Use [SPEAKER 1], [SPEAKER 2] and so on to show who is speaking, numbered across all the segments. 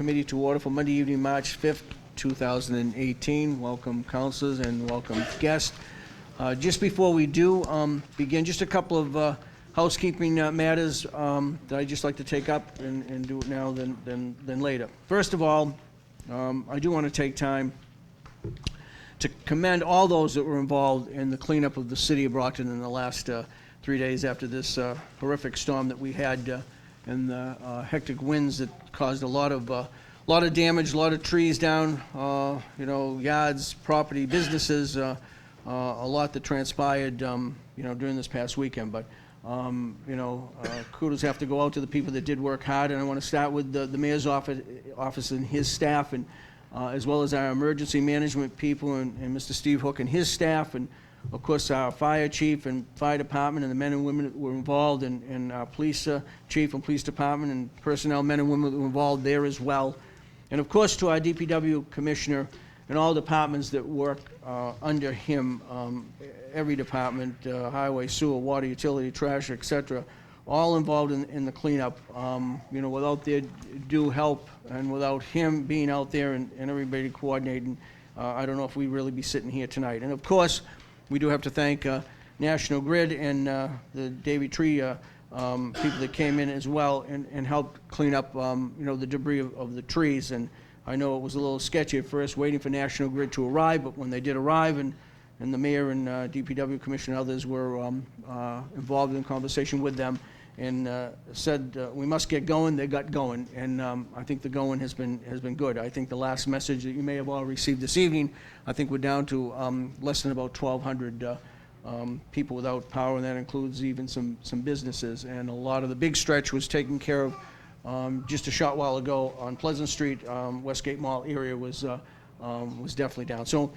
[SPEAKER 1] committee to order for Monday evening, March 5th, 2018. Welcome, councilors, and welcome guests. Just before we do begin, just a couple of housekeeping matters that I'd just like to take up and do it now than later. First of all, I do want to take time to commend all those that were involved in the cleanup of the city of Brockton in the last 3 days after this horrific storm that we had and the hectic winds that caused a lot of damage, a lot of trees down, yards, property, businesses, a lot that transpired, during this past weekend. But kudos have to go out to the people that did work hard, and I want to start with the mayor's office and his staff, and as well as our emergency management people and Mr. Steve Hook and his staff, and of course our fire chief and fire department and the men and women that were involved, and our police chief and police department and personnel, men and women that were involved there as well. And of course to our DPW commissioner and all departments that work under him, every department, highway, sewer, water, utility, trash, etc., all involved in the cleanup. Without their due help and without him being out there and everybody coordinating, I don't know if we'd really be sitting here tonight. And of course, we do have to thank National Grid and the Davy Tree people that came in as well and helped clean up, the debris of the trees. And I know it was a little sketchy at first waiting for National Grid to arrive, but when they did arrive and the mayor and DPW commissioner and others were involved in conversation with them and said we must get going, they got going. And I think the going has been good. I think the last message that you may have all received this evening, I think we're down to less than about 1,200 people without power, and that includes even some businesses. And a lot of the big stretch was taken care of just a short while ago on Pleasant Street. Westgate Mall area was definitely down. So,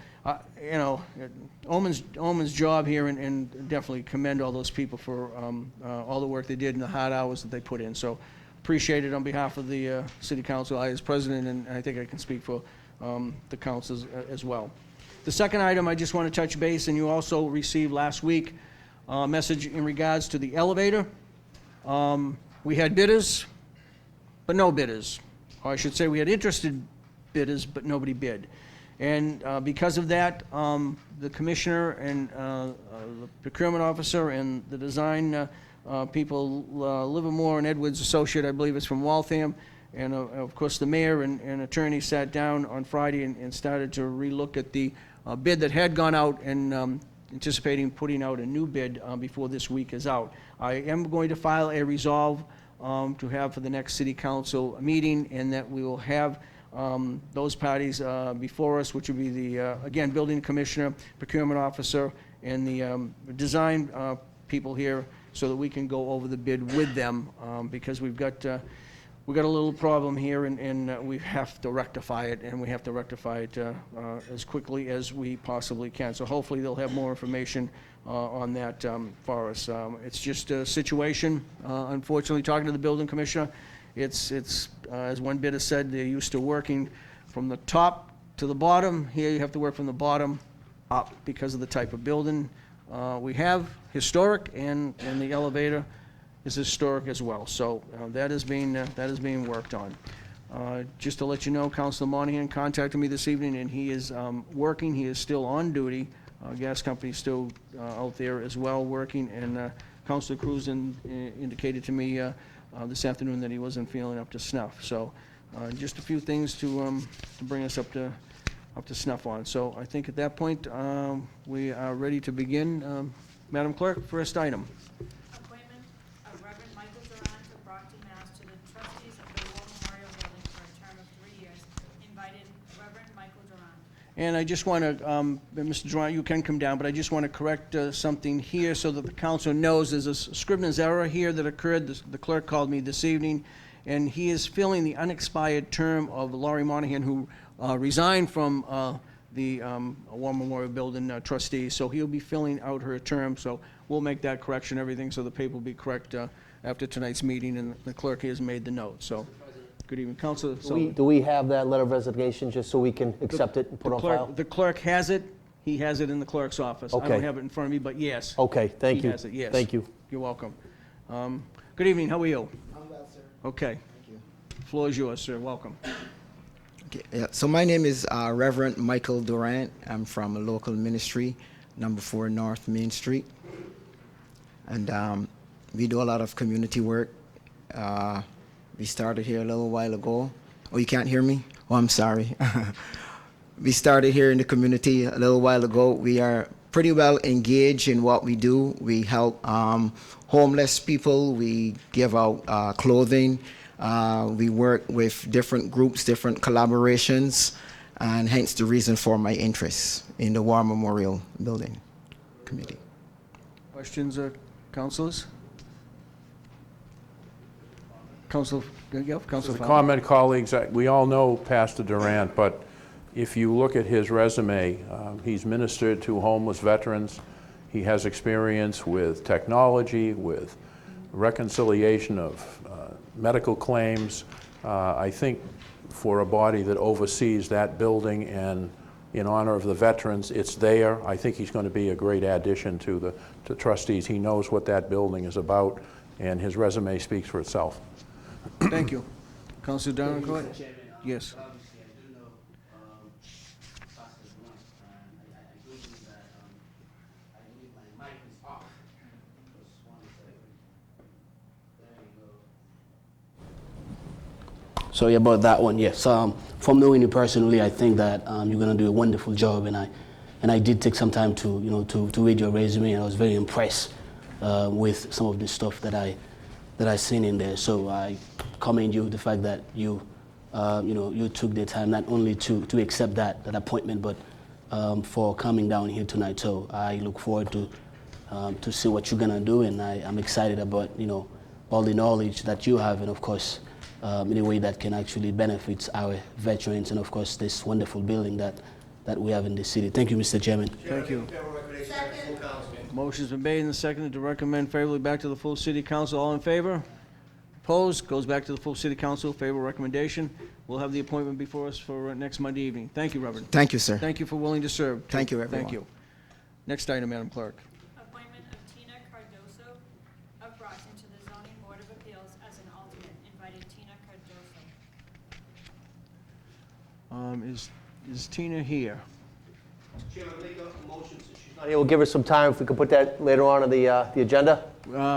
[SPEAKER 1] Omen's job here, and definitely commend all those people for all the work they did and the hard hours that they put in. So, appreciate it on behalf of the City Council, I as President, and I think I can speak for the councils as well. The second item I just want to touch base, and you also received last week a message in regards to the elevator. We had bidders, but no bidders. Or I should say we had interested bidders, but nobody bid. And because of that, the commissioner and the procurement officer and the design people, Livermore and Edwards Associate, I believe it's from Waltham, and of course the mayor and attorney sat down on Friday and started to relook at the bid that had gone out, and anticipating putting out a new bid before this week is out. I am going to file a resolve to have for the next city council meeting, and that we will have those parties before us, which would be the, again, building commissioner, procurement officer, and the design people here, so that we can go over the bid with them, because we've got a little problem here, and we have to rectify it, and we have to rectify it as quickly as we possibly can. So hopefully they'll have more information on that for us. It's just a situation, unfortunately, talking to the building commissioner, it's as one bidder said, they're used to working from the top to the bottom. Here you have to work from the bottom up because of the type of building we have, historic, and the elevator is historic as well. So that is being worked on. Just to let you know, Councilor Monahan contacted me this evening, and he is working. He is still on duty. Gas company is still out there as well working, and Councilor Cruz indicated to me this afternoon that he wasn't feeling up to snuff. So just a few things to bring us up to snuff on. So I think at that point we are ready to begin. Madam Clerk, first item.
[SPEAKER 2] Appointment of Reverend Michael Duran to Brockton, Mass. to the trustees of the War Memorial Building for a term of 3 years. Invited Reverend Michael Duran.
[SPEAKER 1] And I just want to, Mr. Duran, you can come down, but I just want to correct something here so that the council knows there's a Scribner's error here that occurred. The clerk called me this evening, and he is filling the unexpired term of Laurie Monahan, who resigned from the War Memorial Building trustee. So he'll be filling out her term. So we'll make that correction, everything, so the paper will be correct after tonight's meeting, and the clerk has made the note. So. Good evening, Councilor.
[SPEAKER 3] Do we have that letter of resignation just so we can accept it and put it on file?
[SPEAKER 1] The clerk has it. He has it in the clerk's office.
[SPEAKER 3] Okay.
[SPEAKER 1] I don't have it in front of me, but yes.
[SPEAKER 3] Okay, thank you.
[SPEAKER 1] He has it, yes.
[SPEAKER 3] Thank you.
[SPEAKER 1] You're welcome. Good evening, how are you?
[SPEAKER 4] I'm well, sir.
[SPEAKER 1] Okay.
[SPEAKER 4] Thank you.
[SPEAKER 1] Floor is yours, sir. Welcome.
[SPEAKER 4] Okay, yeah. So my name is Reverend Michael Durant. I'm from a local ministry, number 4 North Main Street. And we do a lot of community work. We started here a little while ago. Oh, you can't hear me? Oh, I'm sorry. We started here in the community a little while ago. We are pretty well engaged in what we do. We help homeless people. We give out clothing. We work with different groups, different collaborations, and hence the reason for my interest in the War Memorial Building Committee.
[SPEAKER 1] Questions, councilors? Council, yeah, Council
[SPEAKER 5] As a
[SPEAKER 1] Fowler.
[SPEAKER 5] comment, colleagues, we all know Pastor Durant, but if you look at his resume, he's ministered to homeless veterans. He has experience with technology, with reconciliation of medical claims. I think for a body that oversees that building and in honor of the veterans, it's there. I think he's going to be a great addition to the trustees. He knows what that building is about, and his resume speaks for itself.
[SPEAKER 1] Thank you. Councilor Donacourt? Yes.
[SPEAKER 6] Obviously, I do know Pastor Blunt. I do believe that I believe my mic is off. Just one second. There you go. Sorry about that one. Yes. From knowing you personally, I think that you're going to do a wonderful job, and I did take some time to to read your resume, and I was very impressed with some of the stuff that I seen in there. So I commend you the fact that you took the time not only to accept that appointment, but for coming down here tonight. So I look forward to see what you're gonna do, and I'm excited about all the knowledge that you have, and of course in a way that can actually benefit our veterans, and of course this wonderful building that we have in the city. Thank you, Mr. Chairman.
[SPEAKER 1] Thank you. Motion's been made and seconded to recommend favorably back to the full city council. All in favor? Opposed? Goes back to the full city council. Favorable recommendation. We'll have the appointment before us for next Monday evening. Thank you, Reverend.
[SPEAKER 4] Thank you, sir.
[SPEAKER 1] Thank you for willing to serve.
[SPEAKER 4] Thank you, everyone.
[SPEAKER 1] Thank you. Next item, Madam Clerk.
[SPEAKER 2] Appointment of Tina Cardoso of Brockton to the Zoning Board of Appeals as an alternate. Invited Tina Cardoso.
[SPEAKER 1] Is Tina here?
[SPEAKER 3] Chairman, make a motion since she's not here. We'll give her some time. If we could put that later on the agenda.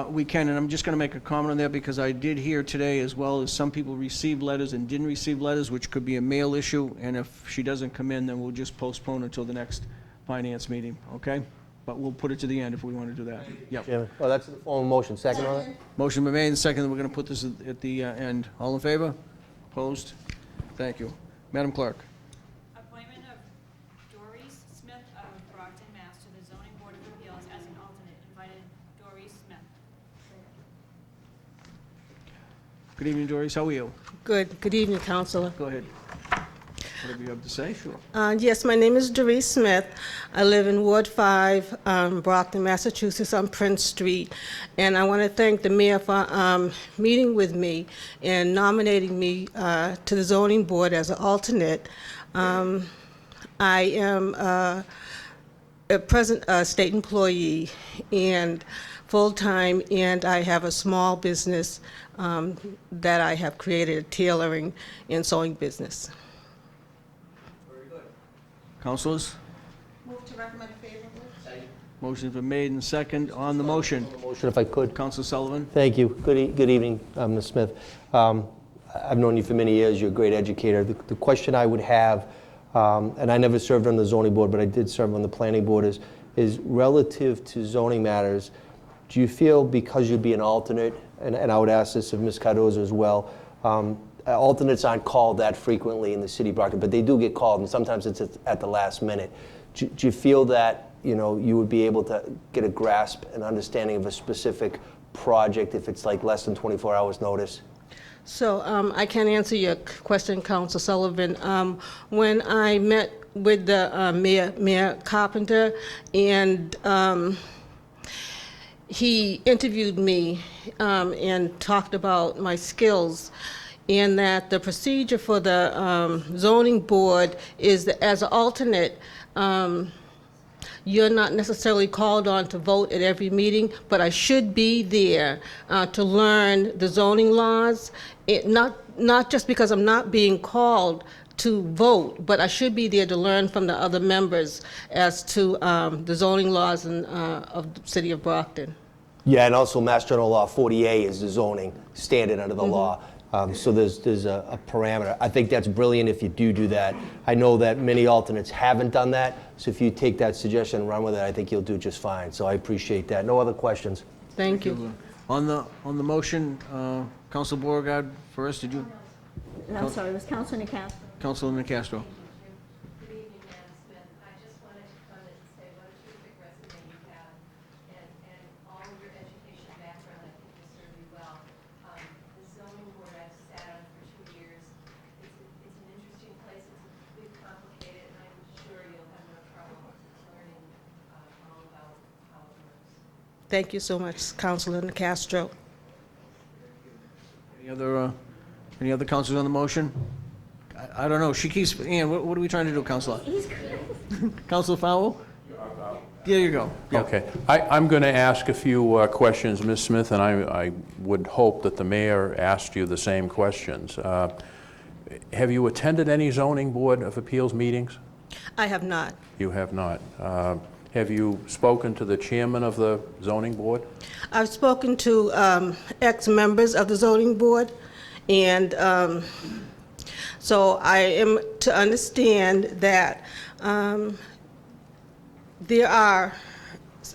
[SPEAKER 1] We can, and I'm just going to make a comment on that because I did hear today as well as some people received letters and didn't receive letters, which could be a mail issue, and if she doesn't come in, then we'll just postpone until the next finance meeting, okay? But we'll put it to the end if we want to do that. Yep.
[SPEAKER 3] Chairman. Oh, that's the formal motion. Second on that?
[SPEAKER 1] Motion been made and seconded. We're going to put this at the end. All in favor? Opposed? Thank you. Madam Clerk.
[SPEAKER 2] Appointment of Doris Smith of Brockton, Mass. to the Zoning Board of Appeals as an alternate. Invited Doris Smith.
[SPEAKER 1] Good evening, Doris. How are you?
[SPEAKER 7] Good evening, Councilor.
[SPEAKER 1] Go ahead. Whatever you have to say, sure.
[SPEAKER 7] Yes, my name is Doris Smith. I live in Ward 5, Brockton, Massachusetts, on Prince Street. And I want to thank the mayor for meeting with me and nominating me to the zoning board as an alternate. I am a present state employee and full-time, and I have a small business that I have created, a tailoring and sewing business.
[SPEAKER 1] Councilors?
[SPEAKER 7] Move to recommend favorably.
[SPEAKER 1] Motion's been made and second on the motion.
[SPEAKER 3] Motion, if I could.
[SPEAKER 1] Council Sullivan?
[SPEAKER 3] Thank you. Good evening, Ms. Smith. I've known you for many years. You're a great educator. The question I would have, and I never served on the zoning board, but I did serve on the planning board, is relative to zoning matters. Do you feel because you'd be an alternate, and I would ask this of Ms. Cardozo as well, alternates aren't called that frequently in the city of Brockton, but they do get called, and sometimes it's at the last minute. Do you feel that you would be able to get a grasp and understanding of a specific project if it's like less than 24 hours notice?
[SPEAKER 7] So I can answer your question, Council Sullivan. When I met with the Mayor Carpenter, and he interviewed me and talked about my skills, and that the procedure for the zoning board is that as an alternate, you're not necessarily called on to vote at every meeting, but I should be there to learn the zoning laws. Not just because I'm not being called to vote, but I should be there to learn from the other members as to the zoning laws of the city of Brockton.
[SPEAKER 3] Yeah, and also Mass General Law 40A is the zoning standard under the law. So there's a parameter. I think that's brilliant if you do that. I know that many alternates haven't done that, so if you take that suggestion and run with it, I think you'll do just fine. So I appreciate that. No other questions?
[SPEAKER 7] Thank you.
[SPEAKER 1] On the motion, Council Beauregard first, did you?
[SPEAKER 8] I'm sorry, it was Councilor Nicastro.
[SPEAKER 1] Councilor Castro.
[SPEAKER 9] Good evening, Madam Smith. I just wanted to come and say what a terrific resume you have, and all of your education background, I think will serve you well. The zoning board I've sat on for 2 years. It's an interesting place. It's a bit complicated, and I'm sure you'll have no trouble learning all about how it works.
[SPEAKER 7] Thank you so much, Councilor Castro.
[SPEAKER 1] Any other councilors on the motion? I don't know. She keeps, Ann, what are we trying to do, Councilor? Councilor Fowle? There you go. Yeah.
[SPEAKER 5] Okay. I'm going to ask a few questions, Ms. Smith, and I would hope that the mayor asked you the same questions. Have you attended any zoning board of appeals meetings?
[SPEAKER 7] I have not.
[SPEAKER 5] You have not. Have you spoken to the chairman of the zoning board?
[SPEAKER 7] I've spoken to ex-members of the zoning board, and so I am to understand that there are,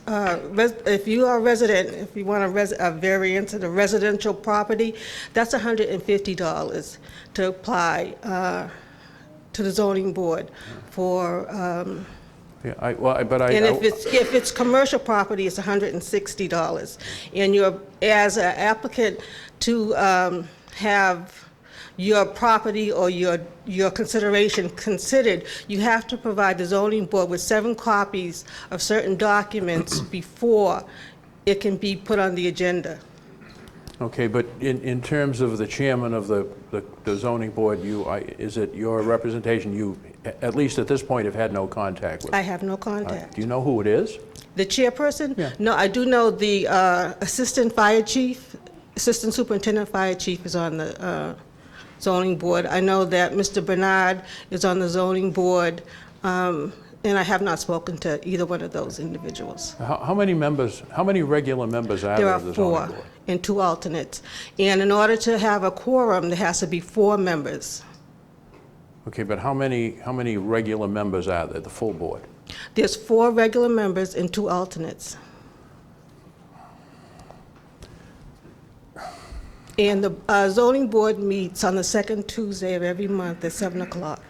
[SPEAKER 7] if you are a resident, if you want a variance of a residential property, that's $150 to apply to the zoning board for.
[SPEAKER 5] Yeah,
[SPEAKER 7] And if it's commercial property, it's $160. And you're, as an applicant, to have your property or your consideration considered, you have to provide the zoning board with 7 copies of certain documents before it can be put on the agenda.
[SPEAKER 5] Okay, but in terms of the chairman of the zoning board, is it your representation you, at least at this point, have had no contact with?
[SPEAKER 7] I have no contact.
[SPEAKER 5] Do you know who it is?
[SPEAKER 7] The chairperson?
[SPEAKER 5] Yeah.
[SPEAKER 7] No, I do know the assistant superintendent fire chief is on the zoning board. I know that Mr. Bernard is on the zoning board, and I have not spoken to either one of those individuals.
[SPEAKER 5] How many members, how many regular members are
[SPEAKER 7] There
[SPEAKER 5] there
[SPEAKER 7] are
[SPEAKER 5] of the zoning
[SPEAKER 7] 4
[SPEAKER 5] board?
[SPEAKER 7] and 2 alternates. And in order to have a quorum, there has to be 4 members.
[SPEAKER 5] Okay, but how many regular members are there, the full board?
[SPEAKER 7] There's 4 regular members and 2 alternates. And the zoning board meets on the 2nd Tuesday of every month at 7 o'clock.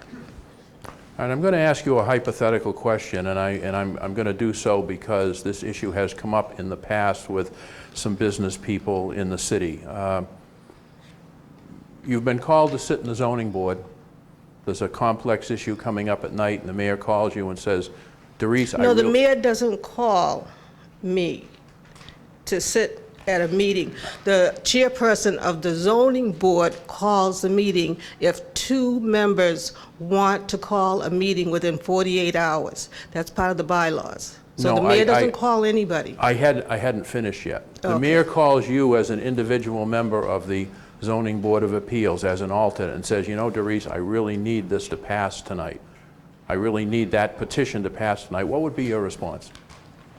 [SPEAKER 5] And I'm going to ask you a hypothetical question, and I'm going to do so because this issue has come up in the past with some business people in the city. You've been called to sit in the zoning board. There's a complex issue coming up at night, and the mayor calls you and says, Doris,
[SPEAKER 7] No, the mayor doesn't call me to sit at a meeting. The chairperson of the zoning board calls the meeting if 2 members want to call a meeting within 48 hours. That's part of the bylaws. So
[SPEAKER 5] No,
[SPEAKER 7] the mayor doesn't call anybody.
[SPEAKER 5] I hadn't finished yet. The
[SPEAKER 7] Okay.
[SPEAKER 5] mayor calls you as an individual member of the Zoning Board of Appeals, as an alternate, and says, you know, Doris, I really need this to pass tonight. I really need that petition to pass tonight. What would be your response?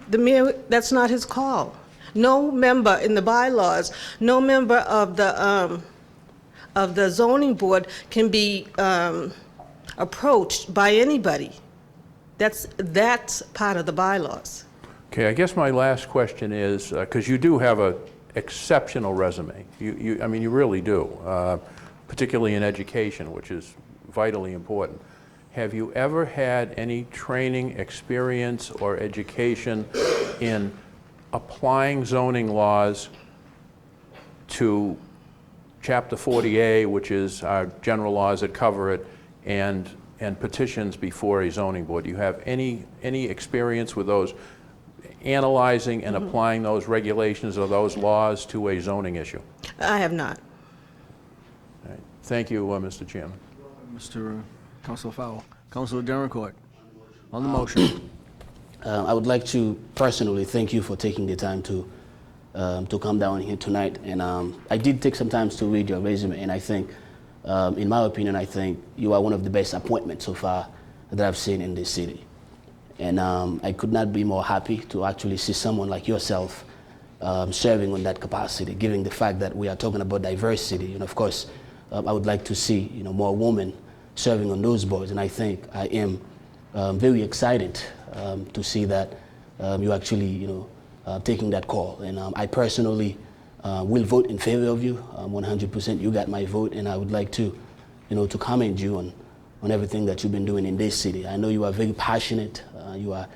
[SPEAKER 7] The mayor, that's not his call. No member in the bylaws, no member of the zoning board can be approached by anybody. That's part of the bylaws.
[SPEAKER 5] Okay, I guess my last question is, because you do have an exceptional resume. I mean, you really do, particularly in education, which is vitally important. Have you ever had any training, experience, or education in applying zoning laws to Chapter 40A, which is our general laws that cover it, and petitions before a zoning board? Do you have any experience with those, analyzing and applying those regulations or those laws to a zoning issue?
[SPEAKER 7] I have not.
[SPEAKER 5] All right. Thank you, Mr. Chairman.
[SPEAKER 1] Mr. Councilor Fowle. Councilor Derrencourt, on the motion.
[SPEAKER 6] I would like to personally thank you for taking the time to come down here tonight. And I did take some time to read your resume, and I think in my opinion, I think you are one of the best appointments so far that I've seen in this city. And I could not be more happy to actually see someone like yourself serving in that capacity, given the fact that we are talking about diversity. And of course, I would like to see more women serving on those boards. And I think I am very excited to see that you actually taking that call. And I personally will vote in favor of you 100%. You got my vote, and I would like to to commend you on everything that you've been doing in this city. I know you are very passionate. You are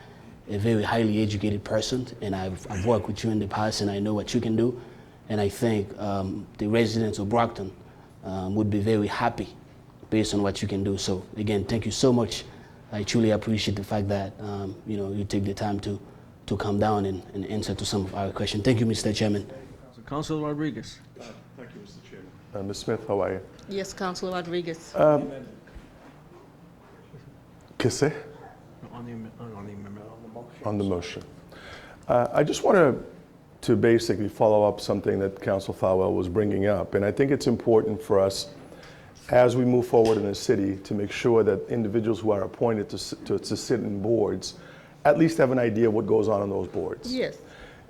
[SPEAKER 6] a very highly educated person, and I've worked with you in the past, and I know what you can do. And I think the residents of Brockton would be very happy based on what you can do. So again, thank you so much. I truly appreciate the fact that you take the time to come down and answer to some of our questions. Thank you, Mr. Chairman.
[SPEAKER 1] Councilor Rodriguez.
[SPEAKER 10] Thank you, Mr. Chairman. Ms. Smith, how are you?
[SPEAKER 7] Yes, Councilor Rodriguez.
[SPEAKER 10] Kisse? On the motion. I just want to basically follow up something that Council Falwell was bringing up, and I think it's important for us as we move forward in the city to make sure that individuals who are appointed to sit in boards at least have an idea of what goes on those boards.
[SPEAKER 7] Yes.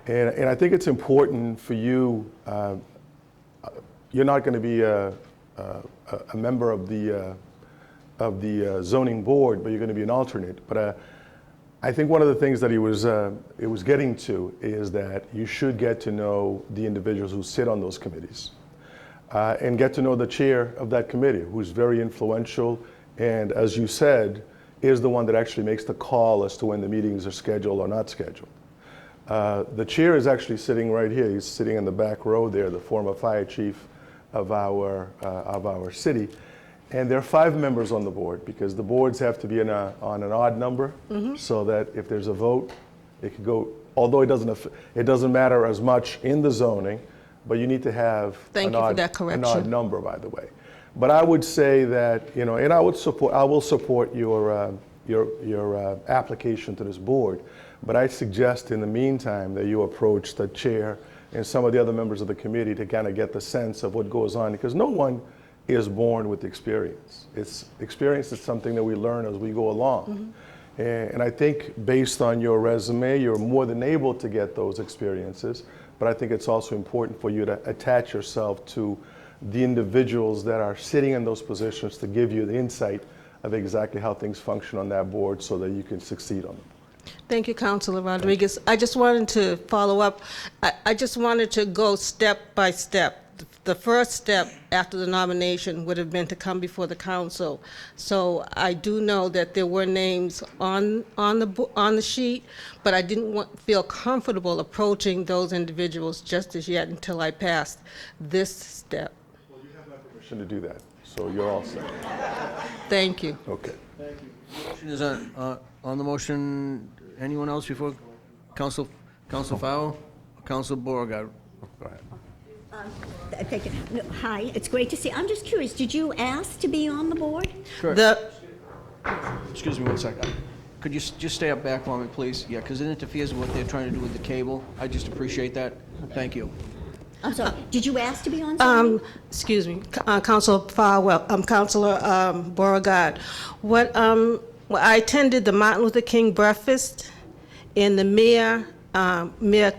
[SPEAKER 10] And I think it's important for you, you're not going to be a member of the zoning board, but you're going to be an alternate. But I think one of the things that it was getting to is that you should get to know the individuals who sit on those committees and get to know the chair of that committee, who's very influential and, as you said, is the one that actually makes the call as to when the meetings are scheduled or not scheduled. The chair is actually sitting right here. He's sitting in the back row there, the former fire chief of our city. And there are 5 members on the board because the boards have to be on an odd number so that if there's a vote, it could go, although it doesn't matter as much in the zoning, but you need to have
[SPEAKER 7] Thank you for that correction.
[SPEAKER 10] an odd number, by the way. But I would say that, and I will support your application to this board. But I suggest in the meantime that you approach the chair and some of the other members of the committee to kind of get the sense of what goes on, because no one is born with experience. Experience is something that we learn as we go along. And I think based on your resume, you're more than able to get those experiences. But I think it's also important for you to attach yourself to the individuals that are sitting in those positions to give you the insight of exactly how things function on that board so that you can succeed on them.
[SPEAKER 7] Thank you, Councilor Rodriguez. I just wanted to follow up. I just wanted to go step by step. The first step after the nomination would have been to come before the council. So I do know that there were names on the sheet, but I didn't feel comfortable approaching those individuals just as yet until I passed this step.
[SPEAKER 10] Well, you have my permission to do that, so you're all set.
[SPEAKER 7] Thank you.
[SPEAKER 10] Okay.
[SPEAKER 1] Motion is on the motion. Anyone else before Council Fowle? Council Beauregard.
[SPEAKER 10] Go ahead.
[SPEAKER 8] Thank you. No, hi, it's great to see. I'm just curious, did you ask to be on the board?
[SPEAKER 1] Excuse me one second. Could you just stay up back for me, please? Yeah, because it interferes with what they're trying to do with the cable. I just appreciate that. Thank you.
[SPEAKER 8] I'm sorry, did you ask to be on something?
[SPEAKER 7] Excuse me, Councilor Farwell, Councilor Beauregard. I attended the Martin Luther King breakfast, and the Mayor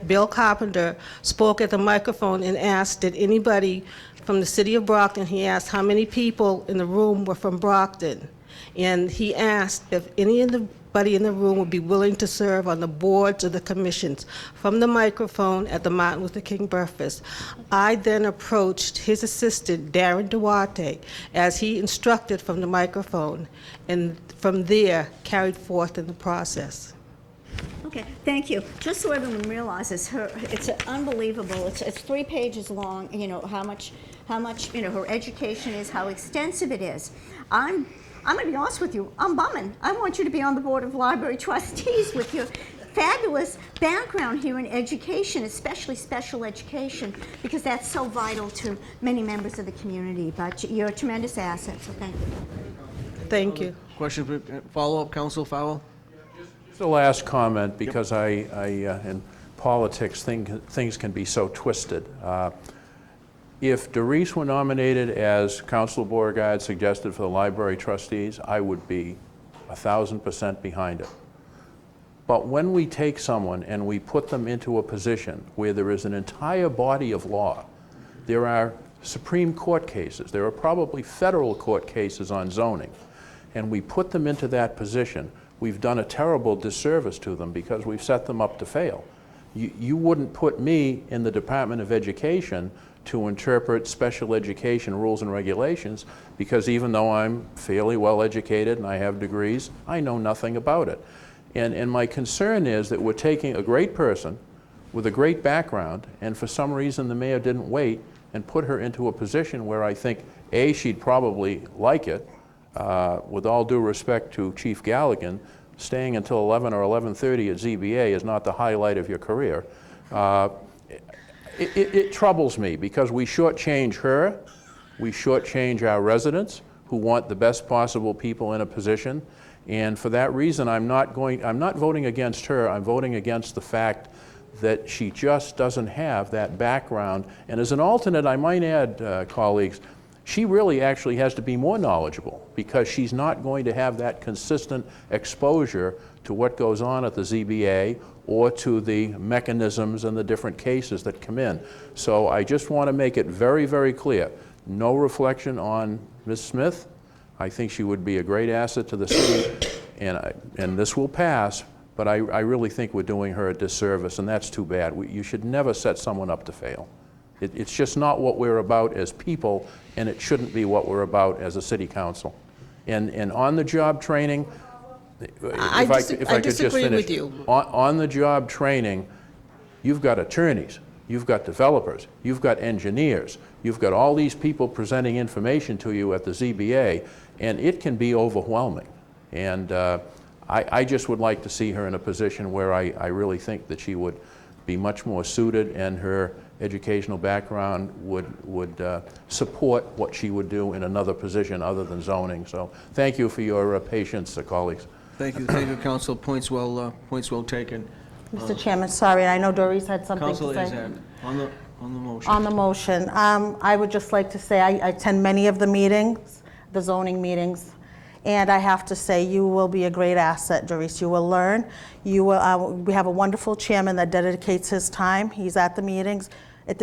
[SPEAKER 7] Bill Carpenter spoke at the microphone and asked, did anybody from the city of Brockton, he asked how many people in the room were from Brockton. And he asked if anybody in the room would be willing to serve on the boards or the commissions from the microphone at the Martin Luther King breakfast. I then approached his assistant, Darren Duarte, as he instructed from the microphone, and from there carried forth in the process.
[SPEAKER 8] Okay, thank you. Just so everyone realizes, it's unbelievable. It's 3 pages long. How much her education is, how extensive it is. I'm going to be honest with you. I'm bumming. I want you to be on the board of library trustees with your fabulous background here in education, especially special education, because that's so vital to many members of the community. But you're a tremendous asset. So thank you.
[SPEAKER 7] Thank you.
[SPEAKER 1] Question, follow-up, Council Fowle?
[SPEAKER 5] The last comment, because in politics things can be so twisted. If Doris were nominated as Councilor Beauregard suggested for the library trustees, I would be 1,000% behind it. But when we take someone and we put them into a position where there is an entire body of law, there are Supreme Court cases, there are probably federal court cases on zoning, and we put them into that position, we've done a terrible disservice to them because we've set them up to fail. You wouldn't put me in the Department of Education to interpret special education rules and regulations, because even though I'm fairly well educated and I have degrees, I know nothing about it. And my concern is that we're taking a great person with a great background, and for some reason the mayor didn't wait and put her into a position where I think, A, she'd probably like it. With all due respect to Chief Galligan, staying until 11 or 11:30 at ZBA is not the highlight of your career. It troubles me because we shortchange her, we shortchange our residents who want the best possible people in a position, and for that reason I'm not voting against her, I'm voting against the fact that she just doesn't have that background. And as an alternate, I might add, colleagues, she really actually has to be more knowledgeable because she's not going to have that consistent exposure to what goes on at the ZBA or to the mechanisms and the different cases that come in. So I just want to make it very, very clear. No reflection on Ms. Smith. I think she would be a great asset to the city, and this will pass, but I really think we're doing her a disservice, and that's too bad. You should never set someone up to fail. It's just not what we're about as people, and it shouldn't be what we're about as a city council. And on-the-job training,
[SPEAKER 7] I disagree with you.
[SPEAKER 5] On-the-job training, you've got attorneys, you've got developers, you've got engineers, you've got all these people presenting information to you at the ZBA, and it can be overwhelming. And I just would like to see her in a position where I really think that she would be much more suited, and her educational background would support what she would do in another position other than zoning. So thank you for your patience, colleagues.
[SPEAKER 1] Thank you, Council. Points well taken.
[SPEAKER 11] Mr. Chairman, sorry, I know Doris had something to say.
[SPEAKER 1] Councilor Azak, on the motion.
[SPEAKER 11] On the motion, I would just like to say I attend many of the meetings, the zoning meetings, and I have to say you will be a great asset, Doris. You will learn. You will. We have a wonderful chairman that dedicates his time. He's at the meetings.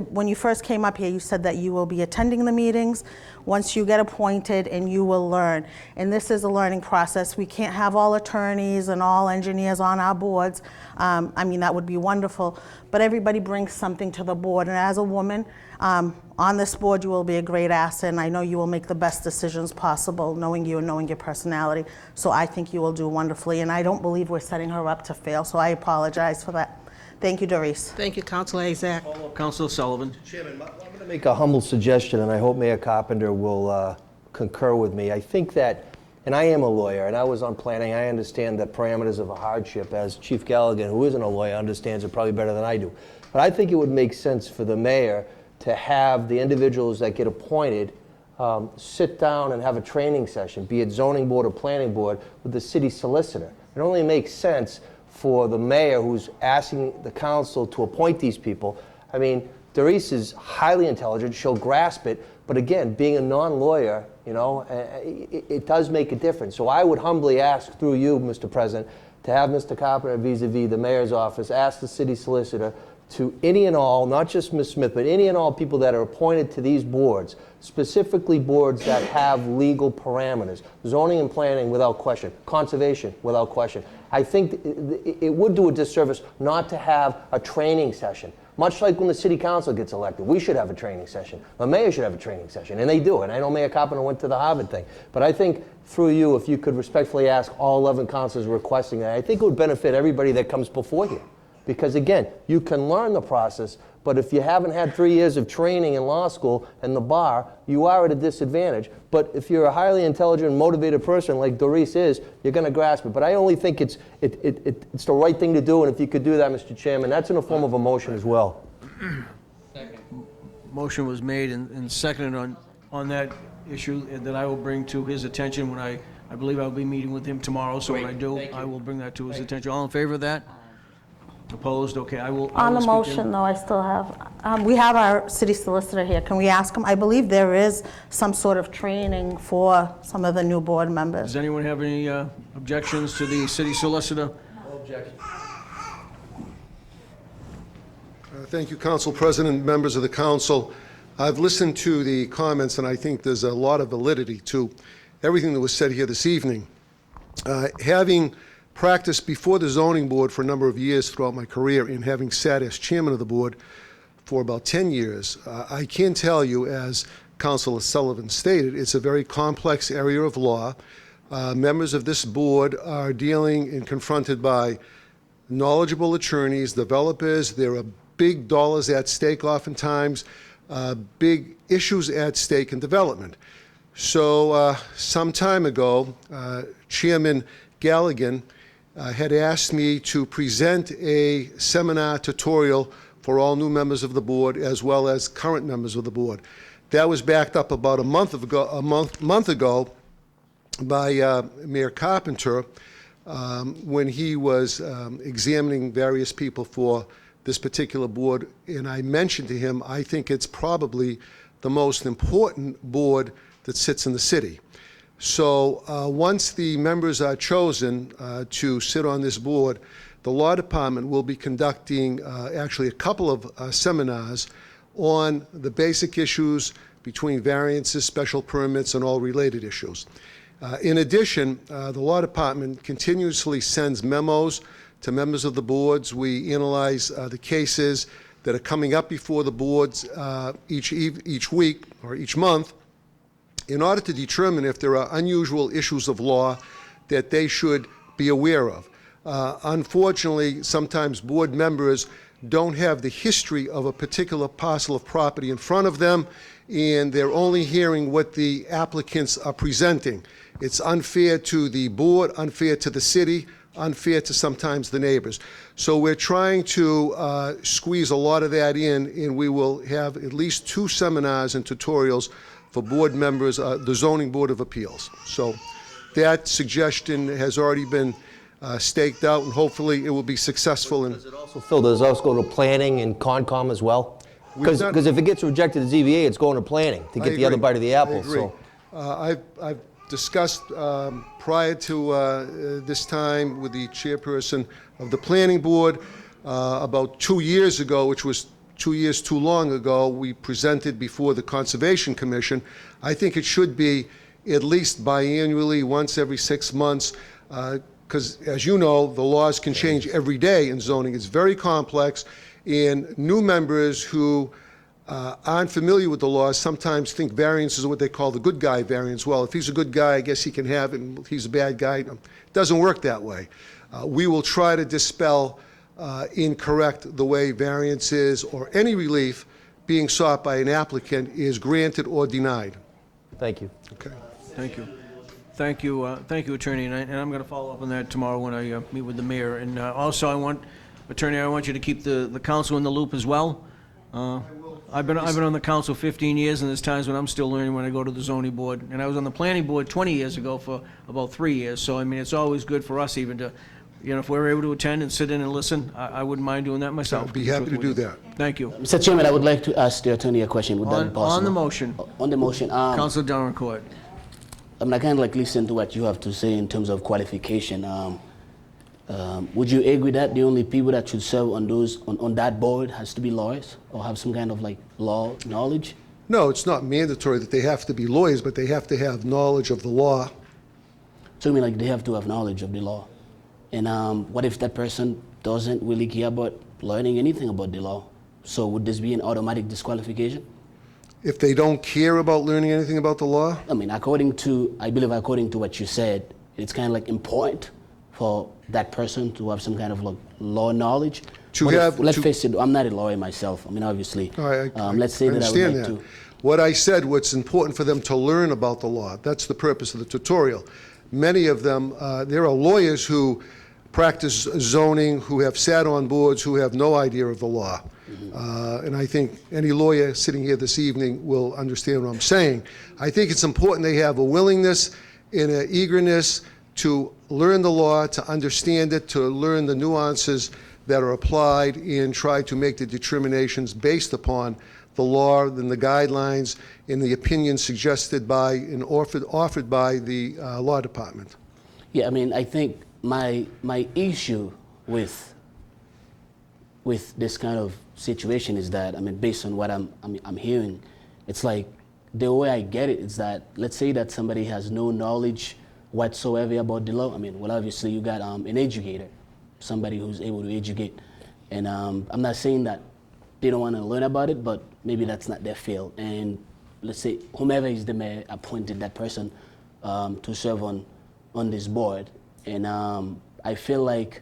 [SPEAKER 11] When you first came up here, you said that you will be attending the meetings once you get appointed, and you will learn. And this is a learning process. We can't have all attorneys and all engineers on our boards. I mean, that would be wonderful. But everybody brings something to the board. And as a woman on this board, you will be a great asset. And I know you will make the best decisions possible, knowing you and knowing your personality. So I think you will do wonderfully. And I don't believe we're setting her up to fail. So I apologize for that. Thank you, Doris.
[SPEAKER 7] Thank you, Councilor Azak.
[SPEAKER 1] Councilor Sullivan.
[SPEAKER 3] Chairman, I'm going to make a humble suggestion, and I hope Mayor Carpenter will concur with me. I think that, and I am a lawyer, and I was on planning, I understand the parameters of a hardship, as Chief Galligan, who isn't a lawyer, understands it probably better than I do. But I think it would make sense for the mayor to have the individuals that get appointed sit down and have a training session, be it zoning board or planning board, with the city solicitor. It only makes sense for the mayor who's asking the council to appoint these people. I mean, Doris is highly intelligent, she'll grasp it, but again, being a non-lawyer, you know, it does make a difference. So I would humbly ask through you, Mr. President, to have Mr. Carpenter vis-a-vis the mayor's office ask the city solicitor to any and all, not just Ms. Smith, but any and all people that are appointed to these boards, specifically boards that have legal parameters, zoning and planning without question, conservation without question. I think it would do a disservice not to have a training session. Much like when the city council gets elected, we should have a training session. The mayor should have a training session, and they do. And I know Mayor Carpenter went to the Harvard thing. But I think through you, if you could respectfully ask all 11 councilors requesting that, I think it would benefit everybody that comes before you. Because again, you can learn the process, but if you haven't had 3 years of training in law school and the bar, you are at a disadvantage. But if you're a highly intelligent, motivated person like Doris is, you're going to grasp it. But I only think it's the right thing to do, and if you could do that, Mr. Chairman, that's in the form of a motion as well.
[SPEAKER 1] Motion was made and seconded on that issue that I will bring to his attention when I believe I'll be meeting with him tomorrow. So when I do, I will bring that to his attention. All in favor of that? Opposed? Okay, I will
[SPEAKER 11] On the
[SPEAKER 1] speak then.
[SPEAKER 11] motion, though, I still have, we have our city solicitor here. Can we ask him? I believe there is some sort of training for some of the new board members.
[SPEAKER 1] Does anyone have any objections to the city solicitor?
[SPEAKER 3] No objection.
[SPEAKER 12] Thank you, Council President, members of the council. I've listened to the comments, and I think there's a lot of validity to everything that was said here this evening. Having practiced before the zoning board for a number of years throughout my career, and having sat as chairman of the board for about 10 years, I can tell you, as Councilor Sullivan stated, it's a very complex area of law. Members of this board are dealing and confronted by knowledgeable attorneys, developers. There are big dollars at stake oftentimes, big issues at stake in development. So some time ago, Chairman Galligan had asked me to present a seminar tutorial for all new members of the board as well as current members of the board. That was backed up about a month ago by Mayor Carpenter when he was examining various people for this particular board, and I mentioned to him, I think it's probably the most important board that sits in the city. So once the members are chosen to sit on this board, the law department will be conducting actually a couple of seminars on the basic issues between variances, special permits, and all related issues. In addition, the law department continuously sends memos to members of the boards. We analyze the cases that are coming up before the boards each week or each month, in order to determine if there are unusual issues of law that they should be aware of. Unfortunately, sometimes board members don't have the history of a particular parcel of property in front of them, and they're only hearing what the applicants are presenting. It's unfair to the board, unfair to the city, unfair to sometimes the neighbors. So we're trying to squeeze a lot of that in, and we will have at least 2 seminars and tutorials for board members, the Zoning Board of Appeals. So that suggestion has already been staked out, and hopefully it will be successful.
[SPEAKER 3] Does it also, Phil, does it also go to planning and Concom as well? Because if it gets rejected at ZBA, it's going to planning to get the other bite of the apple.
[SPEAKER 12] I agree.
[SPEAKER 3] So.
[SPEAKER 12] I've discussed prior to this time with the chairperson of the planning board about 2 years ago, which was 2 years too long ago, we presented before the Conservation Commission. I think it should be at least biannually, once every 6 months, because as you know, the laws can change every day in zoning. It's very complex, and new members who aren't familiar with the laws sometimes think variance is what they call the good guy variance. Well, if he's a good guy, I guess he can have it, and if he's a bad guy, it doesn't work that way. We will try to dispel incorrect the way variances or any relief being sought by an applicant is granted or denied.
[SPEAKER 3] Thank you.
[SPEAKER 12] Okay.
[SPEAKER 1] Thank you. Thank you, Attorney, and I'm going to follow up on that tomorrow when I meet with the mayor. And also, Attorney, I want you to keep the council in the loop as well. I've been on the council 15 years, and there's times when I'm still learning when I go to the zoning board. And I was on the planning board 20 years ago for about 3 years. So, I mean, it's always good for us even to, if we're able to attend and sit in and listen, I wouldn't mind doing that myself.
[SPEAKER 12] I'd be happy to do that.
[SPEAKER 1] Thank you.
[SPEAKER 6] Mr. Chairman, I would like to ask the attorney a question. Would that be possible?
[SPEAKER 1] On the motion,
[SPEAKER 6] On the motion,
[SPEAKER 1] Councilor Dorancourt.
[SPEAKER 6] I mean, I kind of like listen to what you have to say in terms of qualification. Would you agree that the only people that should serve on that board has to be lawyers or have some kind of like law knowledge?
[SPEAKER 12] No, it's not mandatory that they have to be lawyers, but they have to have knowledge of the law.
[SPEAKER 6] So you mean like they have to have knowledge of the law? And what if that person doesn't really care about learning anything about the law? So would this be an automatic disqualification?
[SPEAKER 12] If they don't care about learning anything about the law?
[SPEAKER 6] I mean, I believe according to what you said, it's kind of like important for that person to have some kind of like law knowledge. Let's face it, I'm not a lawyer myself. I mean, obviously. Let's say that I would like to.
[SPEAKER 12] What I said, what's important for them to learn about the law. That's the purpose of the tutorial. Many of them, there are lawyers who practice zoning, who have sat on boards, who have no idea of the law. And I think any lawyer sitting here this evening will understand what I'm saying. I think it's important they have a willingness and an eagerness to learn the law, to understand it, to learn the nuances that are applied and try to make the determinations based upon the law and the guidelines and the opinions suggested by and offered by the law department.
[SPEAKER 6] Yeah, I mean, I think my issue with this kind of situation is that, I mean, based on what I'm hearing, it's like the way I get it is that, let's say that somebody has no knowledge whatsoever about the law. I mean, well, obviously you got an educator, somebody who's able to educate, and I'm not saying that they don't want to learn about it, but maybe that's not their field. And let's say whomever is the mayor appointed that person to serve on this board, and I feel like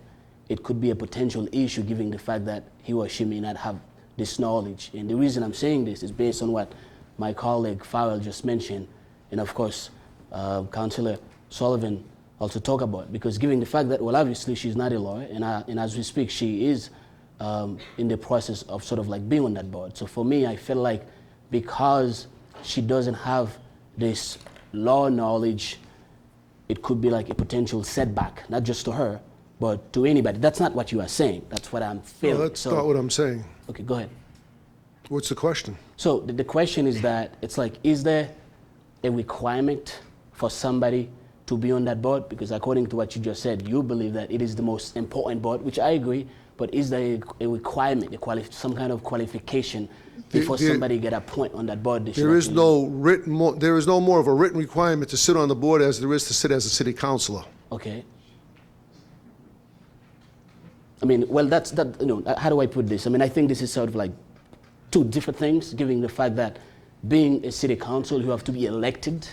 [SPEAKER 6] it could be a potential issue given the fact that he or she may not have this knowledge. And the reason I'm saying this is based on what my colleague Farrell just mentioned, and of course Councillor Sullivan also talked about, because given the fact that, well, obviously she's not a lawyer, and as we speak she is in the process of sort of like being on that board. So for me, I feel like because she doesn't have this law knowledge, it could be like a potential setback, not just to her, but to anybody. That's not what you are saying. That's what I'm feeling.
[SPEAKER 12] No, that's not what I'm saying.
[SPEAKER 6] Okay, go ahead.
[SPEAKER 12] What's the question?
[SPEAKER 6] So the question is that, it's like, is there a requirement for somebody to be on that board? Because according to what you just said, you believe that it is the most important board, which I agree, but is there a requirement, some kind of qualification before somebody get a point on that board?
[SPEAKER 12] There is no more of a written requirement to sit on the board as there is to sit as a city councilor.
[SPEAKER 6] Okay. I mean, well, how do I put this? I mean, I think this is sort of like two different things, given the fact that being a city council, you have to be elected,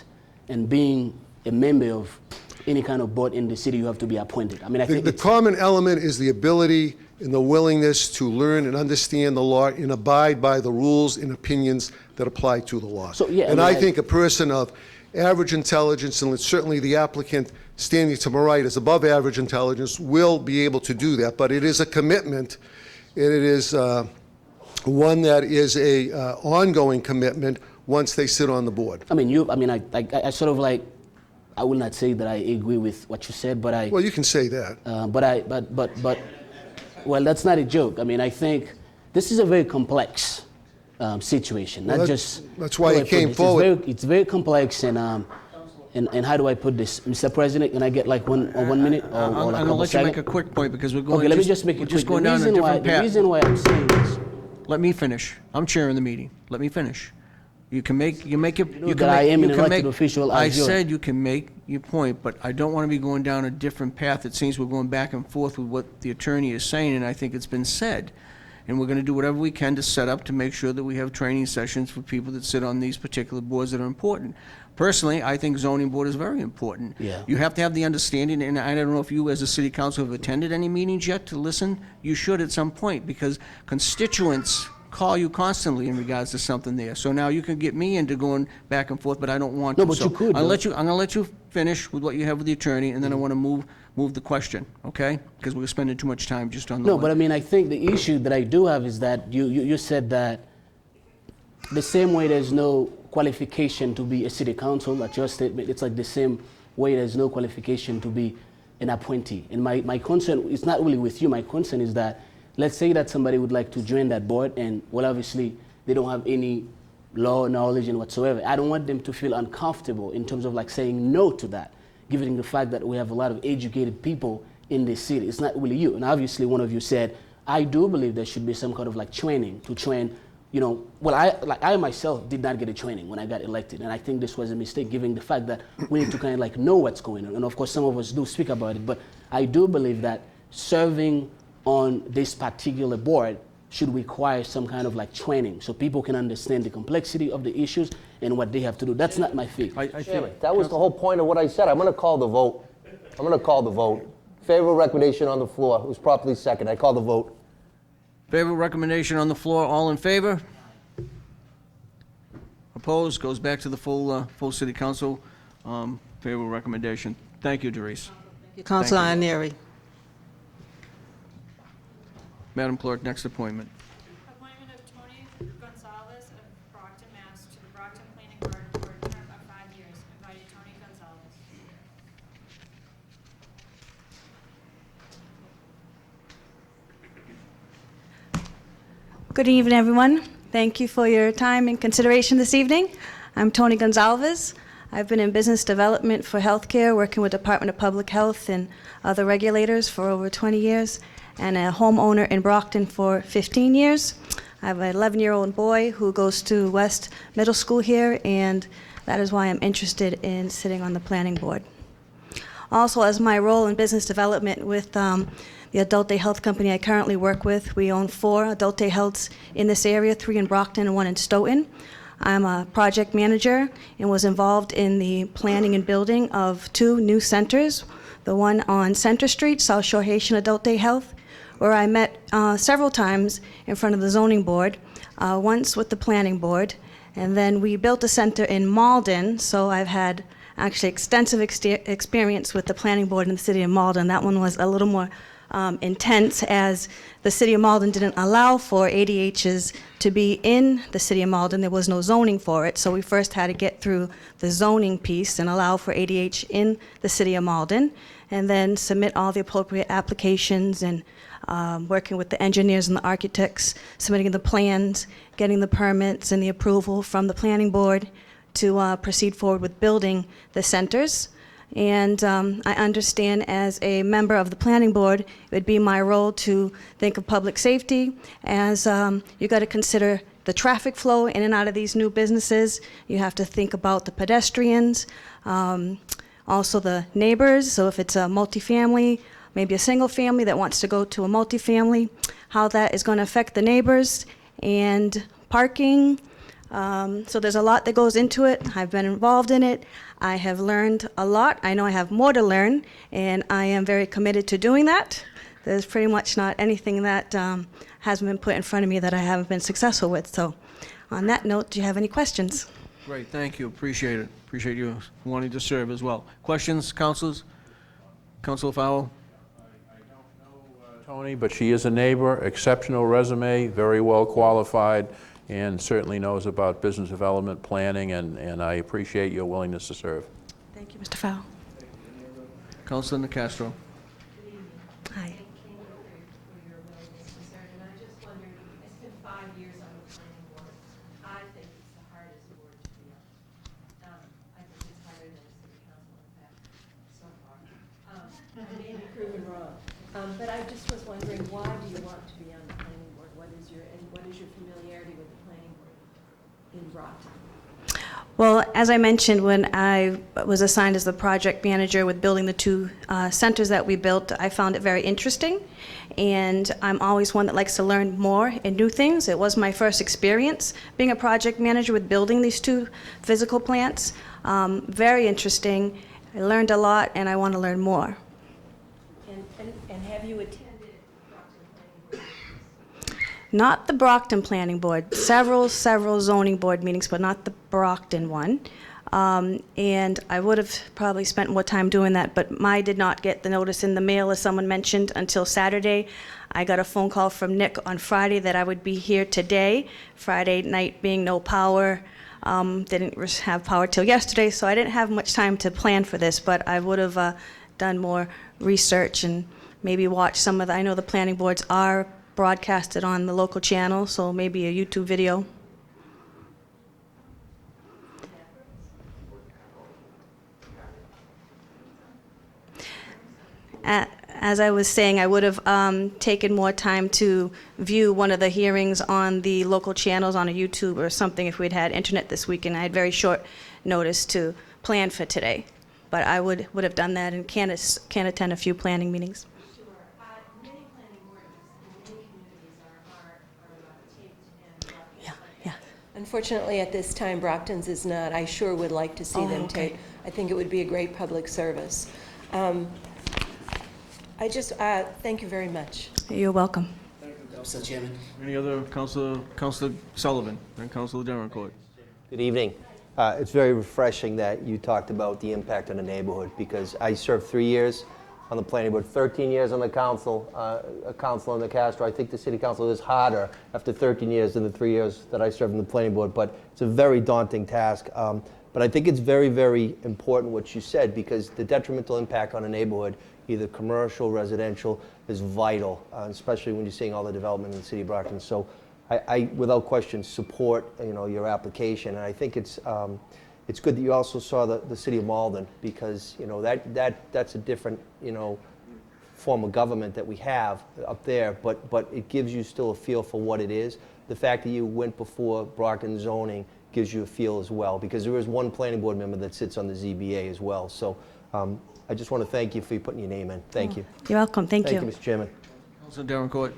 [SPEAKER 6] and being a member of any kind of board in the city, you have to be appointed. I mean, I think
[SPEAKER 12] The common element is the ability and the willingness to learn and understand the law and abide by the rules and opinions that apply to the law.
[SPEAKER 6] So, yeah,
[SPEAKER 12] And
[SPEAKER 6] I
[SPEAKER 12] I
[SPEAKER 6] mean,
[SPEAKER 12] think a person of average intelligence, and certainly the applicant standing to my right is above average intelligence, will be able to do that. But it is a commitment, and it is one that is a ongoing commitment once they sit on the board.
[SPEAKER 6] I mean, I sort of like, I will not say that I agree with what you said, but I.
[SPEAKER 12] Well, you can say that.
[SPEAKER 6] But well, that's not a joke. I mean, I think this is a very complex situation, not just.
[SPEAKER 12] That's why it came forward.
[SPEAKER 6] It's very complex, and how do I put this, Mr. President? Can I get like one minute or
[SPEAKER 1] I'm
[SPEAKER 6] a
[SPEAKER 1] going to
[SPEAKER 6] couple
[SPEAKER 1] let you make
[SPEAKER 6] seconds?
[SPEAKER 1] a quick point, because we're going.
[SPEAKER 6] Okay, let me just make it
[SPEAKER 1] we're
[SPEAKER 6] quick.
[SPEAKER 1] just going
[SPEAKER 6] The
[SPEAKER 1] down a
[SPEAKER 6] reason
[SPEAKER 1] different
[SPEAKER 6] the
[SPEAKER 1] path.
[SPEAKER 6] reason why I'm saying this.
[SPEAKER 1] Let me finish. I'm chairing the meeting. Let me finish. You can make your.
[SPEAKER 6] I am an elected official.
[SPEAKER 1] I
[SPEAKER 6] as you are.
[SPEAKER 1] said you can make your point, but I don't want to be going down a different path. It seems we're going back and forth with what the attorney is saying, and I think it's been said. And we're going to do whatever we can to set up to make sure that we have training sessions for people that sit on these particular boards that are important. Personally, I think zoning board is very important.
[SPEAKER 6] Yeah.
[SPEAKER 1] You have to have the understanding, and I don't know if you as a city council have attended any meetings yet to listen. You should at some point, because constituents call you constantly in regards to something there. So now you can get me into going back and forth, but I don't want to.
[SPEAKER 6] No, but
[SPEAKER 1] So
[SPEAKER 6] you could,
[SPEAKER 1] I'm
[SPEAKER 6] though.
[SPEAKER 1] going to let you finish with what you have with the attorney, and then I want to move the question, okay? Because we're spending too much time just on the
[SPEAKER 6] No,
[SPEAKER 1] one.
[SPEAKER 6] but I mean, I think the issue that I do have is that you said that the same way there's no qualification to be a city council, at your statement, it's like the same way there's no qualification to be an appointee. And my concern is not really with you. My concern is that, let's say that somebody would like to join that board, and, well, obviously, they don't have any law knowledge and whatsoever. I don't want them to feel uncomfortable in terms of like saying no to that, given the fact that we have a lot of educated people in this city. It's not really you. And obviously, one of you said, I do believe there should be some kind of like training to train, well, I myself did not get a training when I got elected, and I think this was a mistake, given the fact that we need to kind of like know what's going on. And of course, some of us do speak about it, but I do believe that serving on this particular board should require some kind of like training, so people can understand the complexity of the issues and what they have to do. That's not my fee.
[SPEAKER 3] Chairman, that was the whole point of what I said. I'm going to call the vote. Favorable recommendation on the floor. It was properly seconded. I call the vote.
[SPEAKER 1] Favorable recommendation on the floor. All in favor? Opposed? Goes back to the full city council. Favorable recommendation. Thank you, Doris.
[SPEAKER 7] Councilor Ianieri.
[SPEAKER 1] Madam Clerk, next appointment.
[SPEAKER 2] Appointment of Tony Gonzalez of Brockton, Mass. to the Brockton Planning Board for a term of 5 years. Invited Tony Gonzalez.
[SPEAKER 13] Good evening, everyone. Thank you for your time and consideration this evening. I'm Tony Gonzalez. I've been in business development for healthcare, working with Department of Public Health and other regulators for over 20 years, and a homeowner in Brockton for 15 years. I have an 11-year-old boy who goes to West Middle School here, and that is why I'm interested in sitting on the planning board. Also, as my role in business development with the adult day health company I currently work with, we own 4 adult day healths in this area, 3 in Brockton and 1 in Stoughton. I'm a project manager and was involved in the planning and building of 2 new centers, the one on Center Street, South Shore Haitian Adult Day Health, where I met several times in front of the zoning board, once with the planning board, and then we built a center in Malden, so I've had actually extensive experience with the planning board in the city of Malden. That one was a little more intense, as the city of Malden didn't allow for ADHs to be in the city of Malden. There was no zoning for it, so we first had to get through the zoning piece and allow for ADH in the city of Malden, and then submit all the appropriate applications and working with the engineers and the architects, submitting the plans, getting the permits and the approval from the planning board to proceed forward with building the centers. And I understand as a member of the planning board, it would be my role to think of public safety, as you got to consider the traffic flow in and out of these new businesses. You have to think about the pedestrians, also the neighbors. So if it's a multifamily, maybe a single family that wants to go to a multifamily, how that is going to affect the neighbors, and parking. So there's a lot that goes into it. I've been involved in it. I have learned a lot. I know I have more to learn, and I am very committed to doing that. There's pretty much not anything that hasn't been put in front of me that I haven't been successful with. So on that note, do you have any questions?
[SPEAKER 1] Great, thank you, appreciate it. Appreciate you wanting to serve as well. Questions, councilors? Councilor Fowle?
[SPEAKER 5] Tony, but she is a neighbor, exceptional resume, very well qualified, and certainly knows about business development planning, and I appreciate your willingness to serve.
[SPEAKER 13] Thank you, Mr. Fowle.
[SPEAKER 1] Councilor Nacastro?
[SPEAKER 13] Hi.
[SPEAKER 9] But I just was wondering, why do you want to be on the planning board? What is your familiarity with the planning board in Brockton?
[SPEAKER 13] Well, as I mentioned, when I was assigned as the project manager with building the 2 centers that we built, I found it very interesting. And I'm always one that likes to learn more and new things. It was my first experience being a project manager with building these 2 physical plants. Very interesting. I learned a lot, and I want to learn more.
[SPEAKER 9] And have you attended Brockton Planning Board meetings?
[SPEAKER 13] Not the Brockton Planning Board, several zoning board meetings, but not the Brockton one. And I would have probably spent more time doing that, but I did not get the notice in the mail, as someone mentioned, until Saturday. I got a phone call from Nick on Friday that I would be here today, Friday night being no power. Didn't have power till yesterday, so I didn't have much time to plan for this, but I would have done more research and maybe watch some of the, I know the planning boards are broadcasted on the local channel, so maybe a YouTube video. As I was saying, I would have taken more time to view one of the hearings on the local channels on a YouTube or something if we'd had internet this weekend. I had very short notice to plan for today, but I would have done that and can attend a few planning meetings.
[SPEAKER 9] Sure. Many planning boards in many communities are taped and broadcast.
[SPEAKER 13] Yeah.
[SPEAKER 9] Unfortunately, at this time, Brockton's is not. I sure would like to see them
[SPEAKER 13] okay.
[SPEAKER 9] taped. I think it would be a great public service. I just, thank you very much.
[SPEAKER 13] You're welcome.
[SPEAKER 6] Mr. Chairman.
[SPEAKER 1] Any other Councilor Sullivan and Councilor Derencourt?
[SPEAKER 3] Good evening. It's very refreshing that you talked about the impact on the neighborhood, because I served 3 years on the planning board, 13 years on the council, a council on the Castro. I think the city council is harder after 13 years than the 3 years that I served on the planning board, but it's a very daunting task. But I think it's very, very important what you said, because the detrimental impact on a neighborhood, either commercial, residential, is vital, especially when you're seeing all the development in the city of Brockton. So I without question, support, your application. And I think it's good that you also saw the city of Malden, because, that's a different, form of government that we have up there, but it gives you still a feel for what it is. The fact that you went before Brockton zoning gives you a feel as well, because there is one planning board member that sits on the ZBA as well. So I just want to thank you for putting your name in. Thank you.
[SPEAKER 13] You're welcome. Thank you.
[SPEAKER 3] Thank you, Mr. Chairman.
[SPEAKER 1] Councilor Darren Court.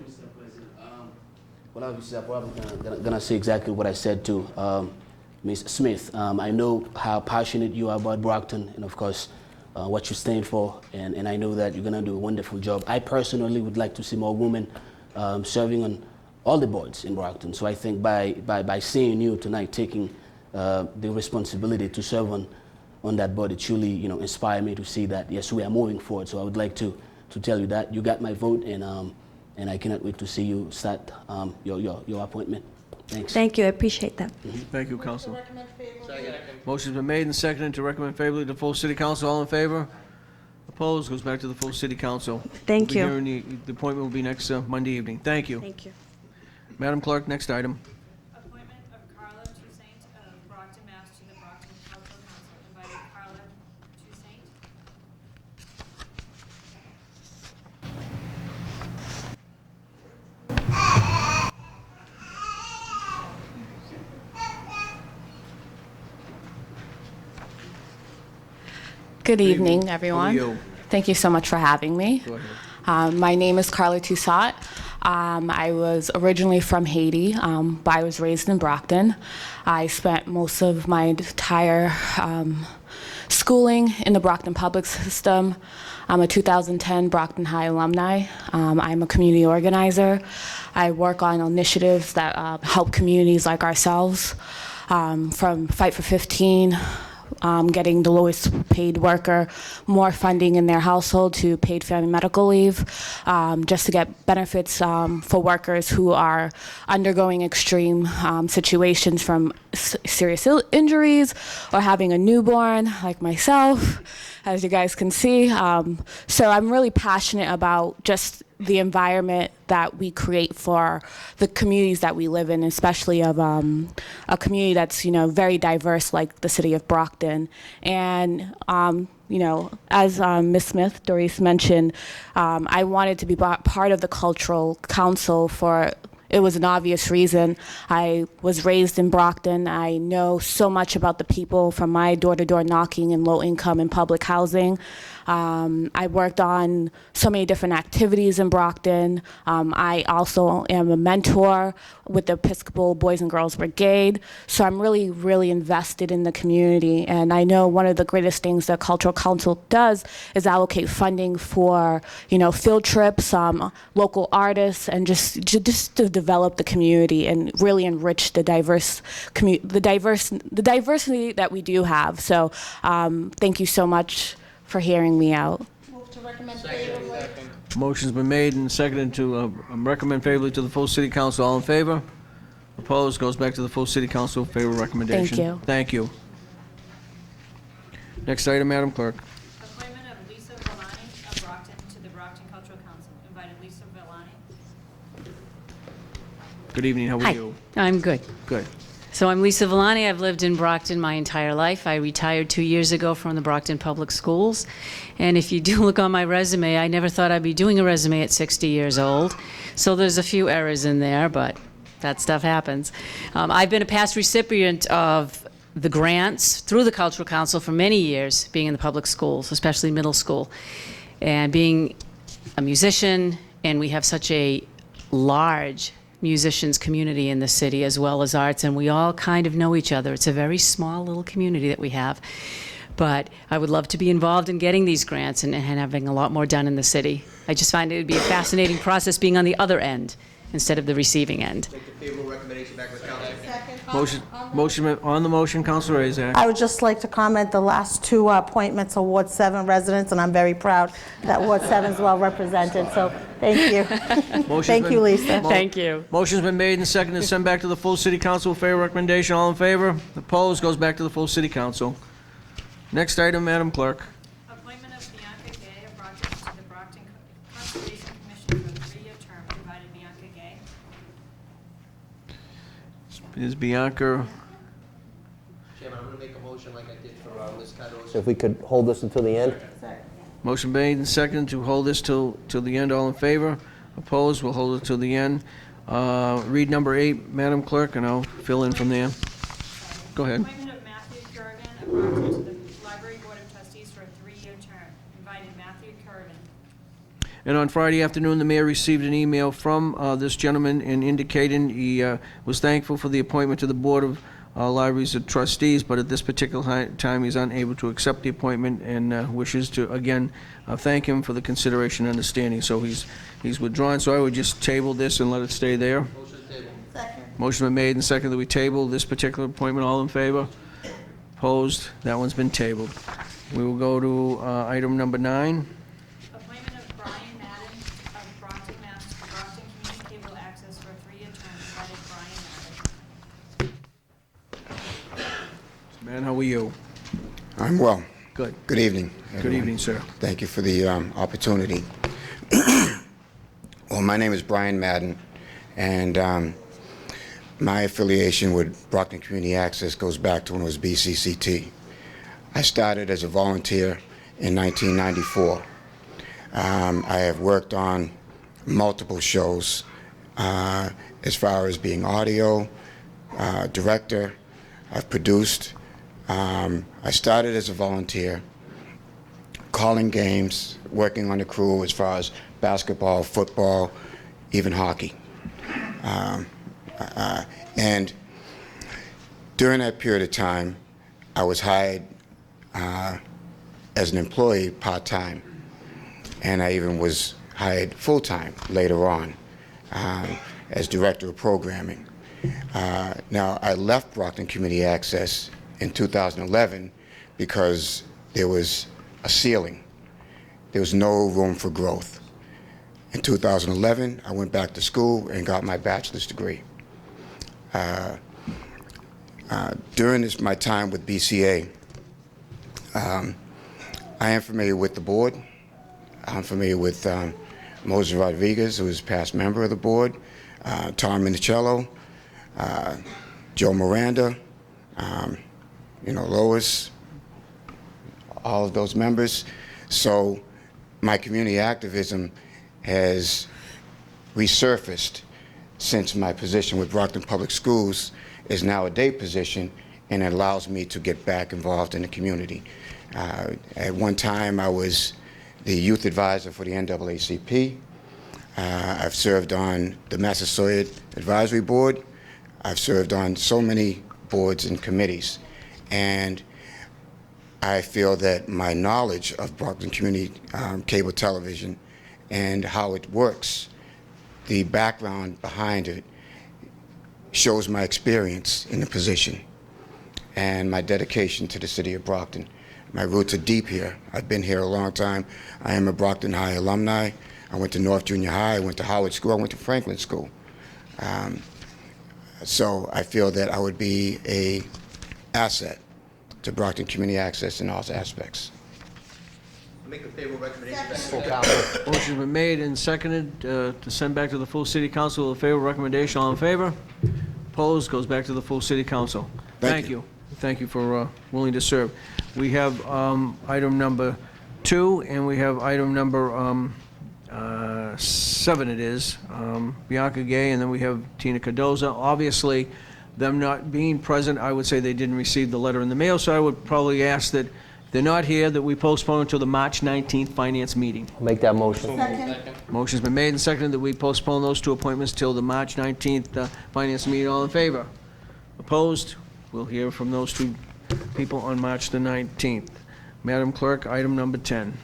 [SPEAKER 6] Well, obviously, I'm probably gonna say exactly what I said to Ms. Smith. I know how passionate you are about Brockton, and of course, what you stand for, and I know that you're gonna do a wonderful job. I personally would like to see more women serving on all the boards in Brockton. So I think by seeing you tonight taking the responsibility to serve on that board, it truly inspired me to see that yes, we are moving forward. So I would like to tell you that you got my vote, and I cannot wait to see you start your appointment. Thanks.
[SPEAKER 13] Thank you. I appreciate that.
[SPEAKER 1] Thank you, Councilor. Motion's been made and seconded to recommend favorably to the full city council. All in favor? Opposed? Goes back to the full city council.
[SPEAKER 13] Thank you.
[SPEAKER 1] We'll be hearing the appointment will be next Monday evening. Thank you.
[SPEAKER 13] Thank you.
[SPEAKER 1] Madam Clerk, next item.
[SPEAKER 2] Appointment of Carla Toussaint of Brockton, Mass. to the Brockton Cultural Council. Invited Carla Toussaint.
[SPEAKER 14] Good evening,
[SPEAKER 1] How are
[SPEAKER 14] everyone.
[SPEAKER 1] you?
[SPEAKER 14] Thank you so much for having me.
[SPEAKER 1] Go ahead.
[SPEAKER 14] My name is Carla Toussaint. I was originally from Haiti, but I was raised in Brockton. I spent most of my entire schooling in the Brockton public system. I'm a 2010 Brockton High alumni. I'm a community organizer. I work on initiatives that help communities like ourselves, from Fight for 15, getting the lowest paid worker more funding in their household to paid family medical leave, just to get benefits for workers who are undergoing extreme situations, from serious injuries or having a newborn, like myself, as you guys can see. So I'm really passionate about just the environment that we create for the communities that we live in, especially of a community that's very diverse, like the city of Brockton. And as Ms. Smith, Doris mentioned, I wanted to be part of the cultural council for. It was an obvious reason. I was raised in Brockton. I know so much about the people from my door-to-door knocking in low-income and public housing. I worked on so many different activities in Brockton. I also am a mentor with the Episcopal Boys and Girls Brigade. So I'm really, really invested in the community. And I know one of the greatest things that Cultural Council does is allocate funding for, field trips, local artists, and just to develop the community and really enrich the diversity that we do have. So thank you so much for hearing me out.
[SPEAKER 11] Move to recommend favorably.
[SPEAKER 1] Motion's been made and seconded to recommend favorably to the full city council. All in favor? Opposed? Goes back to the full city council. Favorable recommendation.
[SPEAKER 14] Thank you.
[SPEAKER 1] Thank you. Next item, Madam Clerk.
[SPEAKER 2] Appointment of Lisa Villani of Brockton to the Brockton Cultural Council. Invited Lisa Villani.
[SPEAKER 1] Good evening. How are
[SPEAKER 15] Hi.
[SPEAKER 1] you?
[SPEAKER 15] I'm good.
[SPEAKER 1] Good.
[SPEAKER 15] So I'm Lisa Villani. I've lived in Brockton my entire life. I retired 2 years ago from the Brockton Public Schools. And if you do look on my resume, I never thought I'd be doing a resume at 60 years old. So there's a few errors in there, but that stuff happens. I've been a past recipient of the grants through the Cultural Council for many years, being in the public schools, especially middle school, and being a musician. And we have such a large musicians community in the city, as well as arts, and we all kind of know each other. It's a very small little community that we have. But I would love to be involved in getting these grants and having a lot more done in the city. I just find it would be a fascinating process being on the other end instead of the receiving end.
[SPEAKER 3] Take the favorable recommendation back to the council.
[SPEAKER 1] Motion on the motion, Councilor Azak.
[SPEAKER 11] I would just like to comment, the last two appointments are Ward 7 residents, and I'm very proud that Ward 7 is well represented, so thank you. Thank you, Lisa.
[SPEAKER 15] Thank you.
[SPEAKER 1] Motion's been made and seconded to send back to the full city council. Favorable recommendation. All in favor? Opposed? Goes back to the full city council. Next item, Madam Clerk.
[SPEAKER 2] Appointment of Bianca Gay of Brockton to the Brockton Conservation Commission for a 3-year term. Invited Bianca Gay.
[SPEAKER 1] Ms. Bianca.
[SPEAKER 3] Chairman, I'm going to make a motion like I did for Ms. Cardoso. If we could hold this until the end?
[SPEAKER 1] Motion made and seconded to hold this till the end. All in favor? Opposed? We'll hold it till the end. Read number 8, Madam Clerk, and I'll fill in from there. Go ahead.
[SPEAKER 2] Appointment of Matthew Kerrigan of Brockton to the Library Board of Trustees for a 3-year term. Invited Matthew Kerrigan.
[SPEAKER 1] And on Friday afternoon, the mayor received an email from this gentleman and indicating he was thankful for the appointment to the Board of Libraries of Trustees, but at this particular time, he's unable to accept the appointment and wishes to, again, thank him for the consideration and understanding. So he's withdrawn, so I would just table this and let it stay there.
[SPEAKER 3] Motion to table.
[SPEAKER 11] Second.
[SPEAKER 1] Motion been made and seconded that we table this particular appointment. All in favor? Opposed? That one's been tabled. We will go to item number 9.
[SPEAKER 2] Appointment of Brian Madden of Brockton, Mass. to Brockton Community Cable Access for a 3-year term. Invited Brian Madden.
[SPEAKER 1] Man, how are you?
[SPEAKER 16] I'm well.
[SPEAKER 1] Good.
[SPEAKER 16] Good evening.
[SPEAKER 1] Good
[SPEAKER 16] everyone.
[SPEAKER 1] evening, sir.
[SPEAKER 16] Thank you for the opportunity. Well, my name is Brian Madden, and my affiliation with Brockton Community Access goes back to when it was BCCT. I started as a volunteer in 1994. I have worked on multiple shows as far as being audio, director. I've produced. I started as a volunteer, calling games, working on the crew as far as basketball, football, even hockey. And during that period of time, I was hired as an employee part-time, and I even was hired full-time later on as director of programming. Now, I left Brockton Community Access in 2011 because there was a ceiling. There was no room for growth. In 2011, I went back to school and got my bachelor's degree. During my time with BCA, I am familiar with the board. I'm familiar with Moses Rodriguez, who is a past member of the board, Tom Minicello, Joe Miranda, Lois, all of those members. So my community activism has resurfaced since my position with Brockton Public Schools is now a day position, and it allows me to get back involved in the community. At one time, I was the youth advisor for the NAACP. I've served on the Massasoit Advisory Board. I've served on so many boards and committees. And I feel that my knowledge of Brockton Community Cable Television and how it works, the background behind it, shows my experience in the position and my dedication to the city of Brockton. My roots are deep here. I've been here a long time. I am a Brockton High alumni. I went to North Junior High, I went to Howard School, I went to Franklin School. So I feel that I would be an asset to Brockton Community Access in all aspects.
[SPEAKER 3] Make a favorable recommendation back to full council.
[SPEAKER 1] Motion been made and seconded to send back to the full city council with a favorable recommendation. All in favor? Opposed? Goes back to the full city council. Thank you. Thank you for willing to serve. We have item number 2, and we have item number 7 it is, Bianca Gay, and then we have Tina Cardoza. Obviously, them not being present, I would say they didn't receive the letter in the mail, so I would probably ask that they're not here, that we postpone until the March 19th finance meeting.
[SPEAKER 3] I'll make that motion.
[SPEAKER 11] Second.
[SPEAKER 1] Motion's been made and seconded that we postpone those 2 appointments till the March 19th finance meeting. All in favor? Opposed? We'll hear from those 2 people on March the 19th. Madam Clerk, item number 10.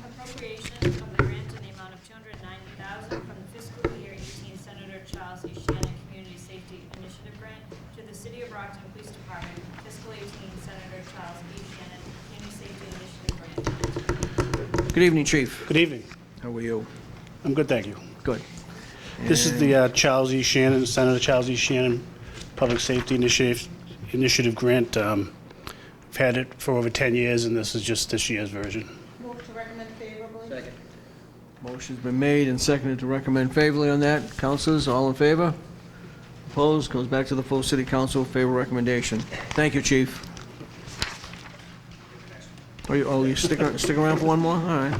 [SPEAKER 2] Appropriation of the grant in the amount of $290,000 from the fiscal year 18 Senator Charles E. Shannon Community Safety Initiative Grant to the City of Brockton Police Department, fiscal 18 Senator Charles E. Shannon Community Safety Initiative Grant.
[SPEAKER 1] Good evening, Chief.
[SPEAKER 17] Good evening.
[SPEAKER 1] How are you?
[SPEAKER 17] I'm good, thank you.
[SPEAKER 1] Good.
[SPEAKER 17] This is the Charles E. Shannon, Senator Charles E. Shannon Public Safety Initiative Grant. I've had it for over 10 years, and this is just this year's version.
[SPEAKER 11] Move to recommend favorably.
[SPEAKER 3] Second.
[SPEAKER 1] Motion's been made and seconded to recommend favorably on that. Councilors, all in favor? Opposed? Goes back to the full city council. Favorable recommendation. Thank you, chief. You stick around for one more? All right.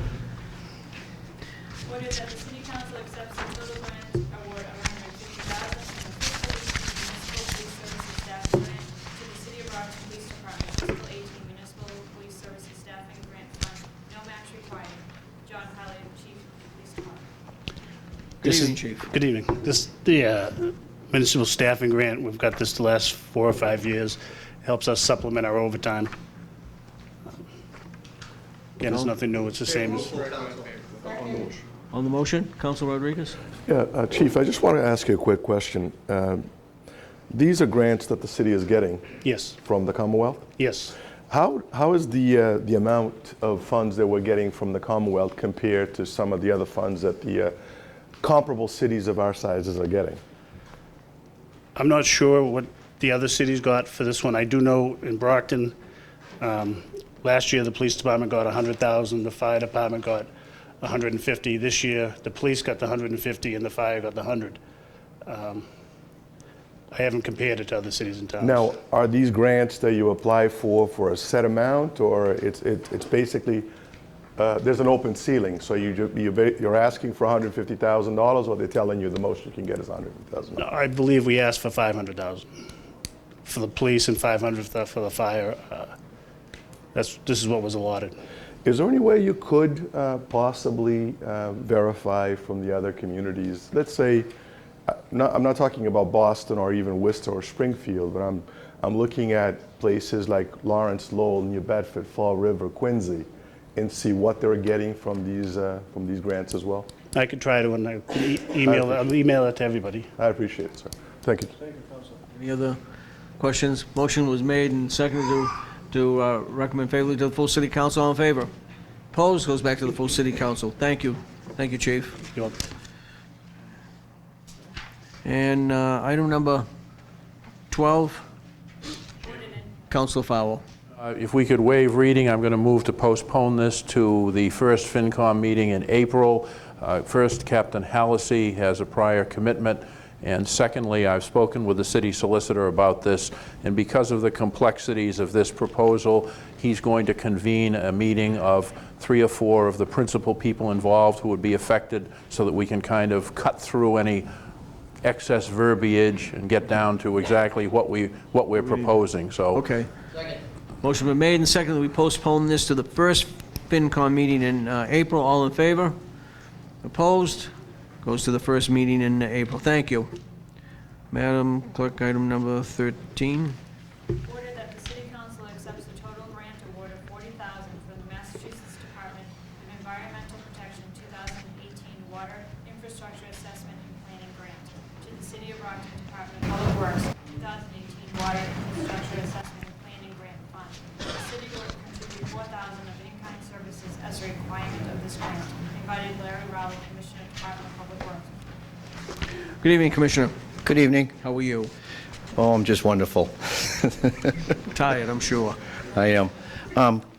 [SPEAKER 2] Order that the city council accepts the total grant award of $150,000 from the fiscal 18 municipal police services staffing grant to the City of Brockton Police Department, fiscal 18 municipal police services staffing grant fund, no match required. John Kelly, Chief of Police Department.
[SPEAKER 1] Good evening, Chief.
[SPEAKER 17] Good evening. The municipal staffing grant, we've got this the last 4 or 5 years. Helps us supplement our overtime. Again, it's nothing new. It's the same as...
[SPEAKER 1] On the motion, Council Rodriguez?
[SPEAKER 10] Yeah, Chief, I just want to ask you a quick question. These are grants that the city is getting?
[SPEAKER 17] Yes.
[SPEAKER 10] From the Commonwealth?
[SPEAKER 17] Yes.
[SPEAKER 10] How is the amount of funds that we're getting from the Commonwealth compared to some of the other funds that the comparable cities of our sizes are getting?
[SPEAKER 17] I'm not sure what the other cities got for this one. I do know in Brockton, last year the police department got $100,000, the fire department got $150,000. This year the police got the $150,000 and the fire got the $100,000. I haven't compared it to other cities and towns.
[SPEAKER 10] Now, are these grants that you apply for a set amount, or it's basically there's an open ceiling, so you're asking for $150,000, or they're telling you the most you can get is $150,000?
[SPEAKER 17] No, I believe we asked for $500,000 for the police and $500,000 for the fire. This is what was allotted.
[SPEAKER 10] Is there any way you could possibly verify from the other communities? Let's say, I'm not talking about Boston or even Worcester or Springfield, but I'm looking at places like Lawrence, Lowell, New Bedford, Fall River, Quincy, and see what they're getting from these grants as well.
[SPEAKER 17] I could try to, and I'll email it to everybody.
[SPEAKER 10] I appreciate it, sir. Thank you.
[SPEAKER 1] Thank you, Council. Any other questions? Motion was made and seconded to recommend favorably to the full city council. All in favor? Opposed? Goes back to the full city council. Thank you. Thank you, Chief.
[SPEAKER 17] You're welcome.
[SPEAKER 1] And item number 12, Councilor Fowle.
[SPEAKER 5] If we could waive reading, I'm going to move to postpone this to the first FinCom meeting in April. First, Captain Hallisey has a prior commitment, and secondly, I've spoken with the city solicitor about this, and because of the complexities of this proposal, he's going to convene a meeting of 3 or 4 of the principal people involved who would be affected, so that we can kind of cut through any excess verbiage and get down to exactly what we're proposing. So
[SPEAKER 1] Okay. Motion been made and seconded that we postpone this to the first FinCom meeting in April. All in favor? Opposed? Goes to the first meeting in April. Thank you. Madam Clerk, item number 13.
[SPEAKER 2] Order that the city council accepts the total grant award of $40,000 from the Massachusetts Department of Environmental Protection 2018 Water Infrastructure Assessment and Planning Grant to the City of Brockton Department of Public Works 2018 Water Infrastructure Assessment and Planning Grant Fund. The city will contribute $4,000 of in-kind services as a requirement of this grant. Invited Larry Rowley, Commissioner, Department of Public Works.
[SPEAKER 1] Good evening, Commissioner.
[SPEAKER 18] Good evening.
[SPEAKER 1] How are you?
[SPEAKER 18] Oh, I'm just wonderful.
[SPEAKER 1] Tired, I'm sure.
[SPEAKER 18] I am.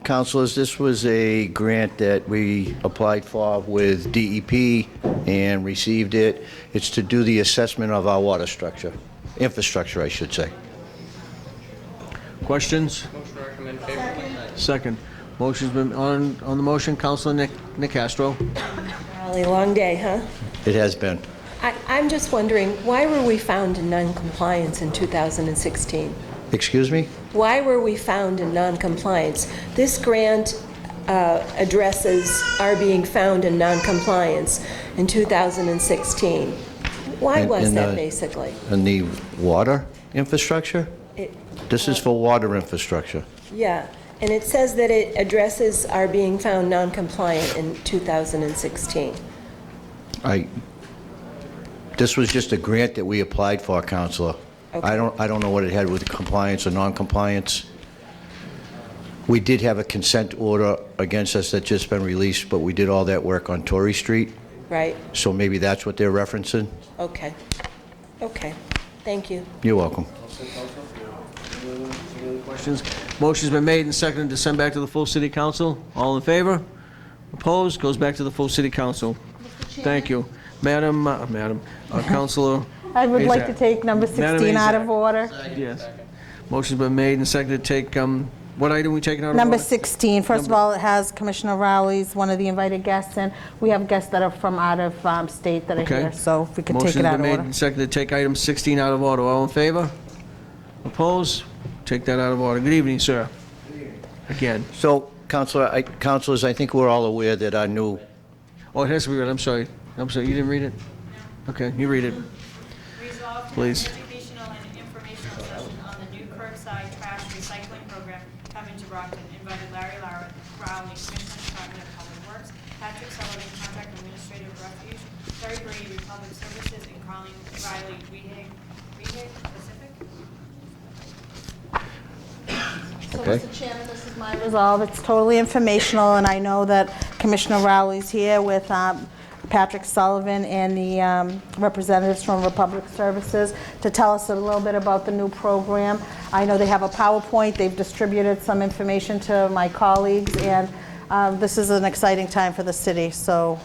[SPEAKER 18] Councilors, this was a grant that we applied for with DEP and received it. It's to do the assessment of our water infrastructure, I should say.
[SPEAKER 1] Questions?
[SPEAKER 19] Motion to recommend favorably.
[SPEAKER 1] Second. Motion's been on the motion. Councilor Nicastro.
[SPEAKER 20] Golly, long day, huh?
[SPEAKER 18] It has been.
[SPEAKER 20] I'm just wondering, why were we found in non-compliance in 2016?
[SPEAKER 18] Excuse me?
[SPEAKER 20] Why were we found in non-compliance? This grant addresses are being found in non-compliance in 2016. Why was that, basically?
[SPEAKER 18] In the water infrastructure? This is for water infrastructure.
[SPEAKER 20] Yeah, and it says that it addresses are being found non-compliant in 2016.
[SPEAKER 18] This was just a grant that we applied for, Councilor.
[SPEAKER 20] Okay.
[SPEAKER 18] I don't know what it had with compliance or non-compliance. We did have a consent order against us that's just been released, but we did all that work on Torrey Street.
[SPEAKER 20] Right.
[SPEAKER 18] So maybe that's what they're referencing.
[SPEAKER 20] Okay. Okay. Thank you.
[SPEAKER 18] You're welcome.
[SPEAKER 1] Any other questions? Motion's been made and seconded to send back to the full city council. All in favor? Opposed? Goes back to the full city council. Thank you. Councilor
[SPEAKER 11] I would like to
[SPEAKER 1] Azak.
[SPEAKER 11] take number
[SPEAKER 1] Madam
[SPEAKER 11] 16 out
[SPEAKER 1] Azak.
[SPEAKER 11] of order.
[SPEAKER 1] Yes. Motion's been made and seconded to take, what item we taking out of order?
[SPEAKER 11] Number 16, first of all, it has Commissioner Rowley's, one of the invited guests, and we have guests that are from out of state that are
[SPEAKER 1] Okay.
[SPEAKER 11] here, so if we could take it out of
[SPEAKER 1] Motion's been made
[SPEAKER 11] order.
[SPEAKER 1] and seconded to take item 16 out of order. All in favor? Opposed? Take that out of order. Good evening, sir. Again.
[SPEAKER 18] So, councilors, I think we're all aware that our new...
[SPEAKER 1] Oh, it has to be read. I'm sorry. You didn't read it? Okay, you read it.
[SPEAKER 2] Resolved to
[SPEAKER 1] Please.
[SPEAKER 2] have an educational and informational session on the new curbside trash recycling program coming to Brockton. Invited Larry Rowley, Commissioner, Department of Public Works, Patrick Sullivan, Contract Administrative Refuge, Terry Brady, Republic Services, and Colleen Riley, Rehag Pacific.
[SPEAKER 11] So,
[SPEAKER 18] Okay.
[SPEAKER 11] Mr. Chairman, this is my resolve. It's totally informational, and I know that Commissioner Rowley's here with Patrick Sullivan and the representatives from Republic Services to tell us a little bit about the new program. I know they have a PowerPoint. They've distributed some information to my colleagues, and this is an exciting time for the city. So,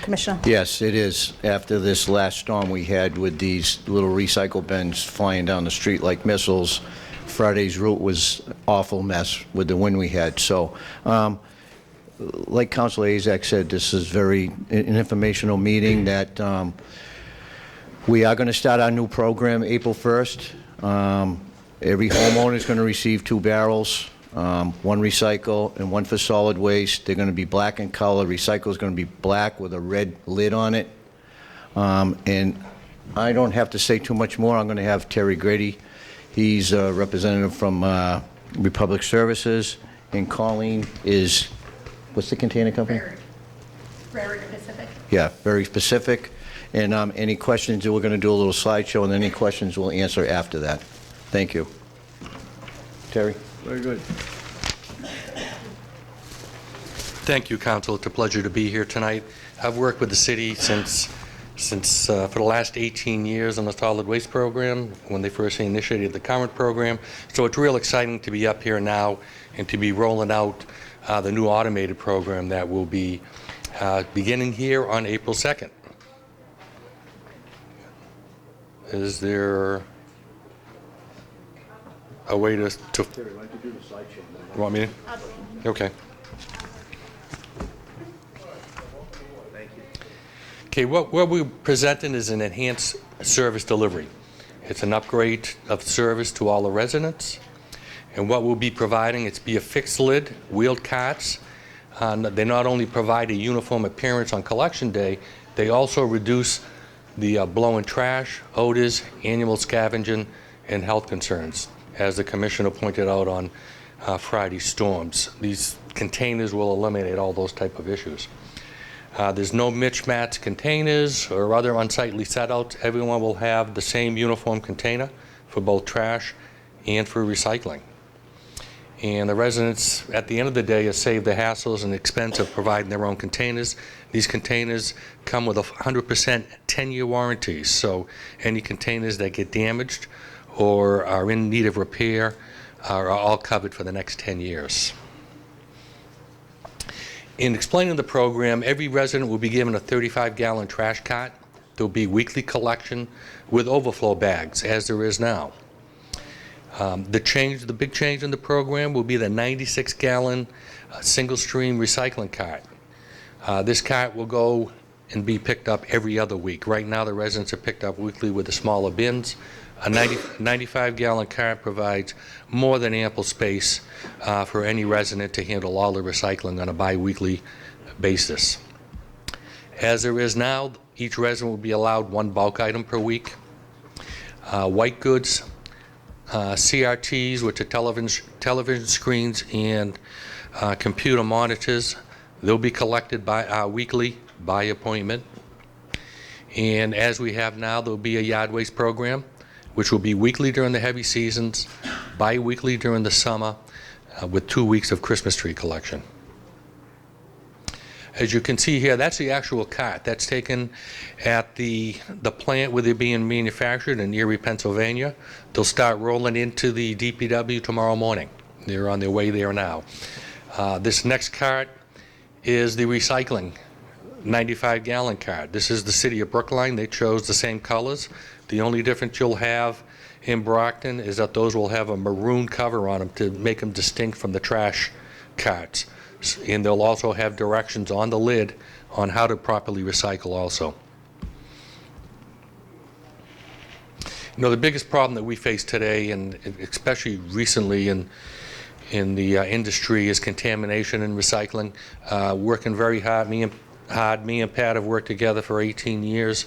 [SPEAKER 11] Commissioner?
[SPEAKER 18] Yes, it is. After this last storm we had with these little recycle bins flying down the street like missiles, Friday's route was an awful mess with the wind we had. So, like Councilor Azak said, this is an informational meeting that we are going to start our new program April 1st. Every homeowner is going to receive 2 barrels, one recycle and one for solid waste. They're going to be black in color. Recycle is going to be black with a red lid on it. And I don't have to say too much more. I'm going to have Terry Grady. He's a representative from Republic Services, and Colleen is, what's the container company?
[SPEAKER 8] Very specific.
[SPEAKER 18] Yeah, very specific. And any questions, we're going to do a little slideshow, and any questions we'll answer after that. Thank you. Terry?
[SPEAKER 1] Very good.
[SPEAKER 19] Thank you, Council. It's a pleasure to be here tonight. I've worked with the city since for the last 18 years on the solid waste program, when they first initiated the current program. So it's real exciting to be up here now and to be rolling out the new automated program that will be beginning here on April 2nd. Is there a way to
[SPEAKER 18] Terry, why don't you do the slideshow?
[SPEAKER 19] You want me to? Okay. Okay, what we're presenting is an enhanced service delivery. It's an upgrade of service to all the residents. And what we'll be providing, it's be a fixed lid, wheeled carts. They not only provide a uniform appearance on collection day, they also reduce the blowing trash, odors, annual scavenging, and health concerns, as the Commissioner pointed out on Friday's storms. These containers will eliminate all those type of issues. There's no mismatched containers or other unsightly setouts. Everyone will have the same uniform container for both trash and for recycling. And the residents, at the end of the day, have saved the hassles and expense of providing their own containers. These containers come with a 100% 10-year warranty, so any containers that get damaged or are in need of repair are all covered for the next 10 years. In explaining the program, every resident will be given a 35-gallon trash cart. There'll be weekly collection with overflow bags, as there is now. The big change in the program will be the 96-gallon single-stream recycling cart. This cart will go and be picked up every other week. Right now, the residents are picked up weekly with the smaller bins. A 95-gallon cart provides more than ample space for any resident to handle all the recycling on a bi-weekly basis. As there is now, each resident will be allowed one bulk item per week. White goods, CRTs, which are television screens and computer monitors, they'll be collected weekly by appointment. And as we have now, there'll be a yard waste program, which will be weekly during the heavy seasons, bi-weekly during the summer, with 2 weeks of Christmas tree collection. As you can see here, that's the actual cart. That's taken at the plant where they're being manufactured in Erie, Pennsylvania. They'll start rolling into the DPW tomorrow morning. They're on their way there now. This next cart is the recycling 95-gallon cart. This is the city of Brookline. They chose the same colors. The only difference you'll have in Brockton is that those will have a maroon cover on them to make them distinct from the trash carts. And they'll also have directions on the lid on how to properly recycle also. You know, the biggest problem that we face today, and especially recently in the industry, is contamination and recycling. Working very hard, me and Pat have worked together for 18 years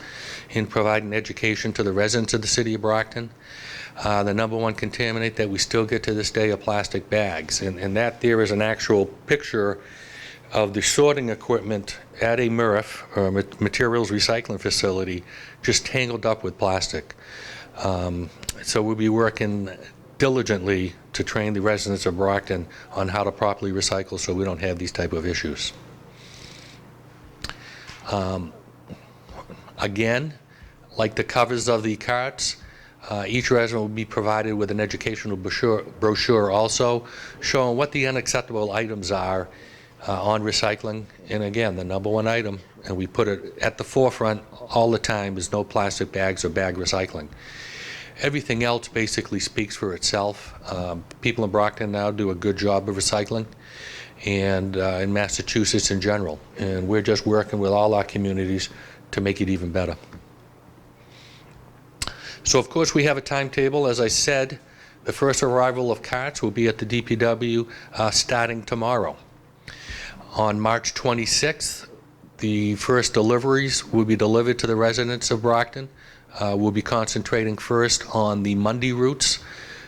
[SPEAKER 19] in providing education to the residents of the city of Brockton. The number one contaminant that we still get to this day are plastic bags, and that there is an actual picture of the sorting equipment at a MRF, or materials recycling facility, just tangled up with plastic. So we'll be working diligently to train the residents of Brockton on how to properly recycle so we don't have these type of issues. Again, like the covers of the carts, each resident will be provided with an educational brochure also showing what the unacceptable items are on recycling. And again, the number one item, and we put it at the forefront all the time, is no plastic bags or bag recycling. Everything else basically speaks for itself. People in Brockton now do a good job of recycling, and in Massachusetts in general. And we're just working with all our communities to make it even better. So of course we have a timetable. As I said, the first arrival of carts will be at the DPW starting tomorrow. On March 26th, the first deliveries will be delivered to the residents of Brockton. We'll be concentrating first on the Monday routes,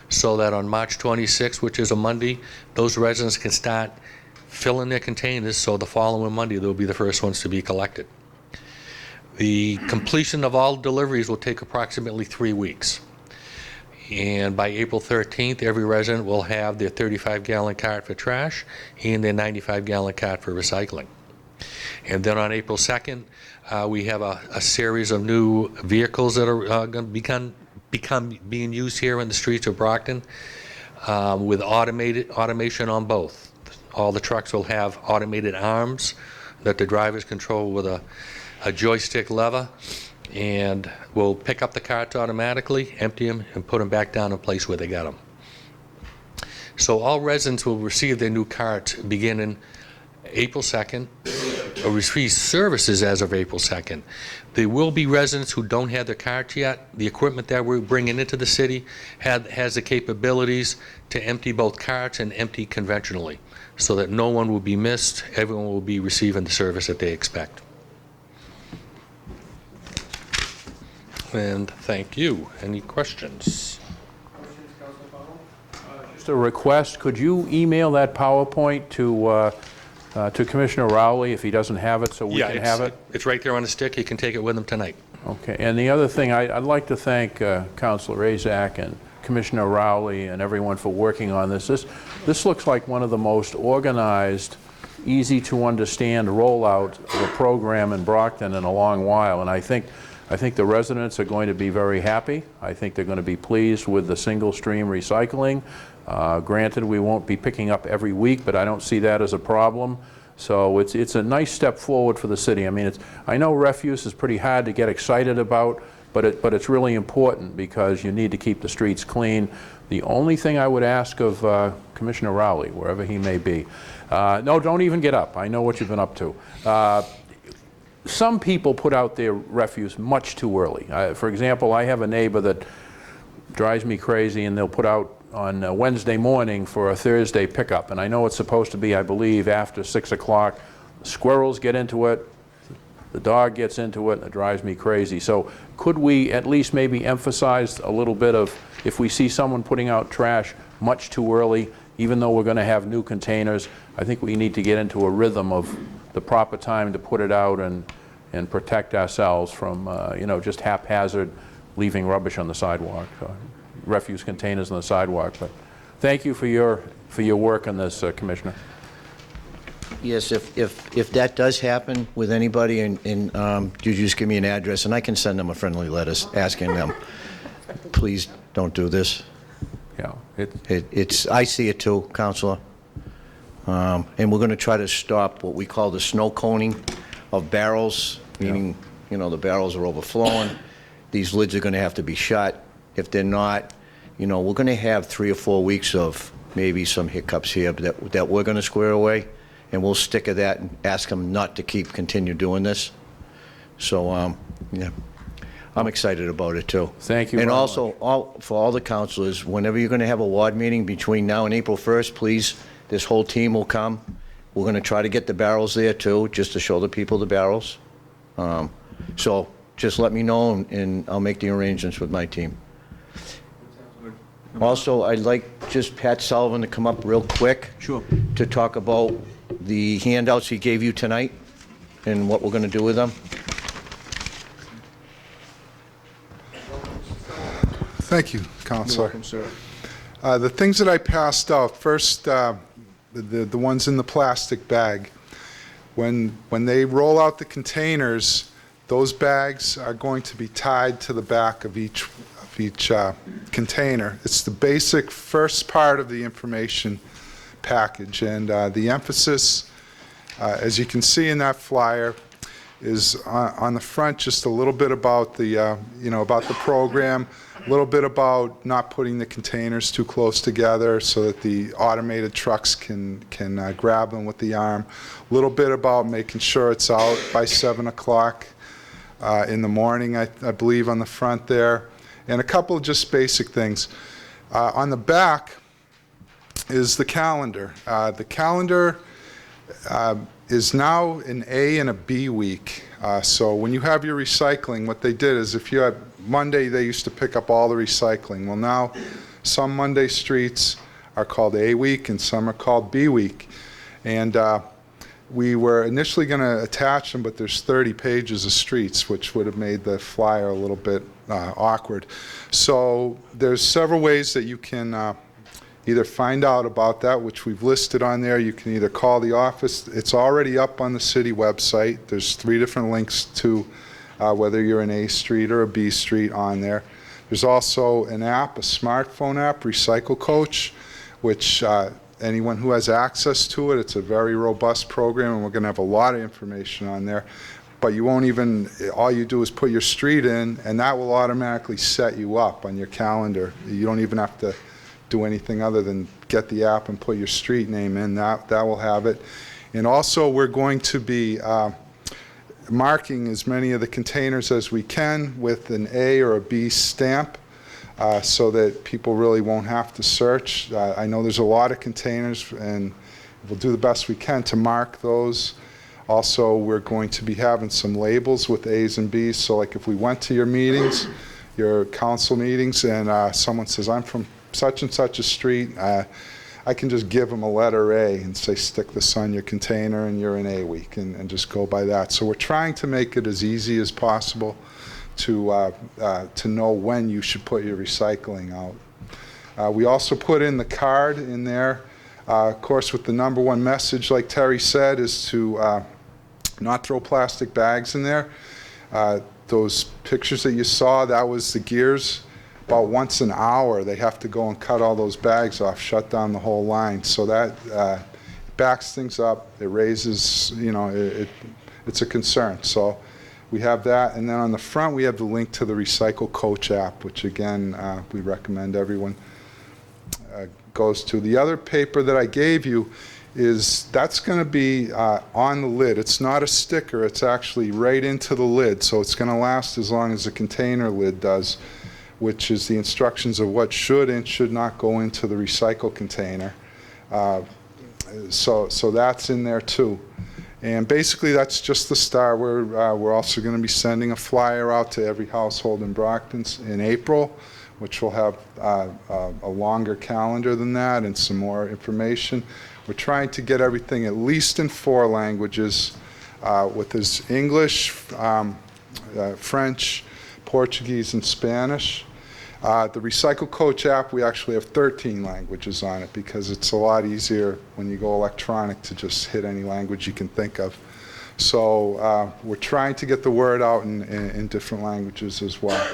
[SPEAKER 19] so that on March 26th, which is a Monday, those residents can start filling their containers, so the following Monday they'll be the first ones to be collected. The completion of all deliveries will take approximately 3 weeks. And by April 13th, every resident will have their 35-gallon cart for trash and their 95-gallon cart for recycling. And then on April 2nd, we have a series of new vehicles that are going to become being used here in the streets of Brockton with automation on both. All the trucks will have automated arms that the drivers control with a joystick lever, and will pick up the carts automatically, empty them, and put them back down in place where they got them. So all residents will receive their new carts beginning April 2nd, or receive services as of April 2nd. There will be residents who don't have their carts yet. The equipment that we're bringing into the city has the capabilities to empty both carts and empty conventionally, so that no one will be missed. Everyone will be receiving the service that they expect. And thank you. Any questions?
[SPEAKER 5] Just a request, could you email that PowerPoint to Commissioner Rowley if he doesn't have it, so we can have it?
[SPEAKER 19] It's right there on the stick. He can take it with him tonight.
[SPEAKER 5] Okay. And the other thing, I'd like to thank Councilor Razak and Commissioner Rowley and everyone for working on this. This looks like one of the most organized, easy to understand rollout of a program in Brockton in a long while, and I think the residents are going to be very happy. I think they're going to be pleased with the single stream recycling. Granted, we won't be picking up every week, but I don't see that as a problem. So it's a nice step forward for the city. I mean, I know refuse is pretty hard to get excited about, but it's really important because you need to keep the streets clean. The only thing I would ask of Commissioner Rowley, wherever he may be, no, don't even get up. I know what you've been up to. Some people put out their refuse much too early. For example, I have a neighbor that drives me crazy, and they'll put out on Wednesday morning for a Thursday pickup. And I know it's supposed to be, I believe, after 6 o'clock. The squirrels get into it, the dog gets into it, and it drives me crazy. So could we at least maybe emphasize a little bit of, if we see someone putting out trash much too early, even though we're going to have new containers, I think we need to get into a rhythm of the proper time to put it out and protect ourselves from, just haphazard leaving rubbish on the sidewalk, refuse containers on the sidewalk. But thank you for your work on this, Commissioner.
[SPEAKER 18] Yes, if that does happen with anybody, and you just give me an address, and I can send them a friendly letter asking them, please don't do this.
[SPEAKER 5] Yeah,
[SPEAKER 18] I see it too, Councilor. And we're going to try to stop what we call the snow coning of barrels, meaning, you know, the barrels are overflowing. These lids are going to have to be shut. If they're not, you know, we're going to have 3 or 4 weeks of maybe some hiccups here that we're going to square away, and we'll stick at that and ask them not to continue doing this. So, yeah, I'm excited about it too.
[SPEAKER 5] Thank you
[SPEAKER 18] And
[SPEAKER 5] very
[SPEAKER 18] also, for all the councilors, whenever you're going to have a ward meeting between now and April 1st, please, this whole team will come. We're going to try to get the barrels there too, just to show the people the barrels. So just let me know, and I'll make the arrangements with my team. Also, I'd like just Pat Sullivan to come up real quick.
[SPEAKER 1] Sure.
[SPEAKER 18] To talk about the handouts he gave you tonight and what we're going to do with them.
[SPEAKER 21] Thank you, Counselor.
[SPEAKER 1] You're welcome, sir.
[SPEAKER 21] The things that I passed out, first, the ones in the plastic bag. When they roll out the containers, those bags are going to be tied to the back of each container. It's the basic first part of the information package, and the emphasis, as you can see in that flyer, is on the front just a little bit about the about the program, a little bit about not putting the containers too close together so that the automated trucks can grab them with the arm, a little bit about making sure it's out by 7 o'clock in the morning, I believe, on the front there, and a couple of just basic things. On the back is the calendar. The calendar is now an A and a B week. So when you have your recycling, what they did is, if you had Monday, they used to pick up all the recycling. Well, now some Monday streets are called A week and some are called B week. And we were initially going to attach them, but there's 30 pages of streets, which would have made the flyer a little bit awkward. So there's several ways that you can either find out about that, which we've listed on there. You can either call the office. It's already up on the city website. There's 3 different links to whether you're an A street or a B street on there. There's also an app, a smartphone app, Recycle Coach, which anyone who has access to it, it's a very robust program, and we're going to have a lot of information on there. But you won't even, all you do is put your street in, and that will automatically set you up on your calendar. You don't even have to do anything other than get the app and put your street name in. That will have it. And also, we're going to be marking as many of the containers as we can with an A or a B stamp, so that people really won't have to search. I know there's a lot of containers, and we'll do the best we can to mark those. Also, we're going to be having some labels with A's and B's, so like if we went to your meetings, your council meetings, and someone says, I'm from such and such a street, I can just give them a letter A and say, stick this on your container and you're in A week, and just go by that. So we're trying to make it as easy as possible to know when you should put your recycling out. We also put in the card in there, of course, with the #1 message, like Terry said, is to not throw plastic bags in there. Those pictures that you saw, that was the gears. About once an hour, they have to go and cut all those bags off, shut down the whole line. So that backs things up. It raises, it's a concern. So we have that. And then on the front, we have the link to the Recycle Coach app, which again, we recommend everyone goes to. The other paper that I gave you that's going to be on the lid. It's not a sticker. It's actually right into the lid. So it's going to last as long as the container lid does, which is the instructions of what should and should not go into the recycle container. So that's in there too. And basically that's just the start. We're also going to be sending a flyer out to every household in Brockton in April, which will have a longer calendar than that and some more information. We're trying to get everything at least in 4 languages, with this English, French, Portuguese, and Spanish. The Recycle Coach app, we actually have 13 languages on it because it's a lot easier when you go electronic to just hit any language you can think of. So we're trying to get the word out in different languages as well.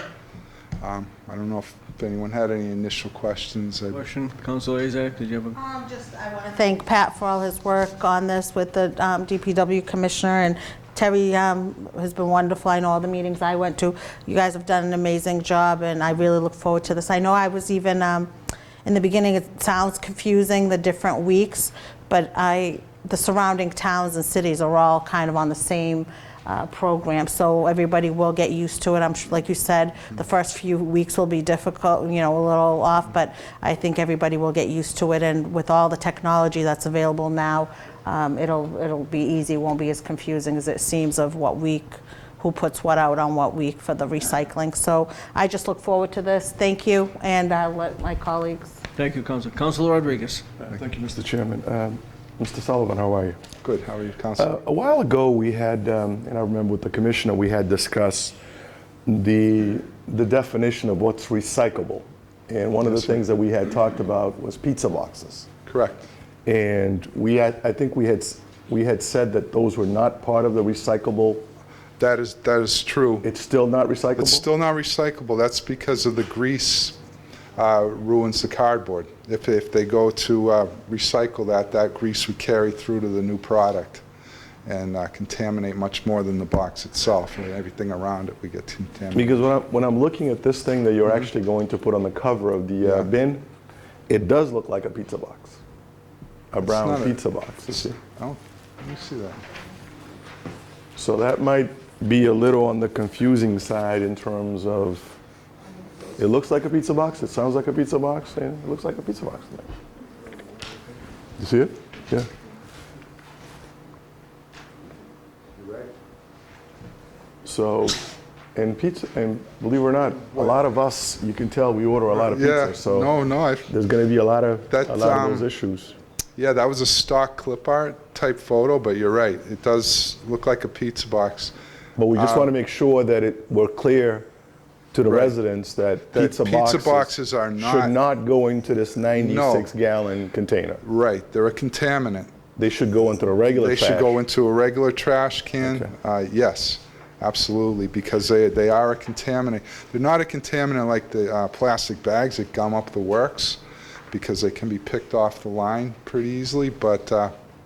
[SPEAKER 21] I don't know if anyone had any initial questions.
[SPEAKER 1] Question, Councilor Azak, did you have a?
[SPEAKER 11] I want to thank Pat for all his work on this with the DPW Commissioner, and Terry has been wonderful. I know all the meetings I went to. You guys have done an amazing job, and I really look forward to this. I know I was even, in the beginning, it sounds confusing, the different weeks, but the surrounding towns and cities are all kind of on the same program, so everybody will get used to it. I'm sure, like you said, the first few weeks will be difficult, a little off, but I think everybody will get used to it, and with all the technology that's available now, it'll be easy. It won't be as confusing as it seems of what week, who puts what out on what week for the recycling. So I just look forward to this. Thank you, and I'll let my colleagues.
[SPEAKER 1] Thank you, Councilor. Councilor Rodriguez.
[SPEAKER 10] Thank you, Mr. Chairman. Mr. Sullivan, how are you?
[SPEAKER 21] Good. How are you, Councilor?
[SPEAKER 10] A while ago, we had, and I remember with the commissioner, we had discussed the definition of what's recyclable. And one of the things that we had talked about was pizza boxes.
[SPEAKER 21] Correct.
[SPEAKER 10] And I think we had said that those were not part of the recyclable.
[SPEAKER 21] That is true.
[SPEAKER 10] It's still not recyclable?
[SPEAKER 21] It's still not recyclable. That's because of the grease ruins the cardboard. If they go to recycle that grease would carry through to the new product and contaminate much more than the box itself. And everything around it we get contaminated.
[SPEAKER 10] Because when I'm looking at this thing that you're actually going to put on the cover of the bin, it does look like a pizza box. A brown pizza box. You see?
[SPEAKER 21] Oh, let me see that.
[SPEAKER 10] So that might be a little on the confusing side in terms of, it looks like a pizza box, it sounds like a pizza box, and it looks like a pizza box. You see it? Yeah.
[SPEAKER 21] You're right.
[SPEAKER 10] So, and believe it or not, a lot of us, you can tell we order a lot of pizza. So there's going to be a lot of those issues.
[SPEAKER 21] Yeah, that was a stock clip art type photo, but you're right. It does look like a pizza box.
[SPEAKER 10] But we just want to make sure that we're clear to the residents that pizza boxes
[SPEAKER 21] are
[SPEAKER 10] should not go into this 96-gallon container.
[SPEAKER 21] Right, they're a contaminant.
[SPEAKER 10] They should go into a regular trash.
[SPEAKER 21] They should go into a regular trash can. Okay. Yes, absolutely, because they are a contaminant. They're not a contaminant like the plastic bags that gum up the works, because they can be picked off the line pretty easily, but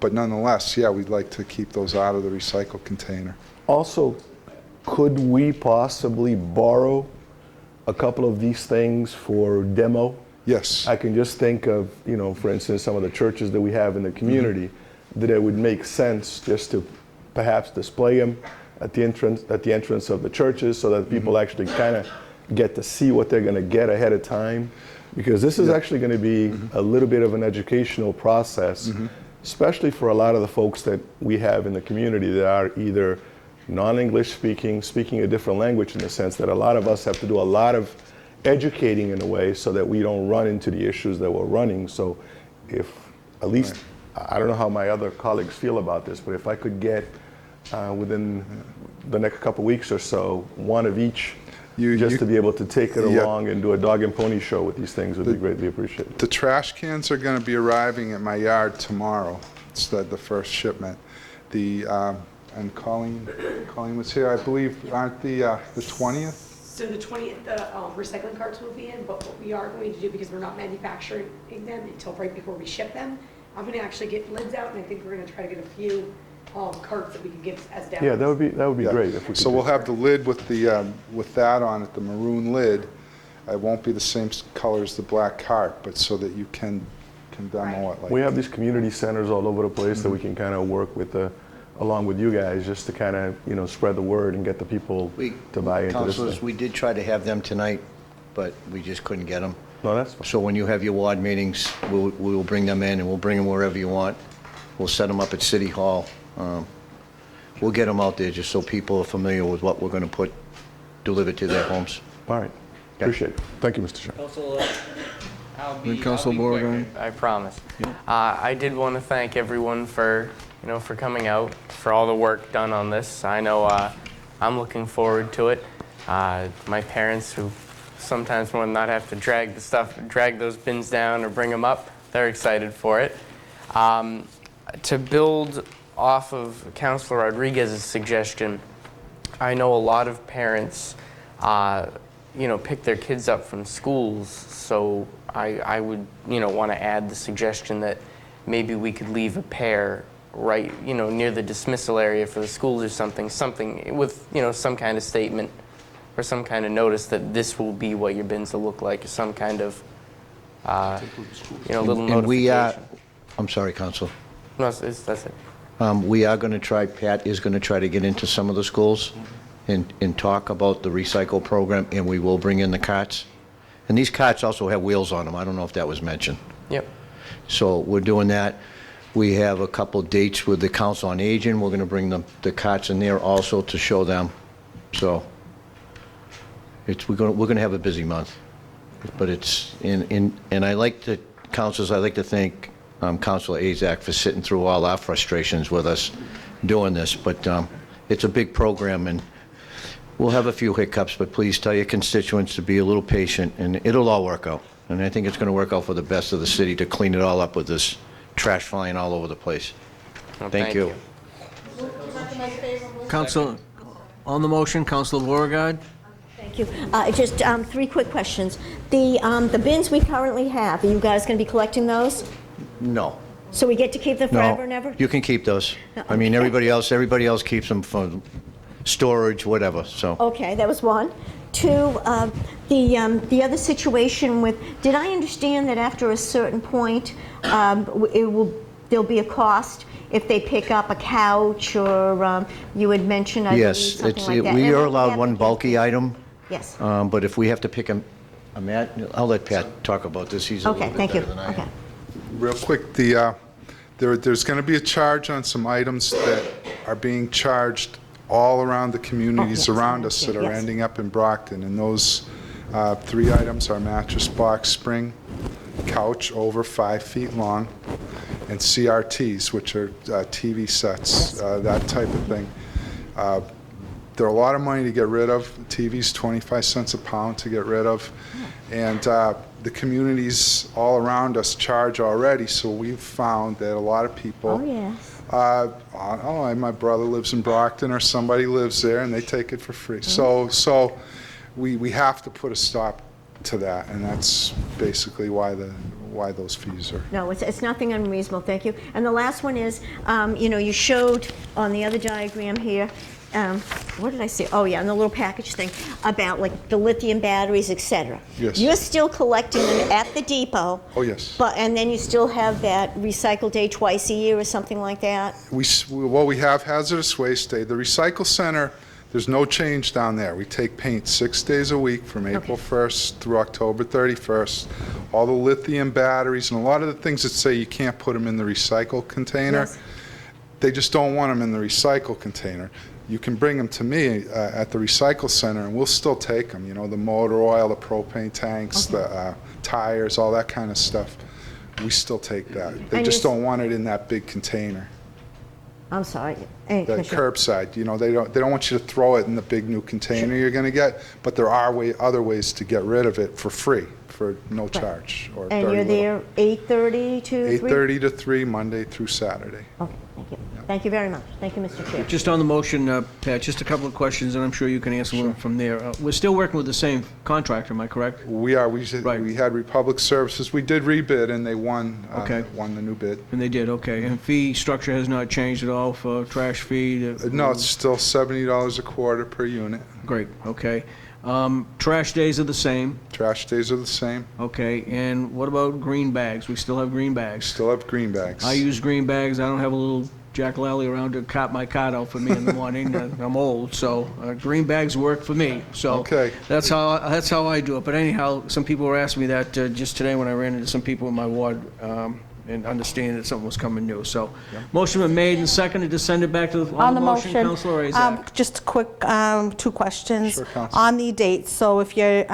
[SPEAKER 21] nonetheless, yeah, we'd like to keep those out of the recycle container.
[SPEAKER 10] Also, could we possibly borrow a couple of these things for demo?
[SPEAKER 21] Yes.
[SPEAKER 10] I can just think of, for instance, some of the churches that we have in the community, that it would make sense just to perhaps display them at the entrance of the churches, so that people actually kind of get to see what they're going to get ahead of time. Because this is actually going to be a little bit of an educational process, especially for a lot of the folks that we have in the community that are either non-English speaking a different language, in the sense that a lot of us have to do a lot of educating in a way so that we don't run into the issues that we're running. So if, at least, I don't know how my other colleagues feel about this, but if I could get within the next couple weeks or so, one of each, just to be able to take it along and do a dog and pony show with these things would be greatly appreciated.
[SPEAKER 21] The trash cans are going to be arriving at my yard tomorrow. It's the first shipment. And Colleen was here, I believe, aren't the 20th?
[SPEAKER 4] So the 20th, the recycling carts will be in, but what we are going to do, because we're not manufacturing them until right before we ship them, I'm going to actually get lids out, and I think we're going to try to get a few carts that we can give as demos.
[SPEAKER 10] Yeah, that would be great. If we
[SPEAKER 21] So we'll have the lid with that on it, the maroon lid. It won't be the same color as the black cart, but so that you can demo it.
[SPEAKER 10] We have these community centers all over the place that we can kind of work with along with you guys, just to kind of spread the word and get the people to buy into this
[SPEAKER 18] Councilors,
[SPEAKER 10] thing.
[SPEAKER 18] we did try to have them tonight, but we just couldn't get them.
[SPEAKER 10] No, that's fine.
[SPEAKER 18] So when you have your ward meetings, we will bring them in, and we'll bring them wherever you want. We'll set them up at City Hall. We'll get them out there just so people are familiar with what we're going to deliver to their homes.
[SPEAKER 10] All right. Appreciate it. Thank you, Mr. Chairman.
[SPEAKER 22] I'll be quick, I promise. I did want to thank everyone for coming out, for all the work done on this. I know I'm looking forward to it. My parents, who sometimes will not have to drag those bins down or bring them up, they're excited for it. To build off of Councilor Rodriguez's suggestion, I know a lot of parents pick their kids up from schools, so I would want to add the suggestion that maybe we could leave a pair right, near the dismissal area for the schools or something with, some kind of statement or some kind of notice that this will be what your bins will look like, or some kind of, little
[SPEAKER 18] And we are,
[SPEAKER 22] notification.
[SPEAKER 18] I'm sorry, Council.
[SPEAKER 22] No, that's it.
[SPEAKER 18] We are going to try, Pat is going to try to get into some of the schools and talk about the recycle program, and we will bring in the carts. And these carts also have wheels on them. I don't know if that was mentioned.
[SPEAKER 22] Yep.
[SPEAKER 18] So we're doing that. We have a couple dates with the Council on Aging. We're going to bring the carts in there also to show them. So we're going to have a busy month. But it's, and I like to, councilors, I like to thank Councilor Azak for sitting through all our frustrations with us doing this. But it's a big program, and we'll have a few hiccups, but please tell your constituents to be a little patient, and it'll all work out. And I think it's going to work out for the best of the city to clean it all up with this trash flying all over the place.
[SPEAKER 22] Well,
[SPEAKER 18] Thank you.
[SPEAKER 1] Council, on the motion, Councilor Beauregard?
[SPEAKER 8] Thank you. Just 3 quick questions. The bins we currently have, are you guys going to be collecting those?
[SPEAKER 18] No.
[SPEAKER 8] So we get to keep them forever
[SPEAKER 18] No,
[SPEAKER 8] and ever?
[SPEAKER 18] you can keep those.
[SPEAKER 8] No,
[SPEAKER 18] I mean,
[SPEAKER 8] okay.
[SPEAKER 18] everybody else keeps them for storage, whatever, so.
[SPEAKER 8] Okay, that was 1. 2, the other situation with, did I understand that after a certain point, there'll be a cost if they pick up a couch, or you had mentioned, I believe,
[SPEAKER 18] Yes,
[SPEAKER 8] something like that?
[SPEAKER 18] we
[SPEAKER 8] And
[SPEAKER 18] are
[SPEAKER 8] what
[SPEAKER 18] allowed
[SPEAKER 8] happens-
[SPEAKER 18] one bulky item.
[SPEAKER 8] Yes.
[SPEAKER 18] But if we have to pick a mat, I'll let Pat talk about this. He's a little
[SPEAKER 8] Okay,
[SPEAKER 18] bit
[SPEAKER 8] thank you.
[SPEAKER 18] better than I am.
[SPEAKER 8] Okay.
[SPEAKER 21] Real quick, there's going to be a charge on some items that are being charged all around the communities
[SPEAKER 8] yes,
[SPEAKER 21] around us that are
[SPEAKER 8] yes.
[SPEAKER 21] ending up in Brockton. And those 3 items are mattress box spring, couch over 5 feet long, and CRTs, which are TV sets, that type of thing. They're a lot of money to get rid of. TV's 25 cents a pound to get rid of. And the communities all around us charge already, so we've found that a lot of people,
[SPEAKER 8] Oh, yes.
[SPEAKER 21] my brother lives in Brockton, or somebody lives there, and they take it for free. So we have to put a stop to that, and that's basically why those fees are.
[SPEAKER 8] No, it's nothing unreasonable, thank you. And the last one is, you showed on the other diagram here, what did I say? Oh, yeah, on the little package thing, about like the lithium batteries, et cetera.
[SPEAKER 21] Yes.
[SPEAKER 8] You're still collecting them at the depot.
[SPEAKER 21] Oh, yes.
[SPEAKER 8] And then you still have that recycle day twice a year or something like that?
[SPEAKER 21] We have hazardous waste day. The recycle center, there's no change down there. We take paint 6 days a week from April 1st through October 31st. All the lithium batteries and a lot of the things that say you can't put them in the recycle container,
[SPEAKER 8] Yes.
[SPEAKER 21] they just don't want them in the recycle container. You can bring them to me at the recycle center, and we'll still take them. The motor oil, the propane tanks, the tires, all that kind of stuff. We still take that. They
[SPEAKER 8] And
[SPEAKER 21] just
[SPEAKER 8] you're
[SPEAKER 21] don't want it in that big container.
[SPEAKER 8] I'm sorry.
[SPEAKER 21] The curbside, they don't want you to throw it in the big new container you're going to get, but there are other ways to get rid of it for free, for no charge. Or
[SPEAKER 8] And
[SPEAKER 21] very
[SPEAKER 8] you're
[SPEAKER 21] little.
[SPEAKER 8] there 8:30 to 3?
[SPEAKER 21] 8:30 to 3, Monday through Saturday.
[SPEAKER 8] Okay, thank you. Thank you very much. Thank you, Mr. Chair.
[SPEAKER 1] Just on the motion, Pat, just a couple of questions, and I'm sure you can answer them from there. We're still working with the same contractor, am I correct?
[SPEAKER 21] We are. We had Republic Services. We did rebid, and they won.
[SPEAKER 1] Okay.
[SPEAKER 21] Won the new bid.
[SPEAKER 1] And they did, okay. And fee structure has not changed at all for trash fee?
[SPEAKER 21] No, it's still $70 a quarter per unit.
[SPEAKER 1] Great, okay. Trash days are the same?
[SPEAKER 21] Trash days are the same.
[SPEAKER 1] Okay, and what about green bags? We still have green bags?
[SPEAKER 21] Still have green bags.
[SPEAKER 1] I use green bags. I don't have a little Jack Lally around to cop my cart out for me in the morning. I'm old, so green bags work for me. So
[SPEAKER 21] Okay.
[SPEAKER 1] that's how I do it. But anyhow, some people were asking me that just today when I ran into some people in my ward and understanding that something was coming new. So motion been made and seconded to send it back to the,
[SPEAKER 11] On the motion,
[SPEAKER 1] Councilor Azak.
[SPEAKER 11] just a quick 2 questions.
[SPEAKER 21] Sure, Council.
[SPEAKER 11] On the dates, so if you're,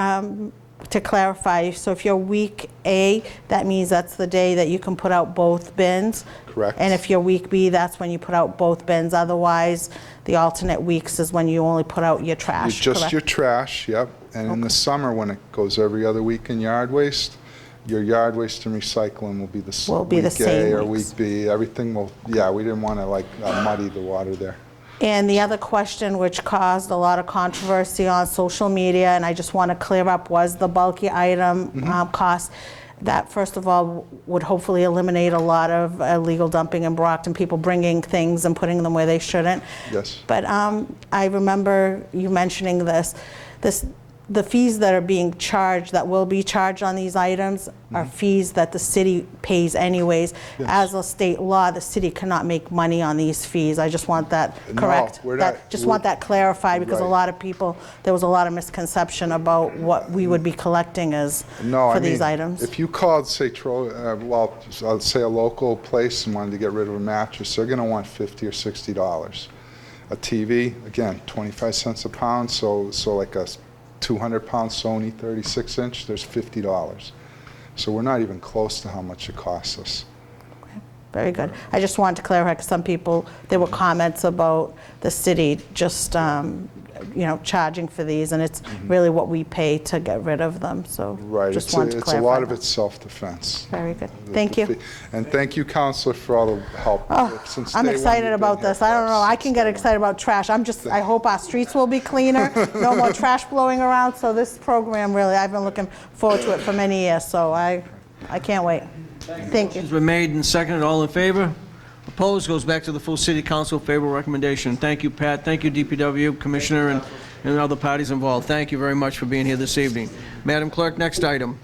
[SPEAKER 11] to clarify, so if you're week A, that means that's the day that you can put out both bins?
[SPEAKER 21] Correct.
[SPEAKER 11] And if you're week B, that's when you put out both bins? Otherwise, the alternate weeks is when you only put out your trash,
[SPEAKER 21] Just
[SPEAKER 11] correct?
[SPEAKER 21] your trash, yep. And in the summer, when it goes every other week in yard waste, your yard waste and recycling will be the
[SPEAKER 11] Will be the
[SPEAKER 21] week
[SPEAKER 11] same
[SPEAKER 21] A or
[SPEAKER 11] weeks.
[SPEAKER 21] week B. Everything will, we didn't want to muddy the water there.
[SPEAKER 11] And the other question, which caused a lot of controversy on social media, and I just want to clear up, was the bulky item cost. that first of all would hopefully eliminate a lot of illegal dumping in Brockton, people bringing things and putting them where they shouldn't.
[SPEAKER 21] Yes.
[SPEAKER 11] But I remember you mentioning the fees that are being charged, that will be charged on these items, are fees that the city pays anyways. As a state law, the city cannot make money on these fees. I just want that correct. Want that clarified, because a lot of people, there was a lot of misconception about what we would be collecting as for these items.
[SPEAKER 21] If you called, say, I'll say a local place and wanted to get rid of a mattress, they're going to want $50 or $60. A TV, again, 25 cents a pound, so like a 200-pound Sony 36-inch, there's $50. So we're not even close to how much it costs us.
[SPEAKER 11] Okay. Very good. I just wanted to clarify, because some people, there were comments about the city just charging for these, and it's really what we pay to get rid of them. So just wanted to clarify.
[SPEAKER 21] It's a lot of it's self-defense.
[SPEAKER 11] Very good. Thank you.
[SPEAKER 21] And thank you, Counselor, for all the help. Since
[SPEAKER 11] I'm
[SPEAKER 21] day one,
[SPEAKER 11] excited
[SPEAKER 21] you've
[SPEAKER 11] about
[SPEAKER 21] been here
[SPEAKER 11] this. I don't know. I can get excited about trash. I hope our streets will be cleaner. No more trash blowing around. So this program, really, I've been looking forward to it for many years. So I can't wait. Thank you.
[SPEAKER 1] It's been made and seconded. All in favor? Opposed? Goes back to the full City Council. Favorable recommendation. Thank you, Pat. Thank you, DPW Commissioner, and other parties involved. Thank you very much for being here this evening. Madam Clerk, next item.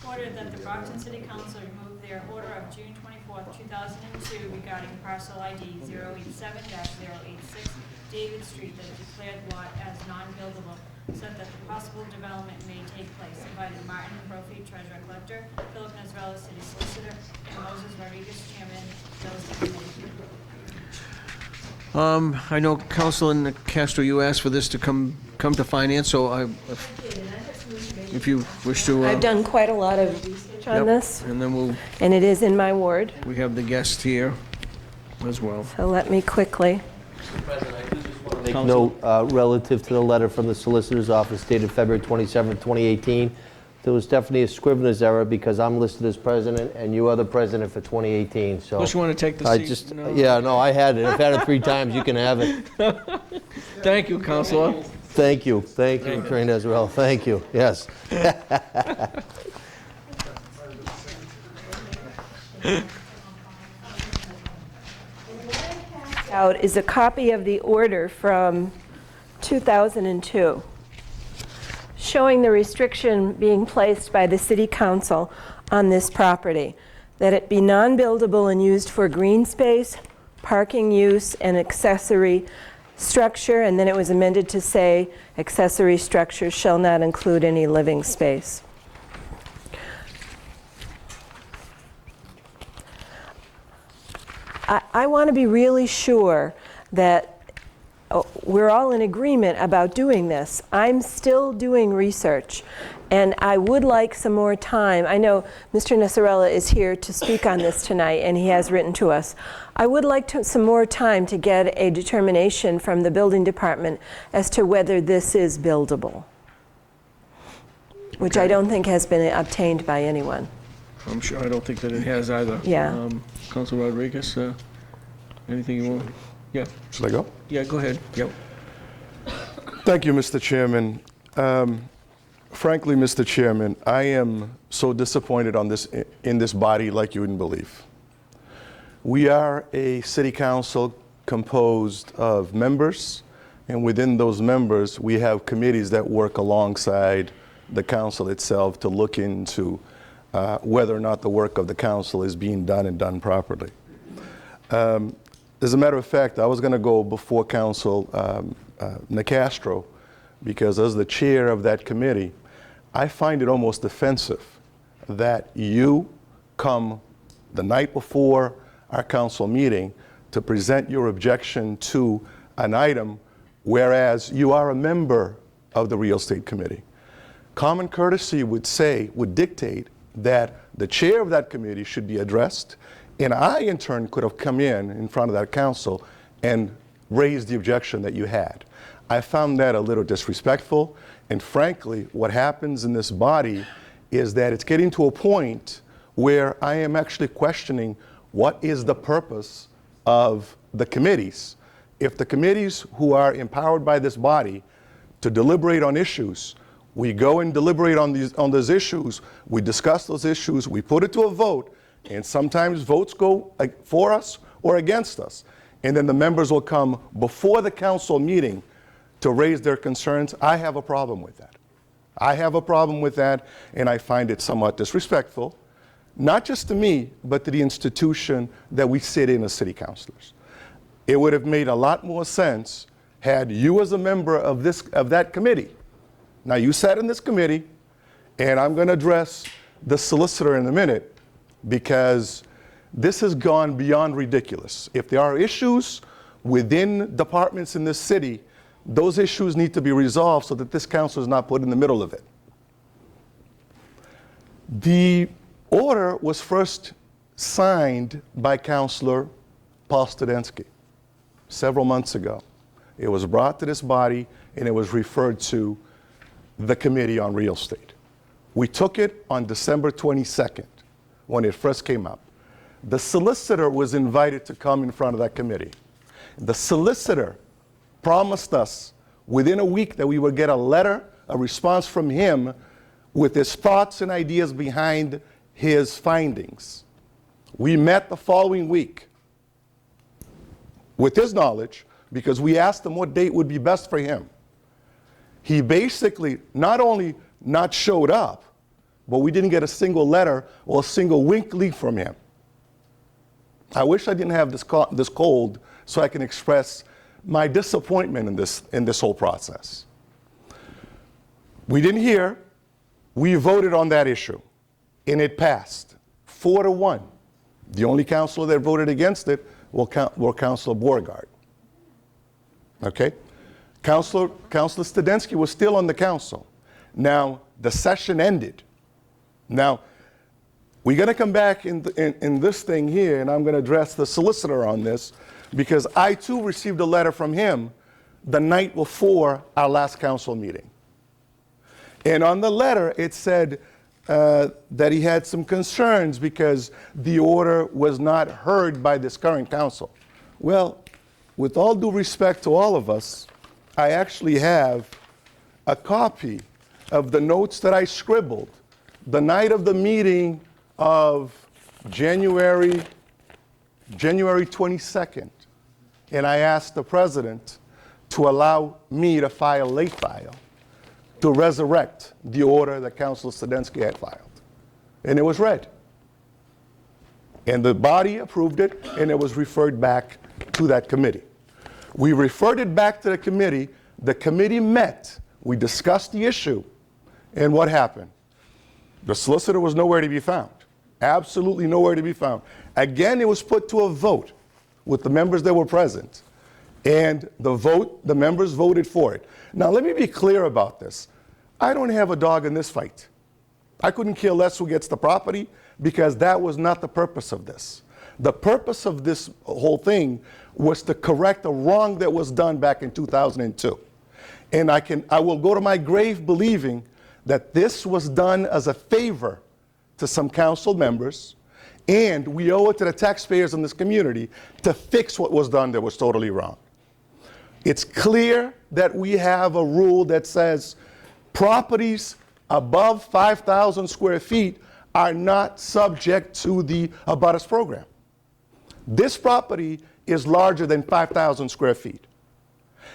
[SPEAKER 2] Order that the Brockton City Council remove their order of June 24th, 2002 regarding parcel ID 087-086 David Street that is declared lot as non-buildable, so that the possible development may take place. Invited Martin Brophy, Treasurer Collector, Philip Nazarella, City Solicitor, and Moses Rodriguez, Chairman, Real Estate Committee.
[SPEAKER 1] I know, Councilor Castro, you asked for this to come to finance, so if you wish to...
[SPEAKER 20] I've done quite a lot of research on this.
[SPEAKER 1] And then
[SPEAKER 20] and it is in my ward.
[SPEAKER 1] We have the guest here as well.
[SPEAKER 20] So let me quickly...
[SPEAKER 3] Make note relative to the letter from the Solicitor's Office dated February 27, 2018. There was definitely a Scrivener's error, because I'm listed as president and you are the president for 2018. So
[SPEAKER 1] Plus you want to take the seat?
[SPEAKER 3] Yeah, no, I had it. I've had it 3 times. You can have it.
[SPEAKER 1] Thank you, Councilor.
[SPEAKER 3] Thank you. Thank you, Train as well. Thank you. Yes.
[SPEAKER 20] Out is a copy of the order from 2002 showing the restriction being placed by the City Council on this property, that it be non-buildable and used for green space, parking use, and accessory structure, and then it was amended to say accessory structures shall not include any living space. I want to be really sure that we're all in agreement about doing this. I'm still doing research, and I would like some more time. I know Mr. Nasarella is here to speak on this tonight, and he has written to us. I would like some more time to get a determination from the building department as to whether this is buildable, which I don't think has been obtained by anyone.
[SPEAKER 1] I'm sure, I don't think that it has either.
[SPEAKER 20] Yeah.
[SPEAKER 1] Councilor Rodriguez, anything you want? Yeah.
[SPEAKER 10] Should I go?
[SPEAKER 1] Yeah, go ahead. Yep.
[SPEAKER 10] Thank you, Mr. Chairman. Frankly, Mr. Chairman, I am so disappointed in this body like you wouldn't believe. We are a city council composed of members, and within those members, we have committees that work alongside the council itself to look into whether or not the work of the council is being done and done properly. As a matter of fact, I was going to go before Council Nicastro, because as the chair of that committee, I find it almost offensive that you come the night before our council meeting to present your objection to an item, whereas you are a member of the Real Estate Committee. Common courtesy would dictate that the chair of that committee should be addressed, and I, in turn, could have come in front of that council and raised the objection that you had. I found that a little disrespectful, and frankly, what happens in this body is that it's getting to a point where I am actually questioning what is the purpose of the committees. If the committees who are empowered by this body to deliberate on issues We go and deliberate on those issues. We discuss those issues. We put it to a vote. And sometimes votes go for us or against us. And then the members will come before the council meeting to raise their concerns. I have a problem with that. I have a problem with that, and I find it somewhat disrespectful, not just to me, but to the institution that we sit in as city councilors. It would have made a lot more sense had you as a member of that committee. Now, you sat in this committee, and I'm going to address the solicitor in a minute, because this has gone beyond ridiculous. If there are issues within departments in this city, those issues need to be resolved so that this council is not put in the middle of it. The order was first signed by Councilor Paul Studensky several months ago. It was brought to this body, and it was referred to the Committee on Real Estate. We took it on December 22nd when it first came up. The solicitor was invited to come in front of that committee. The solicitor promised us within a week that we would get a response from him with his thoughts and ideas behind his findings. We met the following week with his knowledge, because we asked him what date would be best for him. He basically not only not showed up, but we didn't get a single letter or a single wink leak from him. I wish I didn't have this cold so I can express my disappointment in this whole process. We didn't hear. We voted on that issue, and it passed 4-1. The only councilor that voted against it were Councilor Beauregard. Okay? Councilor Studensky was still on the council. Now, the session ended. Now, we're going to come back in this thing here, and I'm going to address the solicitor on this, because I, too, received a letter from him the night before our last council meeting. And on the letter, it said that he had some concerns because the order was not heard by this current council. Well, with all due respect to all of us, I actually have a copy of the notes that I scribbled the night of the meeting of January 22nd. And I asked the president to allow me to file late file to resurrect the order that Councilor Studensky had filed. And it was read. And the body approved it, and it was referred back to that committee. We referred it back to the committee. The committee met. We discussed the issue. And what happened? The solicitor was nowhere to be found. Absolutely nowhere to be found. Again, it was put to a vote with the members that were present. And the members voted for it. Now, let me be clear about this. I don't have a dog in this fight. I couldn't care less who gets the property, because that was not the purpose of this. The purpose of this whole thing was to correct a wrong that was done back in 2002. And I will go to my grave believing that this was done as a favor to some council members, and we owe it to the taxpayers in this community to fix what was done that was totally wrong. It's clear that we have a rule that says properties above 5,000 square feet are not subject to the abutters program. This property is larger than 5,000 square feet.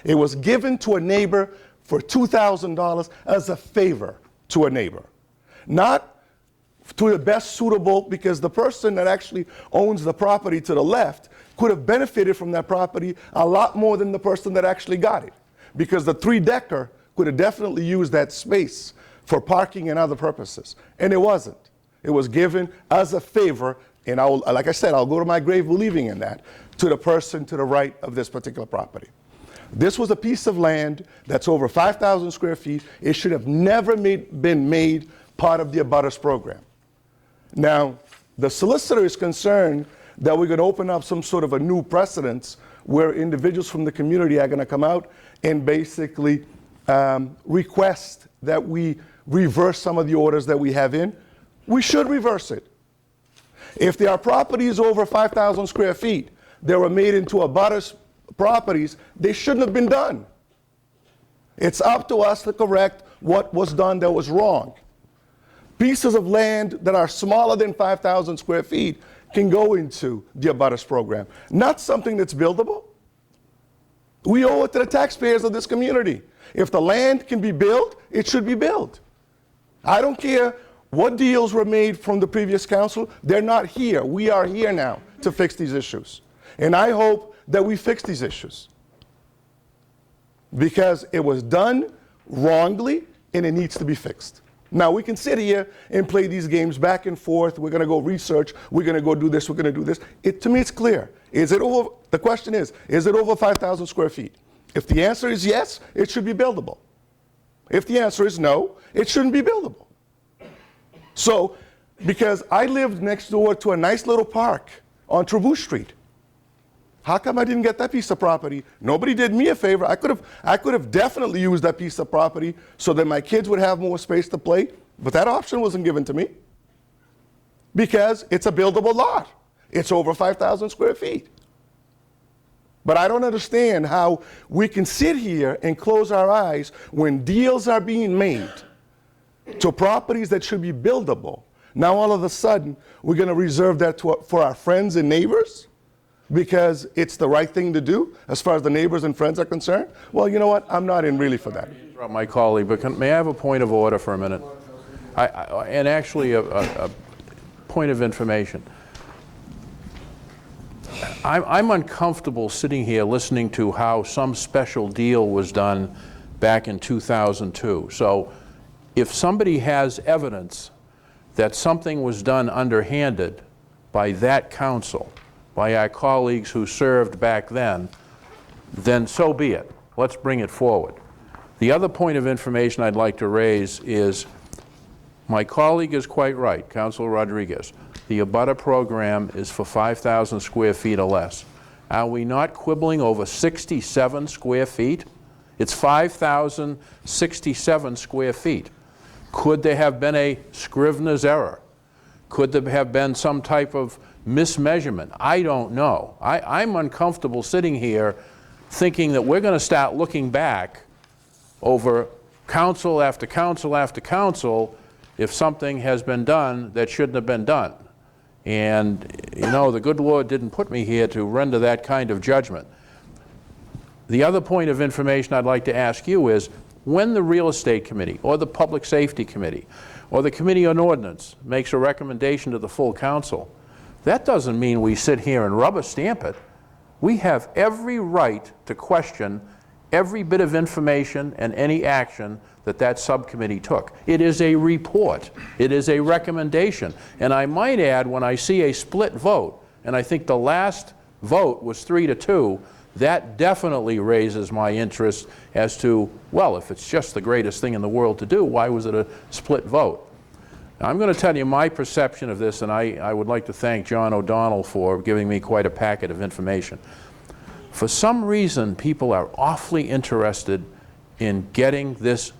[SPEAKER 10] It was given to a neighbor for $2,000 as a favor to a neighbor. Not to the best suitable, because the person that actually owns the property to the left could have benefited from that property a lot more than the person that actually got it, because the three-decker could have definitely used that space for parking and other purposes. And it wasn't. It was given as a favor, and like I said, I'll go to my grave believing in that, to the person to the right of this particular property. This was a piece of land that's over 5,000 square feet. It should have never been made part of the abutters program. Now, the solicitor is concerned that we're going to open up some sort of a new precedence where individuals from the community are going to come out and basically request that we reverse some of the orders that we have in. We should reverse it. If there are properties over 5,000 square feet that were made into abutters properties, they shouldn't have been done. It's up to us to correct what was done that was wrong. Pieces of land that are smaller than 5,000 square feet can go into the abutters program, not something that's buildable. We owe it to the taxpayers of this community. If the land can be built, it should be built. I don't care what deals were made from the previous council. They're not here. We are here now to fix these issues. And I hope that we fix these issues, because it was done wrongly and it needs to be fixed. Now, we can sit here and play these games back and forth. We're going to go research. We're going to go do this. We're going to do this. To me, it's clear. The question is it over 5,000 square feet? If the answer is yes, it should be buildable. If the answer is no, it shouldn't be buildable. So, because I lived next door to a nice little park on Trevouche Street, how come I didn't get that piece of property? Nobody did me a favor. I could have definitely used that piece of property so that my kids would have more space to play, but that option wasn't given to me because it's a buildable lot. It's over 5,000 square feet. But I don't understand how we can sit here and close our eyes when deals are being made to properties that should be buildable. Now all of a sudden, we're going to reserve that for our friends and neighbors because it's the right thing to do as far as the neighbors and friends are concerned. Well, you know what? I'm not in really for that.
[SPEAKER 5] My colleague, but may I have a point of order for a minute? And actually a point of information. I'm uncomfortable sitting here listening to how some special deal was done back in 2002. So if somebody has evidence that something was done underhanded by that council, by our colleagues who served back then so be it. Let's bring it forward. The other point of information I'd like to raise is my colleague is quite right, Councilor Rodriguez. The abutter program is for 5,000 square feet or less. Are we not quibbling over 67 square feet? It's 5,067 square feet. Could there have been a Scrivener's error? Could there have been some type of mismeasurement? I don't know. I'm uncomfortable sitting here thinking that we're going to start looking back over council after council after council if something has been done that shouldn't have been done. And, you know, the good Lord didn't put me here to render that kind of judgment. The other point of information I'd like to ask you is, when the Real Estate Committee or the Public Safety Committee or the Committee on Ordinance makes a recommendation to the full council, that doesn't mean we sit here and rubber stamp it. We have every right to question every bit of information and any action that subcommittee took. It is a report. It is a recommendation. And I might add, when I see a split vote, and I think the last vote was 3-2, that definitely raises my interest as to, well, if it's just the greatest thing in the world to do, why was it a split vote? Now, I'm going to tell you my perception of this, and I would like to thank John O'Donnell for giving me quite a packet of information. For some reason, people are awfully interested in getting this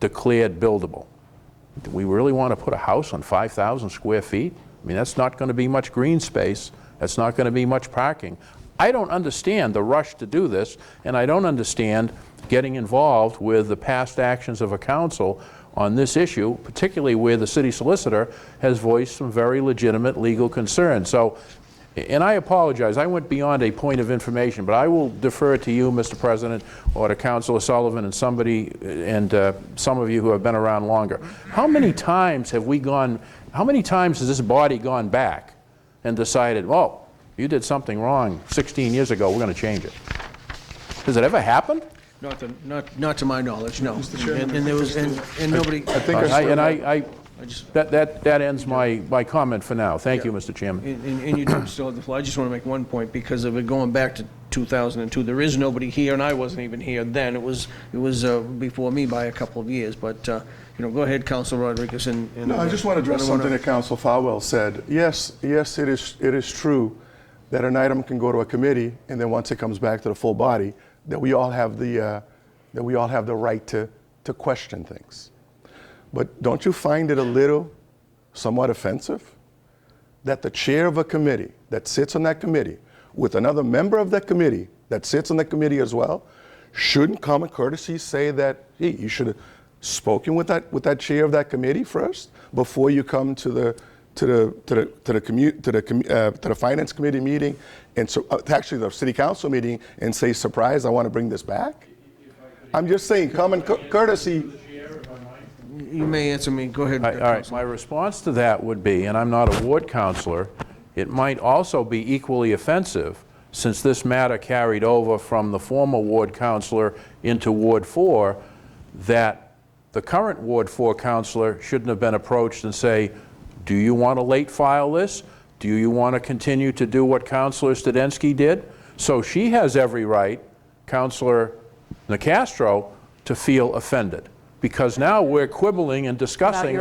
[SPEAKER 5] declared buildable. Do we really want to put a house on 5,000 square feet? I mean, that's not going to be much green space. That's not going to be much parking. I don't understand the rush to do this, and I don't understand getting involved with the past actions of a council on this issue, particularly where the city solicitor has voiced some very legitimate legal concerns. So, and I apologize, I went beyond a point of information, but I will defer to you, Mr. President, or to Councilor Sullivan and somebody, and some of you who have been around longer. How many times has this body gone back and decided, well, you did something wrong 16 years ago, we're going to change it? Has it ever happened?
[SPEAKER 1] Not to my knowledge, no. And there was, and nobody.
[SPEAKER 5] That ends my comment for now. Thank you, Mr. Chairman.
[SPEAKER 1] And you do still have the floor. I just want to make one point because of it going back to 2002. There is nobody here, and I wasn't even here then. It was before me by a couple of years. But you know, go ahead, Councilor Rodriguez.
[SPEAKER 10] No, I just want to address something that Councilor Falwell said. Yes, it is true that an item can go to a committee, and then once it comes back to the full body, that we all have the right to question things. But don't you find it a little somewhat offensive that the chair of a committee that sits on that committee with another member of that committee that sits on that committee as well shouldn't common courtesy say that, hey, you should spoken with that chair of that committee first before you come to the finance committee meeting and so actually the city council meeting and say, surprise, I want to bring this back? I'm just saying, common courtesy.
[SPEAKER 1] You may answer me. Go ahead.
[SPEAKER 5] All right, my response to that would be, and I'm not a ward counselor, it might also be equally offensive, since this matter carried over from the former ward counselor into Ward 4, that the current Ward 4 counselor shouldn't have been approached and say, do you want to late file this? Do you want to continue to do what Councilor Studensky did? So she has every right, Councilor Nicastro, to feel offended, because now we're quibbling and discussing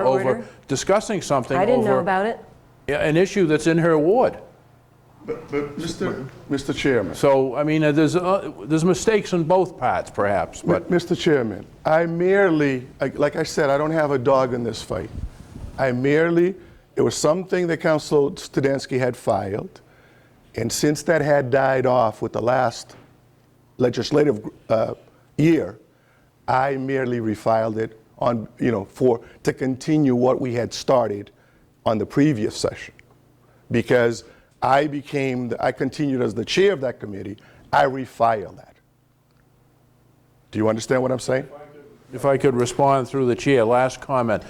[SPEAKER 5] something
[SPEAKER 20] I didn't know
[SPEAKER 5] over
[SPEAKER 20] about it.
[SPEAKER 5] an issue that's in her ward.
[SPEAKER 10] But Mr. Chairman.
[SPEAKER 5] So, I mean, there's mistakes on both parts, perhaps, but.
[SPEAKER 10] Mr. Chairman, I merely, like I said, I don't have a dog in this fight. It was something that Councilor Studensky had filed, and since that had died off with the last legislative year, I merely refiled it on, to continue what we had started on the previous session. Because I continued as the chair of that committee, I refiled that. Do you understand what I'm saying?
[SPEAKER 5] If I could respond through the chair, last comment.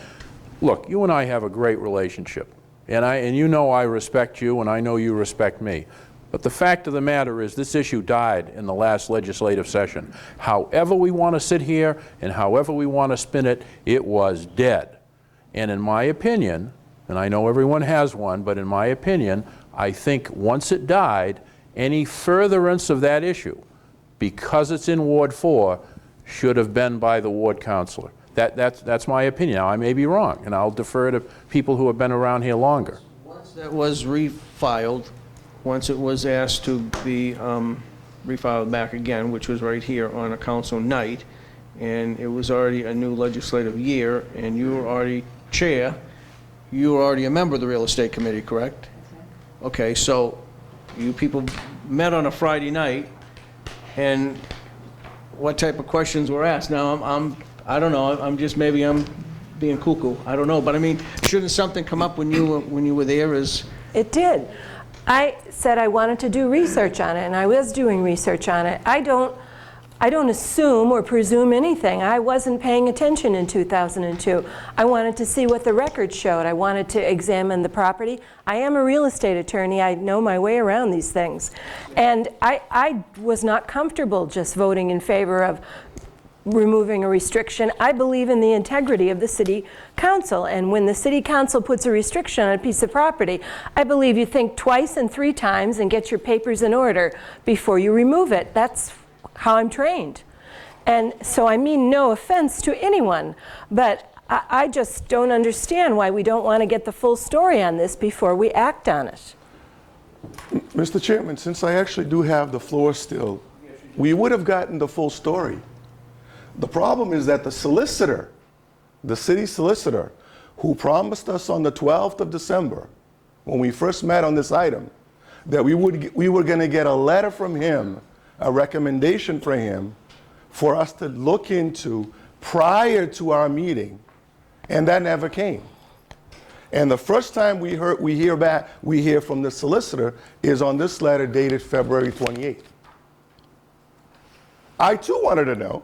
[SPEAKER 5] Look, you and I have a great relationship, and you know I respect you, and I know you respect me. But the fact of the matter is this issue died in the last legislative session. However we want to sit here and however we want to spin it, it was dead. And in my opinion, and I know everyone has one, but in my opinion, I think once it died, any furtherance of that issue, because it's in Ward 4, should have been by the ward councilor. That's my opinion. Now, I may be wrong, and I'll defer to people who have been around here longer.
[SPEAKER 1] Once that was refiled, once it was asked to be refiled back again, which was right here on a council night, and it was already a new legislative year, and you were already chair, you were already a member of the real estate committee, correct? Okay, so you people met on a Friday night, and what type of questions were asked? Now, I don't know, maybe I'm being cuckoo, I don't know, but I mean, shouldn't something come up when you were there as?
[SPEAKER 20] It did. I said I wanted to do research on it, and I was doing research on it. I don't assume or presume anything. I wasn't paying attention in 2002. I wanted to see what the records showed. I wanted to examine the property. I am a real estate attorney. I know my way around these things. And I was not comfortable just voting in favor of removing a restriction. I believe in the integrity of the city council, and when the city council puts a restriction on a piece of property, I believe you think twice and 3 times and get your papers in order before you remove it. That's how I'm trained. And so I mean no offense to anyone, but I just don't understand why we don't want to get the full story on this before we act on it.
[SPEAKER 10] Mr. Chairman, since I actually do have the floor still, we would have gotten the full story. The problem is that the solicitor, the city solicitor, who promised us on the 12th of December, when we first met on this item, that we were going to get a letter from him, a recommendation for him, for us to look into prior to our meeting, and that never came. And the first time we hear from the solicitor is on this letter dated February 28th. I too wanted to know,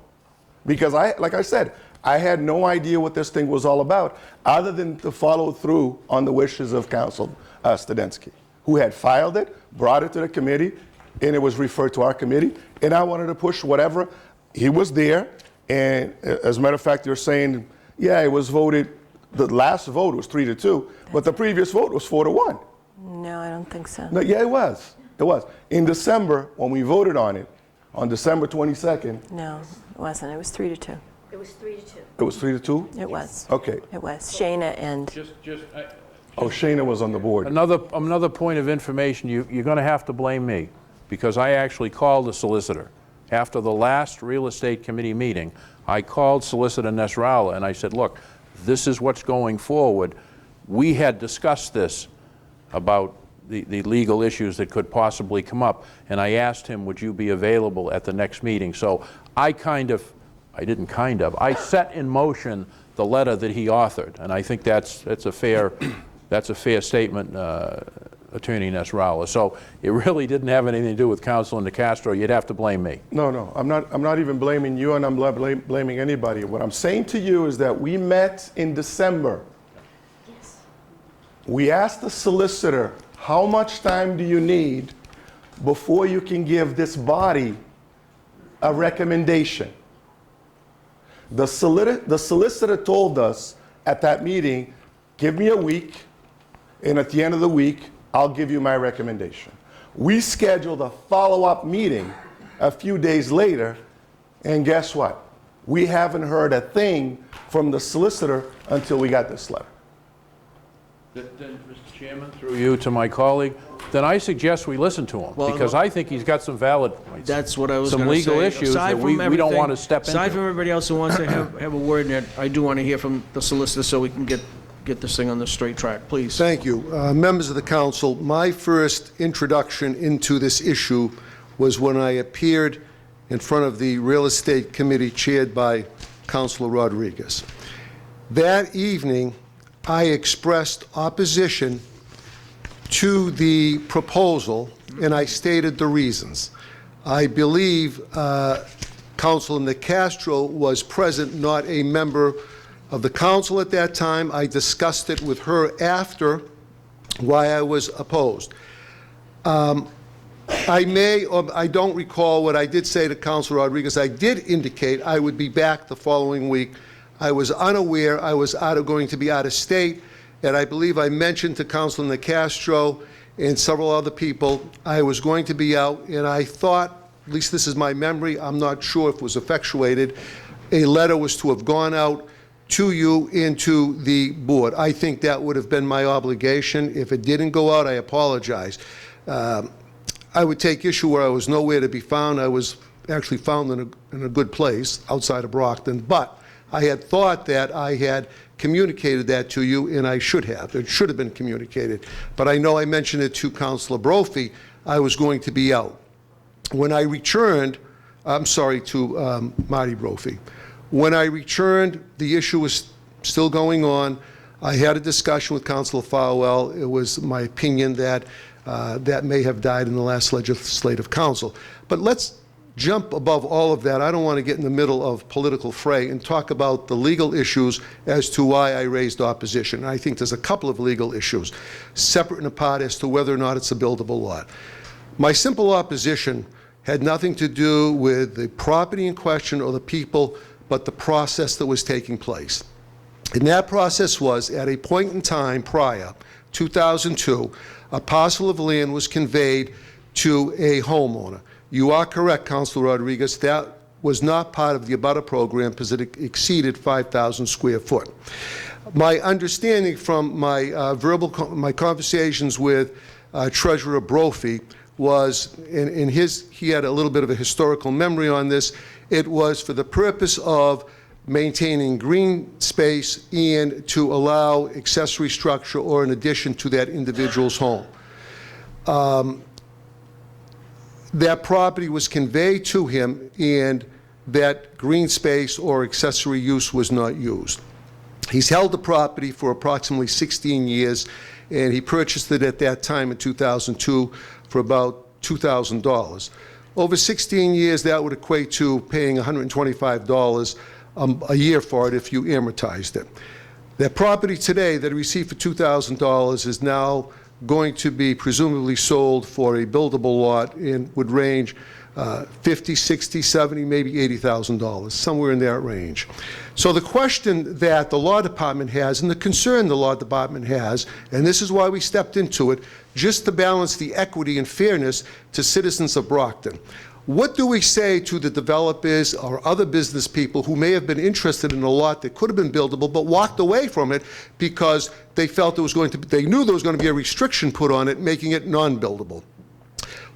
[SPEAKER 10] because like I said, I had no idea what this thing was all about, other than to follow through on the wishes of Council Studensky, who had filed it, brought it to the committee, and it was referred to our committee, and I wanted to push whatever. He was there, and as a matter of fact, you're saying, yeah, it was voted, the last vote was 3-2, but the previous vote was 4-1.
[SPEAKER 20] No, I don't think so.
[SPEAKER 10] No, yeah, it was. It was. In December, when we voted on it, on December 22nd.
[SPEAKER 20] No, it wasn't. It was 3-2.
[SPEAKER 8] It was 3-2.
[SPEAKER 10] It was 3-2?
[SPEAKER 20] It was.
[SPEAKER 10] Okay.
[SPEAKER 20] It was. Shayna and...
[SPEAKER 10] Shayna was on the board.
[SPEAKER 5] Another point of information, you're going to have to blame me, because I actually called the solicitor. After the last real estate committee meeting, I called Solicitor Nasrallah and I said, look, this is what's going forward. We had discussed this about the legal issues that could possibly come up, and I asked him, would you be available at the next meeting? So I kind of I didn't kind of, I set in motion the letter that he authored, and I think that's a fair statement, Attorney Nasrallah. So it really didn't have anything to do with Councilor Castro. You'd have to blame me.
[SPEAKER 10] No, I'm not even blaming you, and I'm not blaming anybody. What I'm saying to you is that we met in December.
[SPEAKER 20] Yes.
[SPEAKER 10] We asked the solicitor, how much time do you need before you can give this body a recommendation? The solicitor told us at that meeting, give me a week, and at the end of the week, I'll give you my recommendation. We scheduled a follow-up meeting a few days later, and guess what? We haven't heard a thing from the solicitor until we got this letter.
[SPEAKER 5] Then, Mr. Chairman, through you to my colleague, then I suggest we listen to him, because I think he's got some valid points.
[SPEAKER 1] That's what I was
[SPEAKER 5] some
[SPEAKER 1] going to say.
[SPEAKER 5] legal issues that we don't want to step into.
[SPEAKER 1] Aside from everybody else who wants to have a word in it, I do want to hear from the solicitor so we can get this thing on the straight track, please.
[SPEAKER 7] Thank you. Members of the council, my first introduction into this issue was when I appeared in front of the Real Estate Committee chaired by Councilor Rodriguez. That evening, I expressed opposition to the proposal, and I stated the reasons. I believe Councilor Castro was present, not a member of the council at that time. I discussed it with her after why I was opposed. I may, or I don't recall what I did say to Councilor Rodriguez. I did indicate I would be back the following week. I was unaware I was going to be out of state, and I believe I mentioned to Councilor Castro and several other people I was going to be out, and I thought, at least this is my memory, I'm not sure if it was effectuated, a letter was to have gone out to you and to the board. I think that would have been my obligation. If it didn't go out, I apologize. I would take issue where I was nowhere to be found. I was actually found in a good place outside of Brockton, but I had thought that I had communicated that to you, and I should have. It should have been communicated. But I know I mentioned it to Councilor Brophy. I was going to be out. When I returned, I'm sorry, to Marty Brophy. When I returned, the issue was still going on. I had a discussion with Councilor Farwell. It was my opinion that that may have died in the last legislative council. But let's jump above all of that. I don't want to get in the middle of political fray and talk about the legal issues as to why I raised opposition. I think there's a couple of legal issues, separate and apart as to whether or not it's a buildable lot. My simple opposition had nothing to do with the property in question or the people, but the process that was taking place. And that process was, at a point in time prior, 2002, a parcel of land was conveyed to a homeowner. You are correct, Councilor Rodriguez, that was not part of the abutter program because it exceeded 5,000 square foot. My understanding from my my conversations with Treasurer Brophy was, he had a little bit of a historical memory on this, it was for the purpose of maintaining green space and to allow accessory structure or an addition to that individual's home. That property was conveyed to him, and that green space or accessory use was not used. He's held the property for approximately 16 years, and he purchased it at that time in 2002 for about $2,000. Over 16 years, that would equate to paying $125 a year for it if you amortized it. That property today that he received for $2,000 is now going to be presumably sold for a buildable lot and would range $50, $60, $70, maybe $80,000, somewhere in that range. So the question that the law department has, and the concern the law department has, and this is why we stepped into it, just to balance the equity and fairness to citizens of Brockton. What do we say to the developers or other business people who may have been interested in a lot that could have been buildable but walked away from it because they felt they knew there was going to be a restriction put on it, making it non-buildable?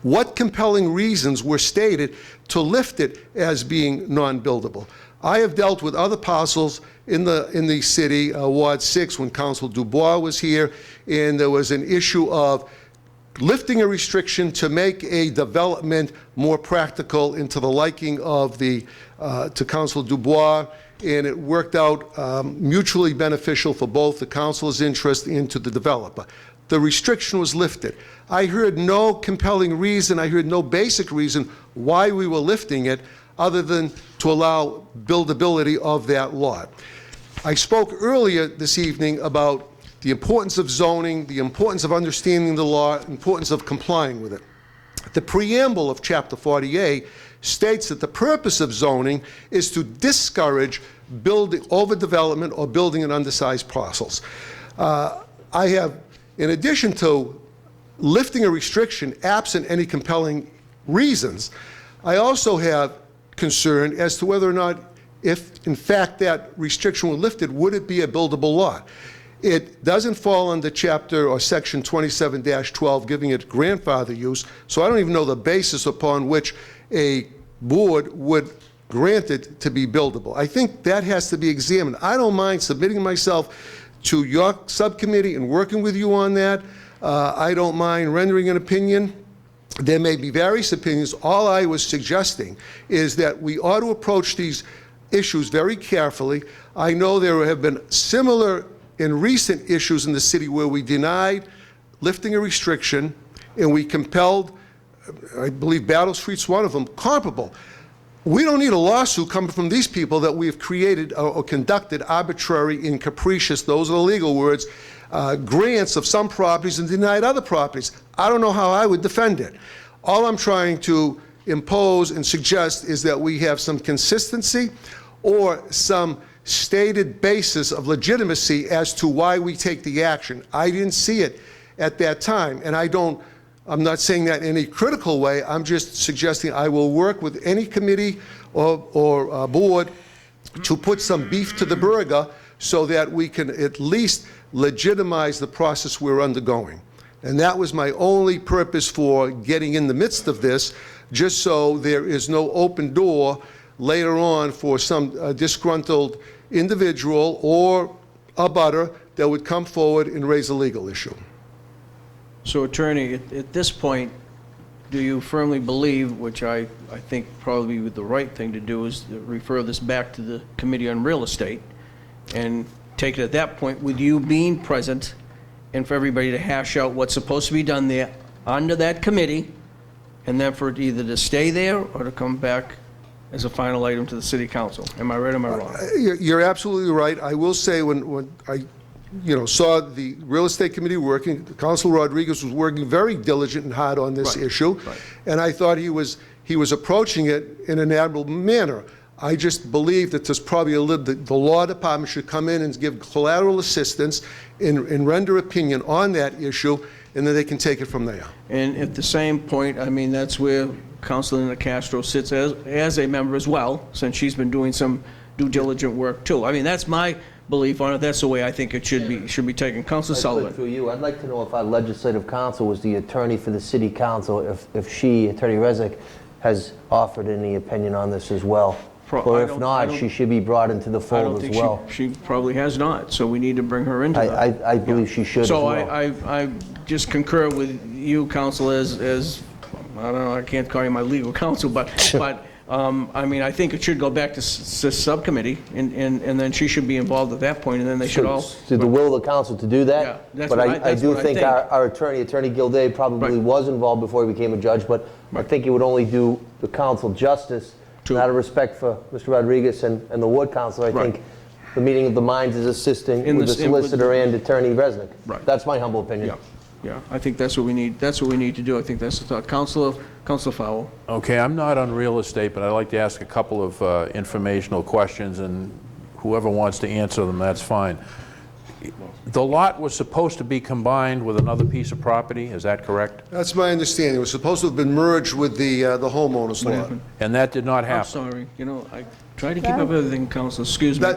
[SPEAKER 7] What compelling reasons were stated to lift it as being non-buildable? I have dealt with other parcels in the city, Ward 6, when Councilor Dubois was here, and there was an issue of lifting a restriction to make a development more practical into the liking of to Councilor Dubois, and it worked out mutually beneficial for both the councilor's interest and to the developer. The restriction was lifted. I heard no compelling reason, I heard no basic reason why we were lifting it other than to allow buildability of that lot. I spoke earlier this evening about the importance of zoning, the importance of understanding the law, the importance of complying with it. The preamble of Chapter 48 states that the purpose of zoning is to discourage building overdevelopment or building in undersized parcels. I have, in addition to lifting a restriction absent any compelling reasons, I also have concern as to whether or not, if in fact that restriction were lifted, would it be a buildable lot? It doesn't fall under chapter or section 27-12 giving it grandfather use, so I don't even know the basis upon which a board would grant it to be buildable. I think that has to be examined. I don't mind submitting myself to your subcommittee and working with you on that. I don't mind rendering an opinion. There may be various opinions. All I was suggesting is that we ought to approach these issues very carefully. I know there have been similar in recent issues in the city where we denied lifting a restriction and we compelled, I believe Battle Street's one of them, comparable. We don't need a lawsuit coming from these people that we have created or conducted arbitrary and capricious, those are the legal words, grants of some properties and denied other properties. I don't know how I would defend it. All I'm trying to impose and suggest is that we have some consistency or some stated basis of legitimacy as to why we take the action. I didn't see it at that time, and I'm not saying that in any critical way. I'm just suggesting I will work with any committee or board to put some beef to the burger so that we can at least legitimize the process we're undergoing. And that was my only purpose for getting in the midst of this, just so there is no open door later on for some disgruntled individual or a butter that would come forward and raise a legal issue.
[SPEAKER 1] So, Attorney, at this point, do you firmly believe, which I think probably the right thing to do is to refer this back to the Committee on Real Estate and take it at that point with you being present and for everybody to hash out what's supposed to be done there under that committee, and then for it either to stay there or to come back as a final item to the City Council? Am I right or am I wrong?
[SPEAKER 7] You're absolutely right. I will say when I saw the Real Estate Committee working, Councilor Rodriguez was working very diligent and hard on this issue, and I thought he was approaching it in an admirable manner. I just believe that there's probably the law department should come in and give collateral assistance and render opinion on that issue, and then they can take it from there.
[SPEAKER 1] And at the same point, I mean, that's where Councilor Castro sits as a member as well, since she's been doing some due diligent work too. I mean, that's my belief on it. That's the way I think it should be taken. Councilor Sullivan.
[SPEAKER 3] Through you, I'd like to know if our legislative counsel was the attorney for the City Council, if she, Attorney Resnick, has offered any opinion on this as well. Or if not, she should be brought into the fold as well.
[SPEAKER 1] She probably has not, so we need to bring her into that.
[SPEAKER 3] I believe she should as well.
[SPEAKER 1] So I just concur with you, Counsel, as I don't know, I can't call you my legal counsel, but I mean, I think it should go back to subcommittee, and then she should be involved at that point, and then they should all...
[SPEAKER 3] To the will of the council to do that?
[SPEAKER 1] Yeah, that's
[SPEAKER 3] but
[SPEAKER 1] what
[SPEAKER 3] I do think our Attorney Gilday probably was involved before he became a judge, but I think he would only do the council justice. Out of respect for Mr. Rodriguez and the ward council, I think the meeting of the minds is assisting with the solicitor and Attorney Resnick.
[SPEAKER 1] Right.
[SPEAKER 3] That's my humble opinion.
[SPEAKER 1] Yeah, I think that's what we need. That's what we need to do. I think that's the thought. Councilor Fowle.
[SPEAKER 5] Okay, I'm not on real estate, but I'd like to ask a couple of informational questions, and whoever wants to answer them, that's fine. The lot was supposed to be combined with another piece of property, is that correct?
[SPEAKER 7] That's my understanding. It was supposed to have been merged with the homeowner's lot.
[SPEAKER 5] And that did not happen?
[SPEAKER 1] I'm sorry. You know, I try to keep up with everything, Council. Excuse me.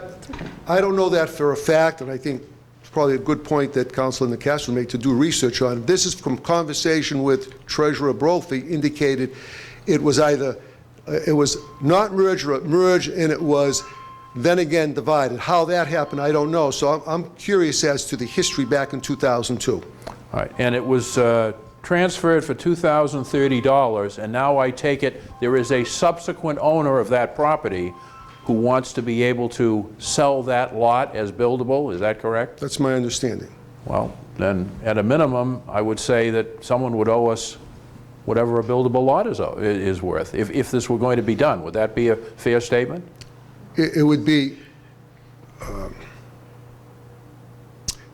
[SPEAKER 7] I don't know that for a fact, and I think it's probably a good point that Councilor Castro made to do research on. This is from conversation with Treasurer Brophy, indicated it was either, it was not merged or merged, and it was then again divided. How that happened, I don't know. So I'm curious as to the history back in 2002.
[SPEAKER 5] All right, and it was transferred for $2,030, and now I take it there is a subsequent owner of that property who wants to be able to sell that lot as buildable. Is that correct?
[SPEAKER 7] That's my understanding.
[SPEAKER 5] Well, then, at a minimum, I would say that someone would owe us whatever a buildable lot is worth, if this were going to be done. Would that be a fair statement?
[SPEAKER 7] It would be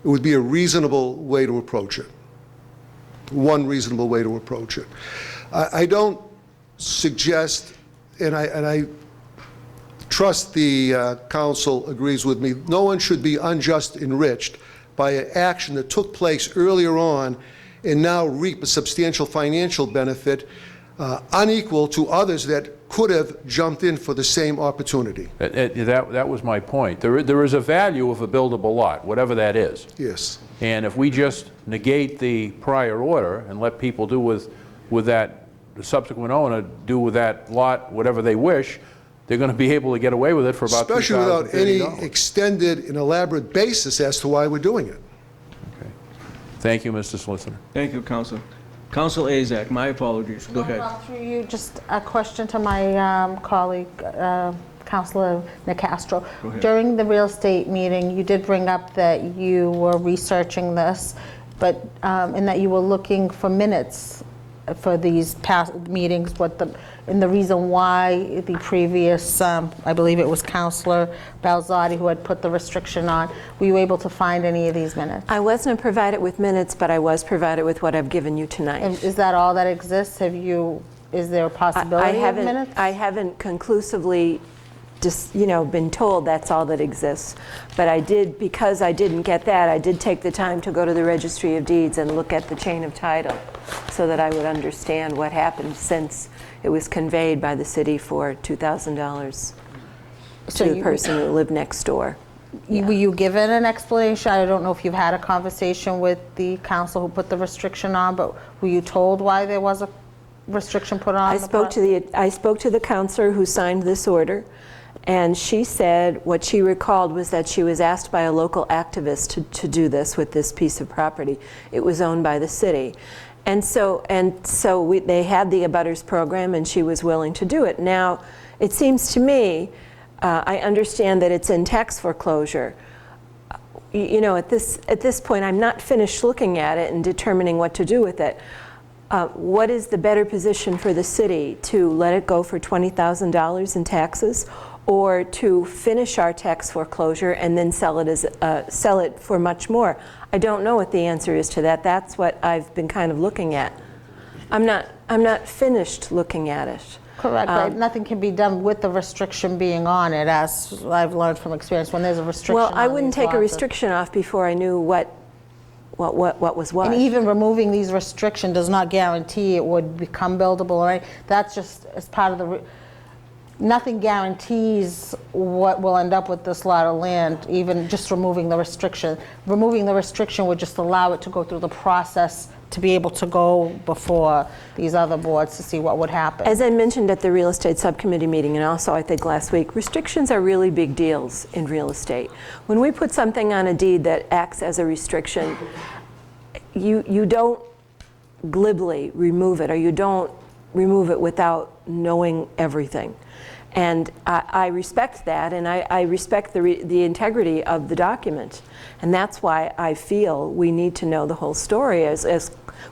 [SPEAKER 7] a reasonable way to approach it. One reasonable way to approach it. I don't suggest, and I trust the council agrees with me, no one should be unjust enriched by an action that took place earlier on and now reap a substantial financial benefit unequal to others that could have jumped in for the same opportunity.
[SPEAKER 5] That was my point. There is a value of a buildable lot, whatever that is.
[SPEAKER 7] Yes.
[SPEAKER 5] And if we just negate the prior order and let people do with that, the subsequent owner do with that lot whatever they wish, they're going to be able to get away with it for about $2,030.
[SPEAKER 7] Especially without any extended and elaborate basis as to why we're doing it.
[SPEAKER 5] Okay. Thank you, Mr. Solicitor.
[SPEAKER 1] Thank you, Counsel. Counsel Azak, my apologies. Go ahead.
[SPEAKER 11] Through you, just a question to my colleague, Councilor Nicastro.
[SPEAKER 1] Go ahead.
[SPEAKER 11] During the real estate meeting, you did bring up that you were researching this, but and that you were looking for minutes for these past meetings, and the reason why the previous, I believe it was Councilor Balzotti who had put the restriction on. Were you able to find any of these minutes?
[SPEAKER 20] I wasn't provided with minutes, but I was provided with what I've given you tonight.
[SPEAKER 11] And is that all that exists? Is there a possibility of minutes?
[SPEAKER 20] I haven't conclusively been told that's all that exists. But I did, because I didn't get that, I did take the time to go to the Registry of Deeds and look at the chain of title so that I would understand what happened since it was conveyed by the city for $2,000 to the person who lived next door.
[SPEAKER 11] Were you given an explanation? I don't know if you've had a conversation with the council who put the restriction on, but were you told why there was a restriction put on?
[SPEAKER 20] I spoke to the counselor who signed this order, and she said what she recalled was that she was asked by a local activist to do this with this piece of property. It was owned by the city. And so they had the abutters program, and she was willing to do it. Now, it seems to me, I understand that it's in tax foreclosure. At this point, I'm not finished looking at it and determining what to do with it. What is the better position for the city, to let it go for $20,000 in taxes, or to finish our tax foreclosure and then sell it for much more? I don't know what the answer is to that. That's what I've been kind of looking at. I'm not finished looking at it.
[SPEAKER 11] Correct, but nothing can be done with the restriction being on it, as I've learned from experience. When there's a restriction,
[SPEAKER 20] well, I wouldn't take a restriction off before I knew what was what.
[SPEAKER 11] And even removing these restrictions does not guarantee it would become buildable, right? That's just as part of the. Nothing guarantees what will end up with this lot of land, even just removing the restriction. Removing the restriction would just allow it to go through the process to be able to go before these other boards to see what would happen.
[SPEAKER 20] As I mentioned at the real estate subcommittee meeting, and also I think last week, restrictions are really big deals in real estate. When we put something on a deed that acts as a restriction, you don't glibly remove it, or you don't remove it without knowing everything. And I respect that, and I respect the integrity of the document. And that's why I feel we need to know the whole story, as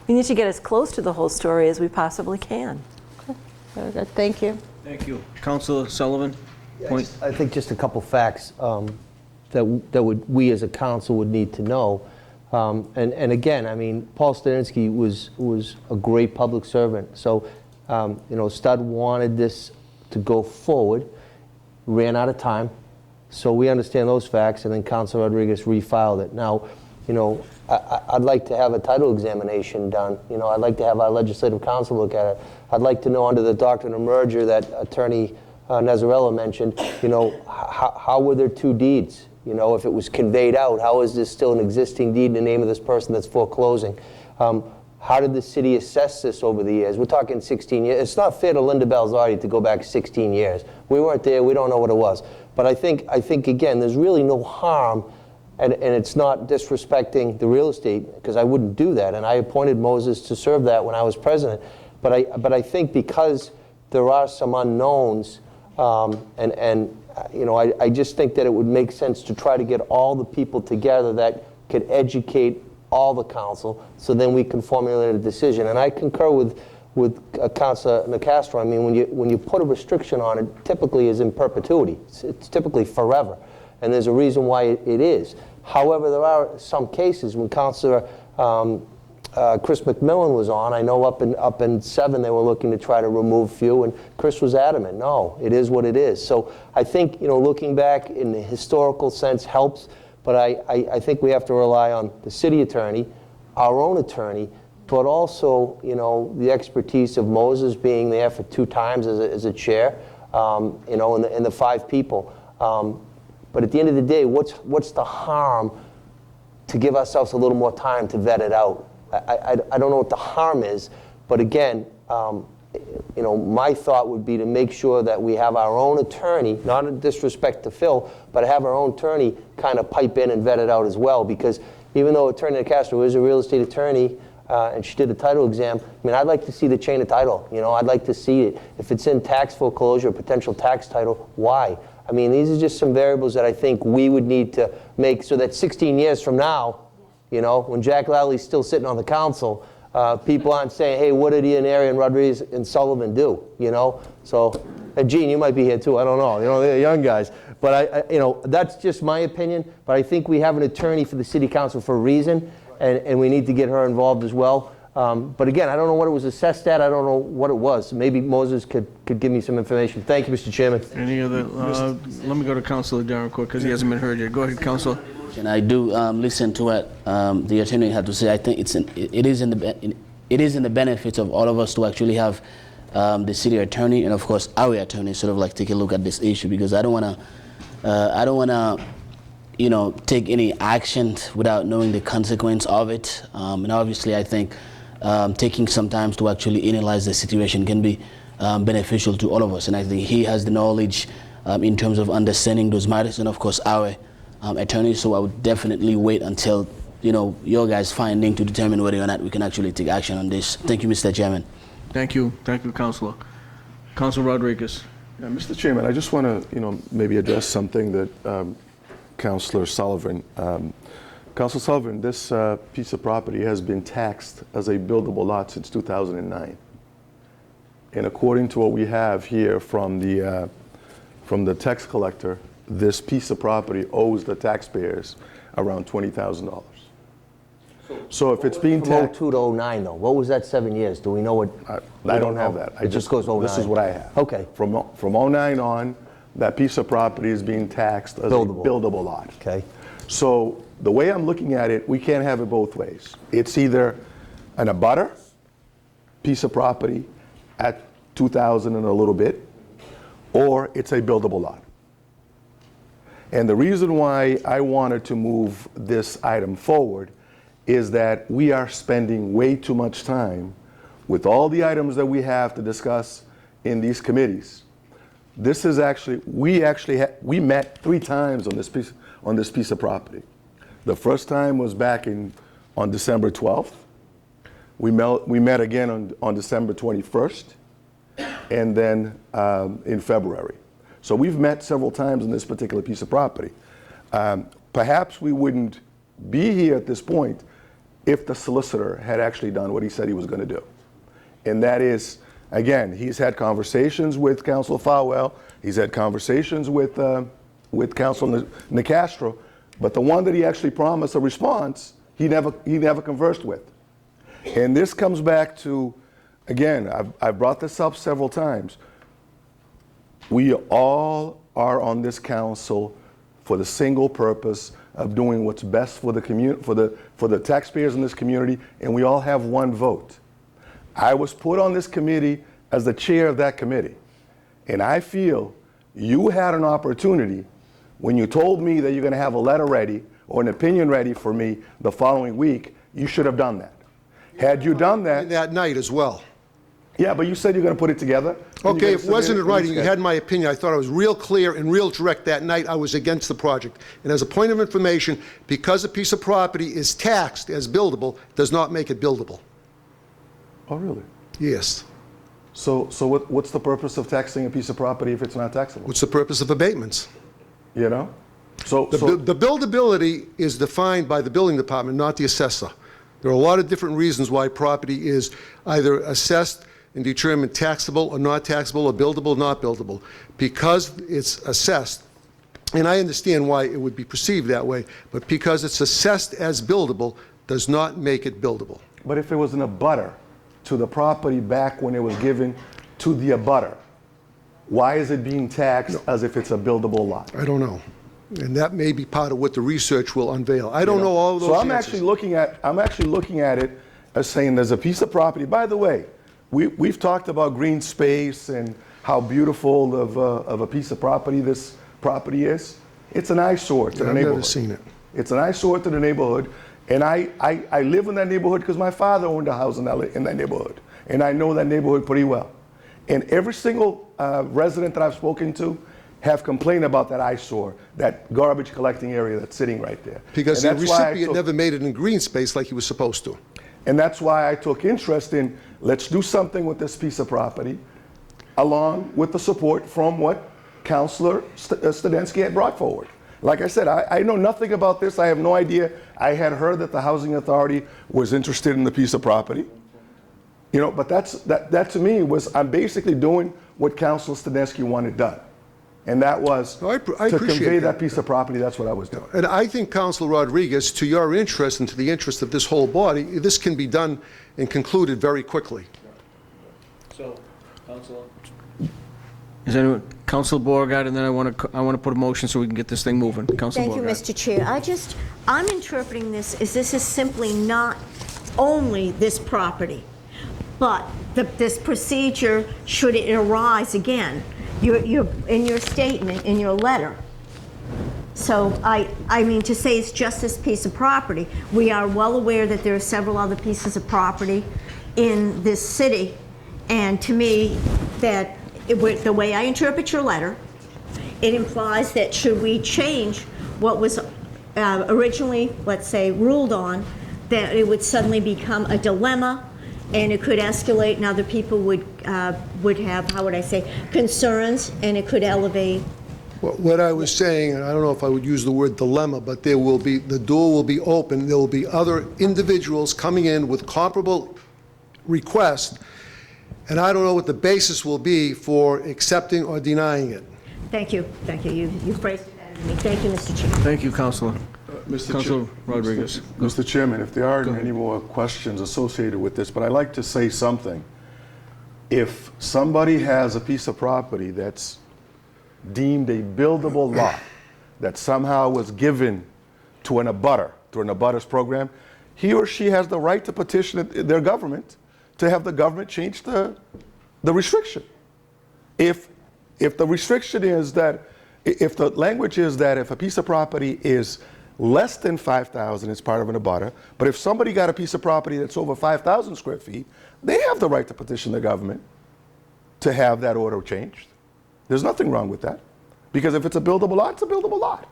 [SPEAKER 20] we need to get as close to the whole story as we possibly can.
[SPEAKER 11] Okay. Very good. Thank you.
[SPEAKER 1] Thank you. Councilor Sullivan? Point.
[SPEAKER 3] I think just a couple facts that we as a council would need to know. And again, I mean, Paul Staninsky was a great public servant. So, Stud wanted this to go forward, ran out of time. So we understand those facts, and then Councilor Rodriguez refiled it. Now, I'd like to have a title examination done. I'd like to have our legislative council look at it. I'd like to know, under the doctrine of merger that Attorney Nazarella mentioned, how were there two deeds? If it was conveyed out, how is this still an existing deed in the name of this person that's foreclosing? How did the city assess this over the years? We're talking 16 years. It's not fair to Linda Balzotti to go back 16 years. We weren't there. We don't know what it was. But I think again, there's really no harm and it's not disrespecting the real estate, because I wouldn't do that, and I appointed Moses to serve that when I was president. But I think because there are some unknowns, I just think that it would make sense to try to get all the people together that could educate all the council, so then we can formulate a decision. And I concur with Councilor Nicastro. I mean, when you put a restriction on it, typically is in perpetuity. It's typically forever, and there's a reason why it is. However, there are some cases when Councilor Chris McMillan was on. I know up in 7 they were looking to try to remove few, and Chris was adamant, no, it is what it is. So I think, looking back in the historical sense helps, but I think we have to rely on the city attorney, our own attorney, but also, the expertise of Moses being there for 2 times as a chair, and the 5 people. But at the end of the day, what's the harm to give ourselves a little more time to vet it out? I don't know what the harm is, but again, my thought would be to make sure that we have our own attorney, not in disrespect to Phil, but have our own attorney kind of pipe in and vet it out as well, because even though Attorney Castro is a real estate attorney, and she did the title exam, I mean, I'd like to see the chain of title. I'd like to see it. If it's in tax foreclosure, potential tax title, why? I mean, these are just some variables that I think we would need to make so that 16 years from now, when Jack Lally's still sitting on the council, people aren't saying, hey, what did Ian and Rodriguez and Sullivan do? So, and Gene, you might be here too, I don't know, they're young guys. But that's just my opinion, but I think we have an attorney for the city council for a reason, and we need to get her involved as well. But again, I don't know what it was assessed at, I don't know what it was. Maybe Moses could give me some information. Thank you, Mr. Chairman.
[SPEAKER 1] Any other, let me go to Councilor Darrencourt, because he hasn't been heard yet. Go ahead, Councilor.
[SPEAKER 6] And I do listen to what the attorney had to say. I think it is in the benefit of all of us to actually have the city attorney and of course our attorney sort of like take a look at this issue, because I don't want to take any action without knowing the consequence of it. And obviously I think taking some time to actually analyze the situation can be beneficial to all of us, and I think he has the knowledge in terms of understanding those matters, and of course our attorney. So I would definitely wait until your guys' finding to determine whether or not we can actually take action on this. Thank you, Mr. Chairman.
[SPEAKER 1] Thank you, Councilor. Councilor Rodriguez.
[SPEAKER 10] Yeah, Mr. Chairman, I just want to maybe address something that Councilor Sullivan. Councilor Sullivan, this piece of property has been taxed as a buildable lot since 2009, and according to what we have here from the tax collector, this piece of property owes the taxpayers around $20,000. So if it's being taxed...
[SPEAKER 3] From 02 to 09, though, what was that 7 years? Do we know what...
[SPEAKER 10] I don't have that.
[SPEAKER 3] It just goes 09.
[SPEAKER 10] This is what I have.
[SPEAKER 3] Okay.
[SPEAKER 10] From 09 on, that piece of property is being taxed as a buildable lot.
[SPEAKER 3] Okay.
[SPEAKER 10] So the way I'm looking at it, we can't have it both ways. It's either an abutter piece of property at 2,000 and a little bit, or it's a buildable lot. And the reason why I wanted to move this item forward is that we are spending way too much time with all the items that we have to discuss in these committees. This is actually, we met 3 times on this piece of property. The first time was back on December 12th. We met again on December 21st, and then in February. So we've met several times on this particular piece of property. Perhaps we wouldn't be here at this point if the solicitor had actually done what he said he was going to do. And that is, again, he's had conversations with Councilor Farwell, he's had conversations with Councilor Nicastro, but the one that he actually promised a response, he never conversed with. And this comes back to, again, I've brought this up several times. We all are on this council for the single purpose of doing what's best for the community, for the taxpayers in this community, and we all have one vote. I was put on this committee as the chair of that committee, and I feel you had an opportunity when you told me that you're going to have a letter ready or an opinion ready for me the following week. You should have done that. Had you done that
[SPEAKER 7] night as well.
[SPEAKER 10] Yeah, but you said you're going to put it together.
[SPEAKER 7] Okay, if it wasn't in writing, you had my opinion. I thought I was real clear and real direct that night. I was against the project. And as a point of information, because a piece of property is taxed as buildable, does not make it buildable.
[SPEAKER 10] Oh, really?
[SPEAKER 7] Yes.
[SPEAKER 10] So what's the purpose of taxing a piece of property if it's not taxable?
[SPEAKER 7] What's the purpose of abatements?
[SPEAKER 10] You know?
[SPEAKER 7] The buildability is defined by the building department, not the assessor. There are a lot of different reasons why property is either assessed and determined taxable or not taxable, or buildable, not buildable. Because it's assessed, and I understand why it would be perceived that way, but because it's assessed as buildable does not make it buildable.
[SPEAKER 10] But if it was an abutter to the property back when it was given to the abutter, why is it being taxed as if it's a buildable lot?
[SPEAKER 7] I don't know. And that may be part of what the research will unveil. I don't know all of those
[SPEAKER 10] So I'm
[SPEAKER 7] answers.
[SPEAKER 10] actually looking at it as saying there's a piece of property. By the way, we've talked about green space and how beautiful of a piece of property this property is. It's an eyesore to the neighborhood.
[SPEAKER 7] I've never seen it.
[SPEAKER 10] It's an eyesore to the neighborhood. And I live in that neighborhood because my father owned a house in that neighborhood. And I know that neighborhood pretty well. And every single resident that I've spoken to have complained about that eyesore, that garbage collecting area that's sitting right there.
[SPEAKER 7] Because
[SPEAKER 10] And
[SPEAKER 7] the
[SPEAKER 10] that's why
[SPEAKER 7] recipient never made it in green space like he was supposed to.
[SPEAKER 10] And that's why I took interest in, let's do something with this piece of property, along with the support from what Councilor Studensky had brought forward. Like I said, I know nothing about this. I have no idea. I had heard that the Housing Authority was interested in the piece of property. You know, but that to me was, I'm basically doing what Councilor Studensky wanted done. And that was
[SPEAKER 7] I
[SPEAKER 10] to
[SPEAKER 7] appreciate
[SPEAKER 10] convey that piece of property. That's what I was doing.
[SPEAKER 7] And I think, Councilor Rodriguez, to your interest and to the interest of this whole body, this can be done and concluded very quickly.
[SPEAKER 1] So, Councilor. Is anyone, Councilor Beauregard, and then I want to put a motion so we can get this thing moving. Councilor
[SPEAKER 8] Thank you,
[SPEAKER 1] Beauregard.
[SPEAKER 8] Mr. Chair. I'm interpreting this as this is simply not only this property, but this procedure, should it arise again, you're in your statement, in your letter. So I mean, to say it's just this piece of property, we are well aware that there are several other pieces of property in this city, and to me, that the way I interpret your letter, it implies that should we change what was originally, let's say, ruled on, that it would suddenly become a dilemma, and it could escalate, and other people would have, how would I say, concerns, and it could elevate.
[SPEAKER 7] What I was saying, and I don't know if I would use the word dilemma, but there will be, the door will be open. There will be other individuals coming in with comparable requests, and I don't know what the basis will be for accepting or denying it.
[SPEAKER 8] Thank you. Thank you. You phrased it better than me. Thank you, Mr. Chair.
[SPEAKER 1] Thank you, Councilor. Councilor Rodriguez.
[SPEAKER 10] Mr. Chairman, if there aren't any more questions associated with this, but I'd like to say something. If somebody has a piece of property that's deemed a buildable lot that somehow was given to an abutter through an abutters program, he or she has the right to petition their government to have the government change the restriction. If the restriction is that, if the language is that if a piece of property is less than 5,000, it's part of an abutter, but if somebody got a piece of property that's over 5,000 square feet, they have the right to petition the government to have that order changed. There's nothing wrong with that, because if it's a buildable lot, it's a buildable lot.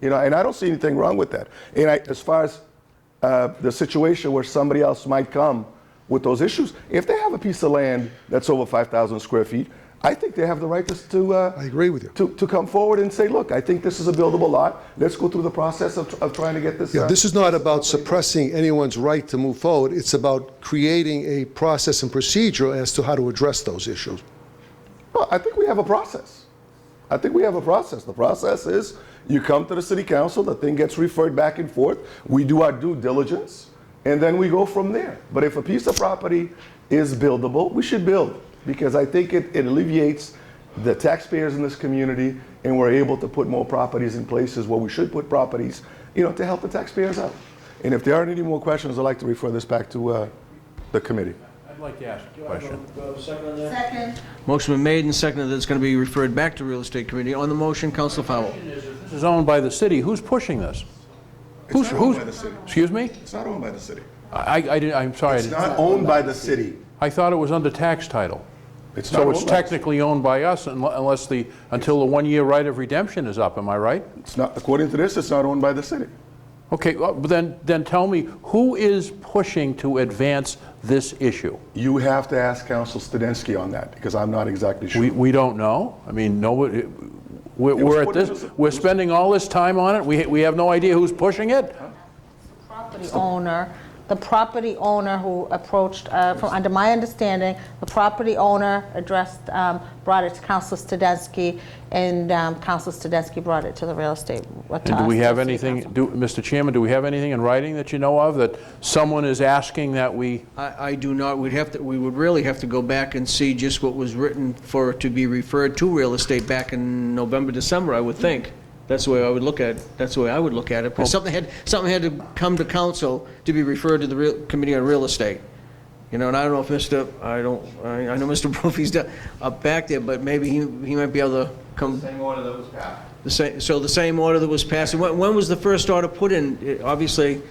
[SPEAKER 10] You know, and I don't see anything wrong with that. And as far as the situation where somebody else might come with those issues, if they have a piece of land that's over 5,000 square feet, I think they have the right to
[SPEAKER 7] I agree with you.
[SPEAKER 10] To come forward and say, look, I think this is a buildable lot. Let's go through the process of trying to get this.
[SPEAKER 7] Yeah, this is not about suppressing anyone's right to move forward. It's about creating a process and procedure as to how to address those issues.
[SPEAKER 10] Well, I think we have a process. I think we have a process. The process is you come to the city council, the thing gets referred back and forth, we do our due diligence, and then we go from there. But if a piece of property is buildable, we should build, because I think it alleviates the taxpayers in this community, and we're able to put more properties in places where we should put properties, you know, to help the taxpayers out. And if there aren't any more questions, I'd like to refer this back to the committee.
[SPEAKER 5] I'd like to ask a question.
[SPEAKER 11] Second.
[SPEAKER 1] Motion been made and seconded that it's going to be referred back to Real Estate Committee. On the motion, Councilor Fowle.
[SPEAKER 5] This is owned by the city. Who's pushing this?
[SPEAKER 10] It's not owned by the city.
[SPEAKER 5] Excuse me?
[SPEAKER 10] It's not owned by the city.
[SPEAKER 5] I'm sorry.
[SPEAKER 10] It's not owned by the city.
[SPEAKER 5] I thought it was under tax title.
[SPEAKER 10] It's
[SPEAKER 5] So
[SPEAKER 10] not
[SPEAKER 5] it's
[SPEAKER 10] owned by us.
[SPEAKER 5] technically owned by us until the one-year right of redemption is up, am I right?
[SPEAKER 10] It's not, according to this, it's not owned by the city.
[SPEAKER 5] Okay, well, then tell me, who is pushing to advance this issue?
[SPEAKER 10] You have to ask Council Studensky on that, because I'm not exactly sure.
[SPEAKER 5] We don't know? I mean, nobody, we're spending all this time on it, we have no idea who's pushing it?
[SPEAKER 11] The property owner who approached, under my understanding, the property owner brought it to Council Studensky, and Council Studensky brought it to the real estate.
[SPEAKER 5] And do we have anything, Mr. Chairman, do we have anything in writing that you know of, that someone is asking that we?
[SPEAKER 1] I do not. We would really have to go back and see just what was written for it to be referred to real estate back in November, December, I would think. That's the way I would look at it. That's the way I would look at it. Because something had to come to council to be referred to the Committee on Real Estate. You know, and I don't know if I know Mr. Brophy's up back there, but maybe he might be able to come.
[SPEAKER 3] The same order that was passed.
[SPEAKER 1] So the same order that was passed. And when was the first order put in? Obviously,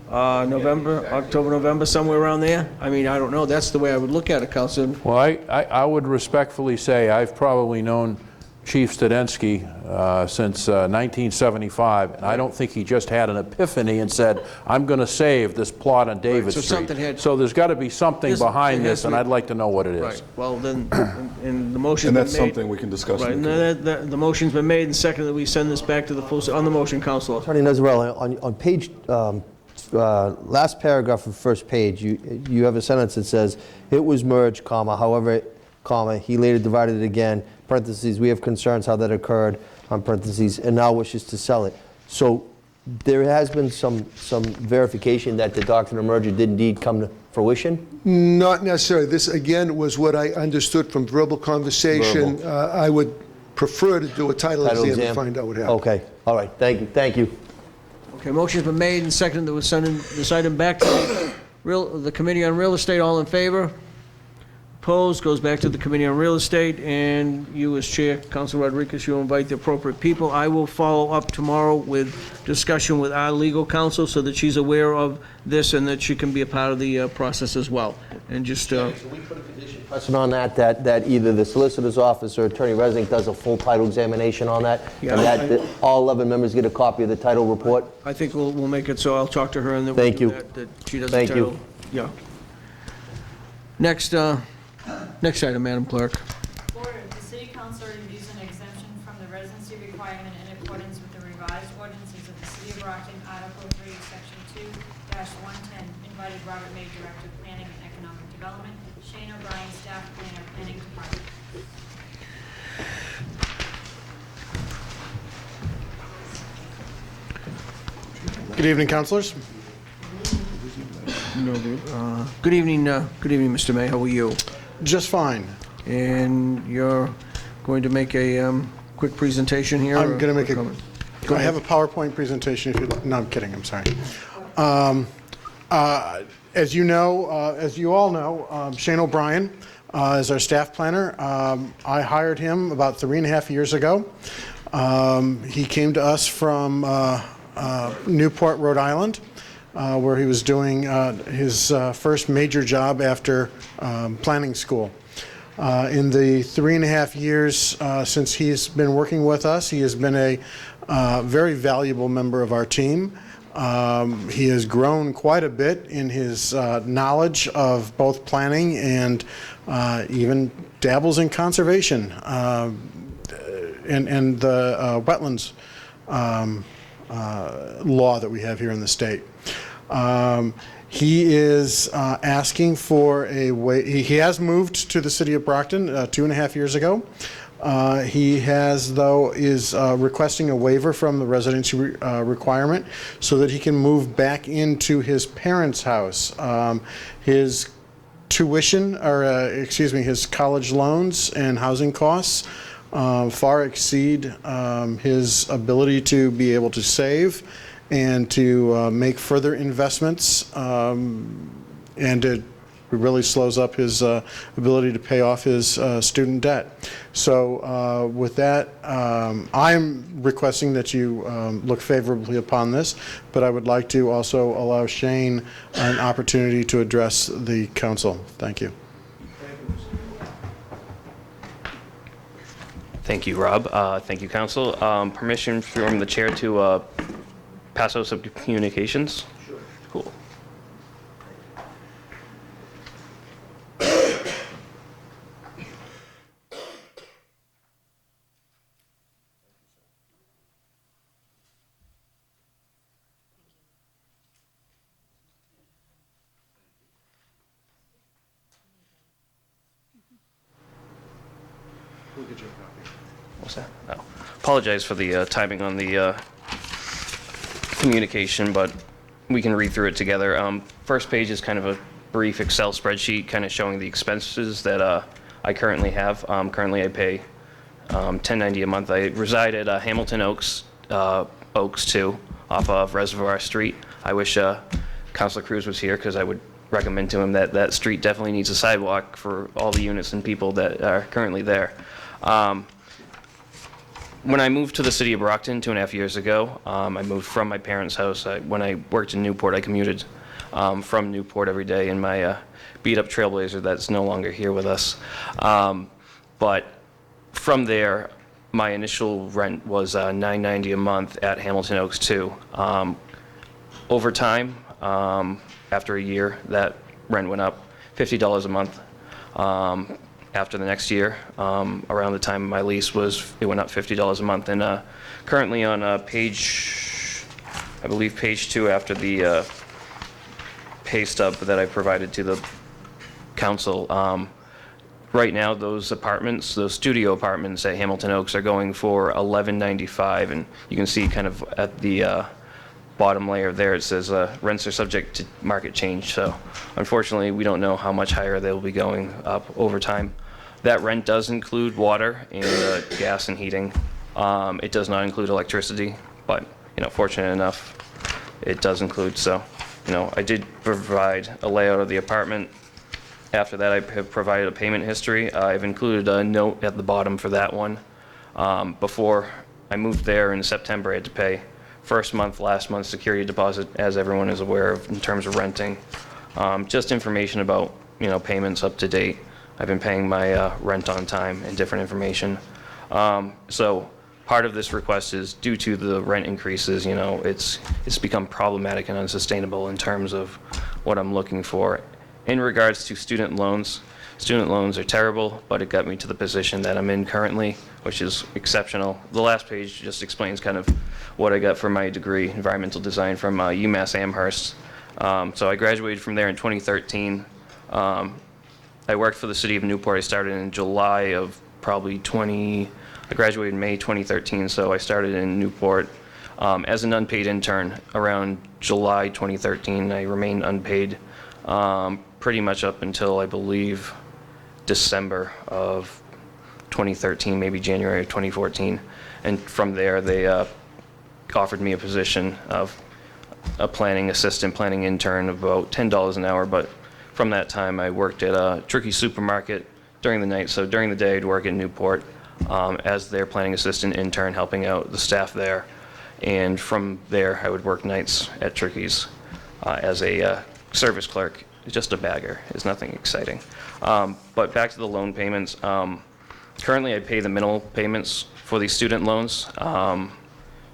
[SPEAKER 1] November, October, November, somewhere around there? I mean, I don't know. That's the way I would look at it, Council.
[SPEAKER 5] Well, I would respectfully say I've probably known Chief Studensky since 1975, and I don't think he just had an epiphany and said, I'm going to save this plot on David Street. So there's got to be something behind this, and I'd like to know what it is.
[SPEAKER 1] Right. Well, then, and the motion's been made.
[SPEAKER 10] And that's something we can discuss.
[SPEAKER 1] Right, and the motion's been made and seconded that we send this back to the full, on the motion, Councilor.
[SPEAKER 3] Attorney Nazarella, on page, last paragraph of the first page, you have a sentence that says, it was merged, comma, however, comma, he later divided it again, parentheses, we have concerns how that occurred, on parentheses, and now wishes to sell it. So there has been some verification that the doctrine of merger did indeed come to fruition?
[SPEAKER 7] Not necessarily. This, again, was what I understood from verbal conversation. I would prefer to do a title exam to find out what happened.
[SPEAKER 3] Okay, all right, thank you.
[SPEAKER 1] Okay, motion's been made and seconded that we send this item back to the Committee on Real Estate. All in favor? Opposed? Goes back to the Committee on Real Estate, and you as Chair, Councilor Rodriguez, you'll invite the appropriate people. I will follow up tomorrow with discussion with our legal counsel so that she's aware of this and that she can be a part of the process as well. And just...
[SPEAKER 3] Can we put a condition precedent on that either the solicitor's office or attorney resident does a full title examination on that?
[SPEAKER 1] Yeah,
[SPEAKER 3] and that all 11 members get a copy of the title report?
[SPEAKER 1] I think we'll make it so. I'll talk to her and then
[SPEAKER 3] Thank you.
[SPEAKER 1] that she does
[SPEAKER 3] Thank
[SPEAKER 1] the title.
[SPEAKER 3] you.
[SPEAKER 1] Yeah. Next item, Madam Clerk.
[SPEAKER 2] Order, the City Council reviews an exemption from the residency requirement in accordance with the revised ordinances of the City of Brockton, Article 3, Section 2-110. Invited Robert May, Director of Planning and Economic Development, Shane O'Brien, Staff Planner, Planning Department.
[SPEAKER 9] Good evening, councilors.
[SPEAKER 1] Good evening, Mr. May. How are you?
[SPEAKER 9] Just fine.
[SPEAKER 1] And you're going to make a quick presentation here?
[SPEAKER 9] I'm going to make I have a PowerPoint presentation if you'd like. No, I'm kidding. I'm sorry. As you all know, Shane O'Brien is our staff planner. I hired him about 3.5 years ago. He came to us from Newport, Rhode Island, where he was doing his first major job after planning school. In the 3.5 years since he's been working with us, he has been a very valuable member of our team. He has grown quite a bit in his knowledge of both planning and even dabbles in conservation and the wetlands law that we have here in the state. He is asking for a way. He has moved to the city of Brockton 2.5 years ago. He has, though, is requesting a waiver from the residency requirement so that he can move back into his parents' house. His tuition, or his college loans and housing costs far exceed his ability to be able to save and to make further investments and to It really slows up his ability to pay off his student debt. So with that, I'm requesting that you look favorably upon this, but I would like to also allow Shane an opportunity to address the council. Thank you.
[SPEAKER 12] Thank you, Rob. Thank you, Council. Permission from the chair to pass out some communications? Sure. Cool. What's that? Oh. Apologize for the timing on the communication, but we can read through it together. First page is kind of a brief Excel spreadsheet kind of showing the expenses that I currently have. Currently I pay $10.90 a month. I reside at Hamilton Oaks 2 off of Reservoir Street. I wish Councilor Cruz was here because I would recommend to him that that street definitely needs a sidewalk for all the units and people that are currently there. When I moved to the city of Brockton 2.5 years ago, I moved from my parents' house. When I worked in Newport, I commuted from Newport every day in my beat-up Trailblazer that's no longer here with us. But from there, my initial rent was $9.90 a month at Hamilton Oaks 2. Over time, after a year, that rent went up $50 a month. After the next year, around the time my lease was, it went up $50 a month. And currently on page, I believe page 2 after the pay stub that I provided to the council, right now those apartments, those studio apartments at Hamilton Oaks are going for $11.95, and you can see kind of at the bottom layer there it says rents are subject to market change. So unfortunately we don't know how much higher they will be going up over time. That rent does include water and gas and heating. It does not include electricity, but fortunate enough it does include. So I did provide a layout of the apartment. After that, I have provided a payment history. I've included a note at the bottom for that one. Before I moved there in September, I had to pay first month, last month's security deposit, as everyone is aware of in terms of renting. Just information about payments up to date. I've been paying my rent on time and different information. So part of this request is due to the rent increases. It's become problematic and unsustainable in terms of what I'm looking for. In regards to student loans are terrible, but it got me to the position that I'm in currently, which is exceptional. The last page just explains kind of what I got for my degree, environmental design, from UMass Amherst. So I graduated from there in 2013. I worked for the city of Newport. I started in July of I graduated in May 2013, so I started in Newport as an unpaid intern around July 2013. I remained unpaid pretty much up until, I believe, December of 2013, maybe January of 2014. And from there, they offered me a position of a planning assistant, planning intern, of about $10 an hour. But from that time, I worked at a Turkey supermarket during the night. So during the day, I'd work in Newport as their planning assistant intern, helping out the staff there. And from there, I would work nights at Turkey's as a service clerk. Just a bagger. It's nothing exciting. But back to the loan payments. Currently, I pay the minimal payments for these student loans.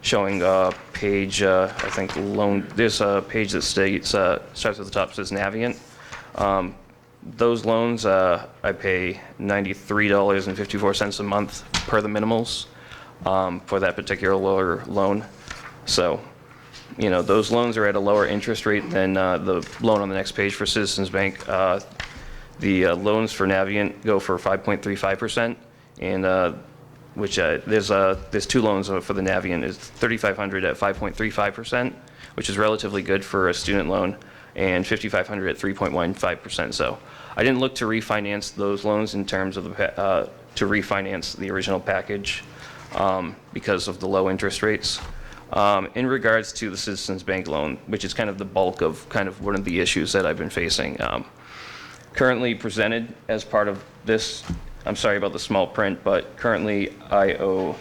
[SPEAKER 12] Showing page, I think loan. There's a page that states starts at the top, says Navient. Those loans, I pay $93.54 a month per the minimals for that particular loan. So, those loans are at a lower interest rate than the loan on the next page for Citizens Bank. The loans for Navient go for 5.35%, and which there's two loans for the Navient. It's $3,500 at 5.35%, which is relatively good for a student loan, and $5,500 at 3.15%. So I didn't look to refinance those loans in terms of to refinance the original package because of the low interest rates. In regards to the Citizens Bank loan, which is kind of the bulk of kind of one of the issues that I've been facing, currently presented as part of this, I'm sorry about the small print, but currently I owe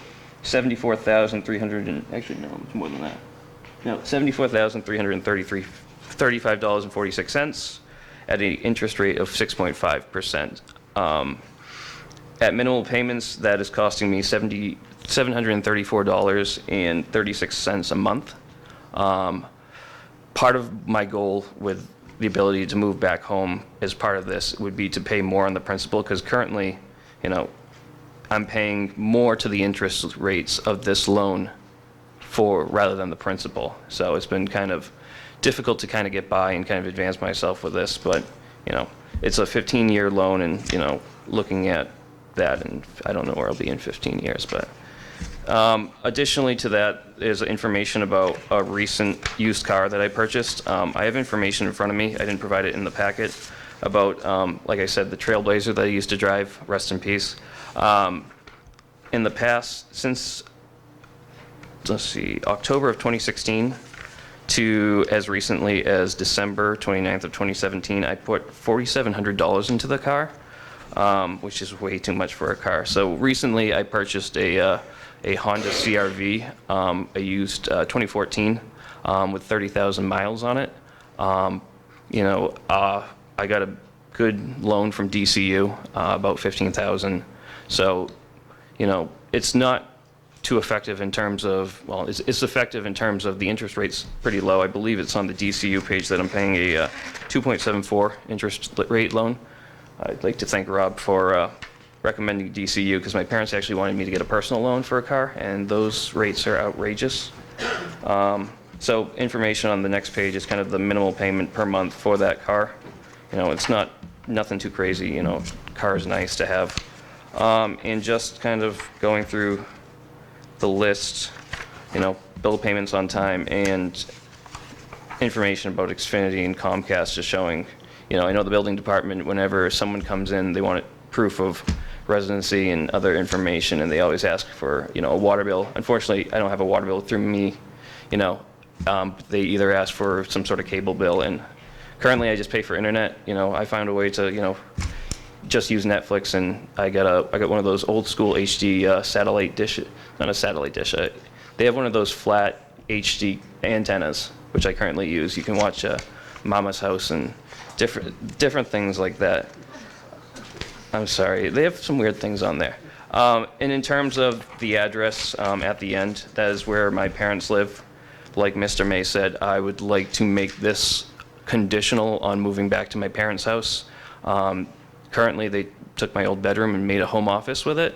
[SPEAKER 12] $74,300 and, actually no, it's more than that. No, $74,335.46 at an interest rate of 6.5%. At minimal payments, that is costing me $734.36 a month. Part of my goal with the ability to move back home as part of this would be to pay more on the principal, because currently, you know, I'm paying more to the interest rates of this loan rather than the principal. So it's been kind of difficult to kind of get by and kind of advance myself with this, but, you know, it's a 15-year loan, and, you know, looking at that, and I don't know where I'll be in 15 years, but additionally to that is information about a recent used car that I purchased. I have information in front of me, I didn't provide it in the packet, about, like I said, the Trailblazer that I used to drive, rest in peace. In the past, since, let's see, October of 2016 to as recently as December 29th of 2017, I put $4,700 into the car, which is way too much for a car. So recently I purchased a Honda CR-V, a used 2014 with 30,000 miles on it. You know, I got a good loan from DCU, about $15,000. So, you know, it's not too effective in terms of, well, it's effective in terms of the interest rate's pretty low. I believe it's on the DCU page that I'm paying a 2.74 interest rate loan. I'd like to thank Rob for recommending DCU, because my parents actually wanted me to get a personal loan for a car, and those rates are outrageous. So information on the next page is kind of the minimal payment per month for that car. You know, it's nothing too crazy, you know, car is nice to have. And just kind of going through the list, you know, bill payments on time, and information about Xfinity and Comcast, just showing, you know, I know the building department, whenever someone comes in, they want proof of residency and other information, and they always ask for, you know, a water bill. Unfortunately, I don't have a water bill through me, you know. They either ask for some sort of cable bill, and currently I just pay for internet. You know, I found a way to, you know, just use Netflix, and I got one of those old school HD satellite dish, not a satellite dish. They have one of those flat HD antennas, which I currently use. You can watch Mama's House and different things like that. I'm sorry, they have some weird things on there. And in terms of the address at the end, that is where my parents live. Like Mr. May said, I would like to make this conditional on moving back to my parents' house. Currently, they took my old bedroom and made a home office with it.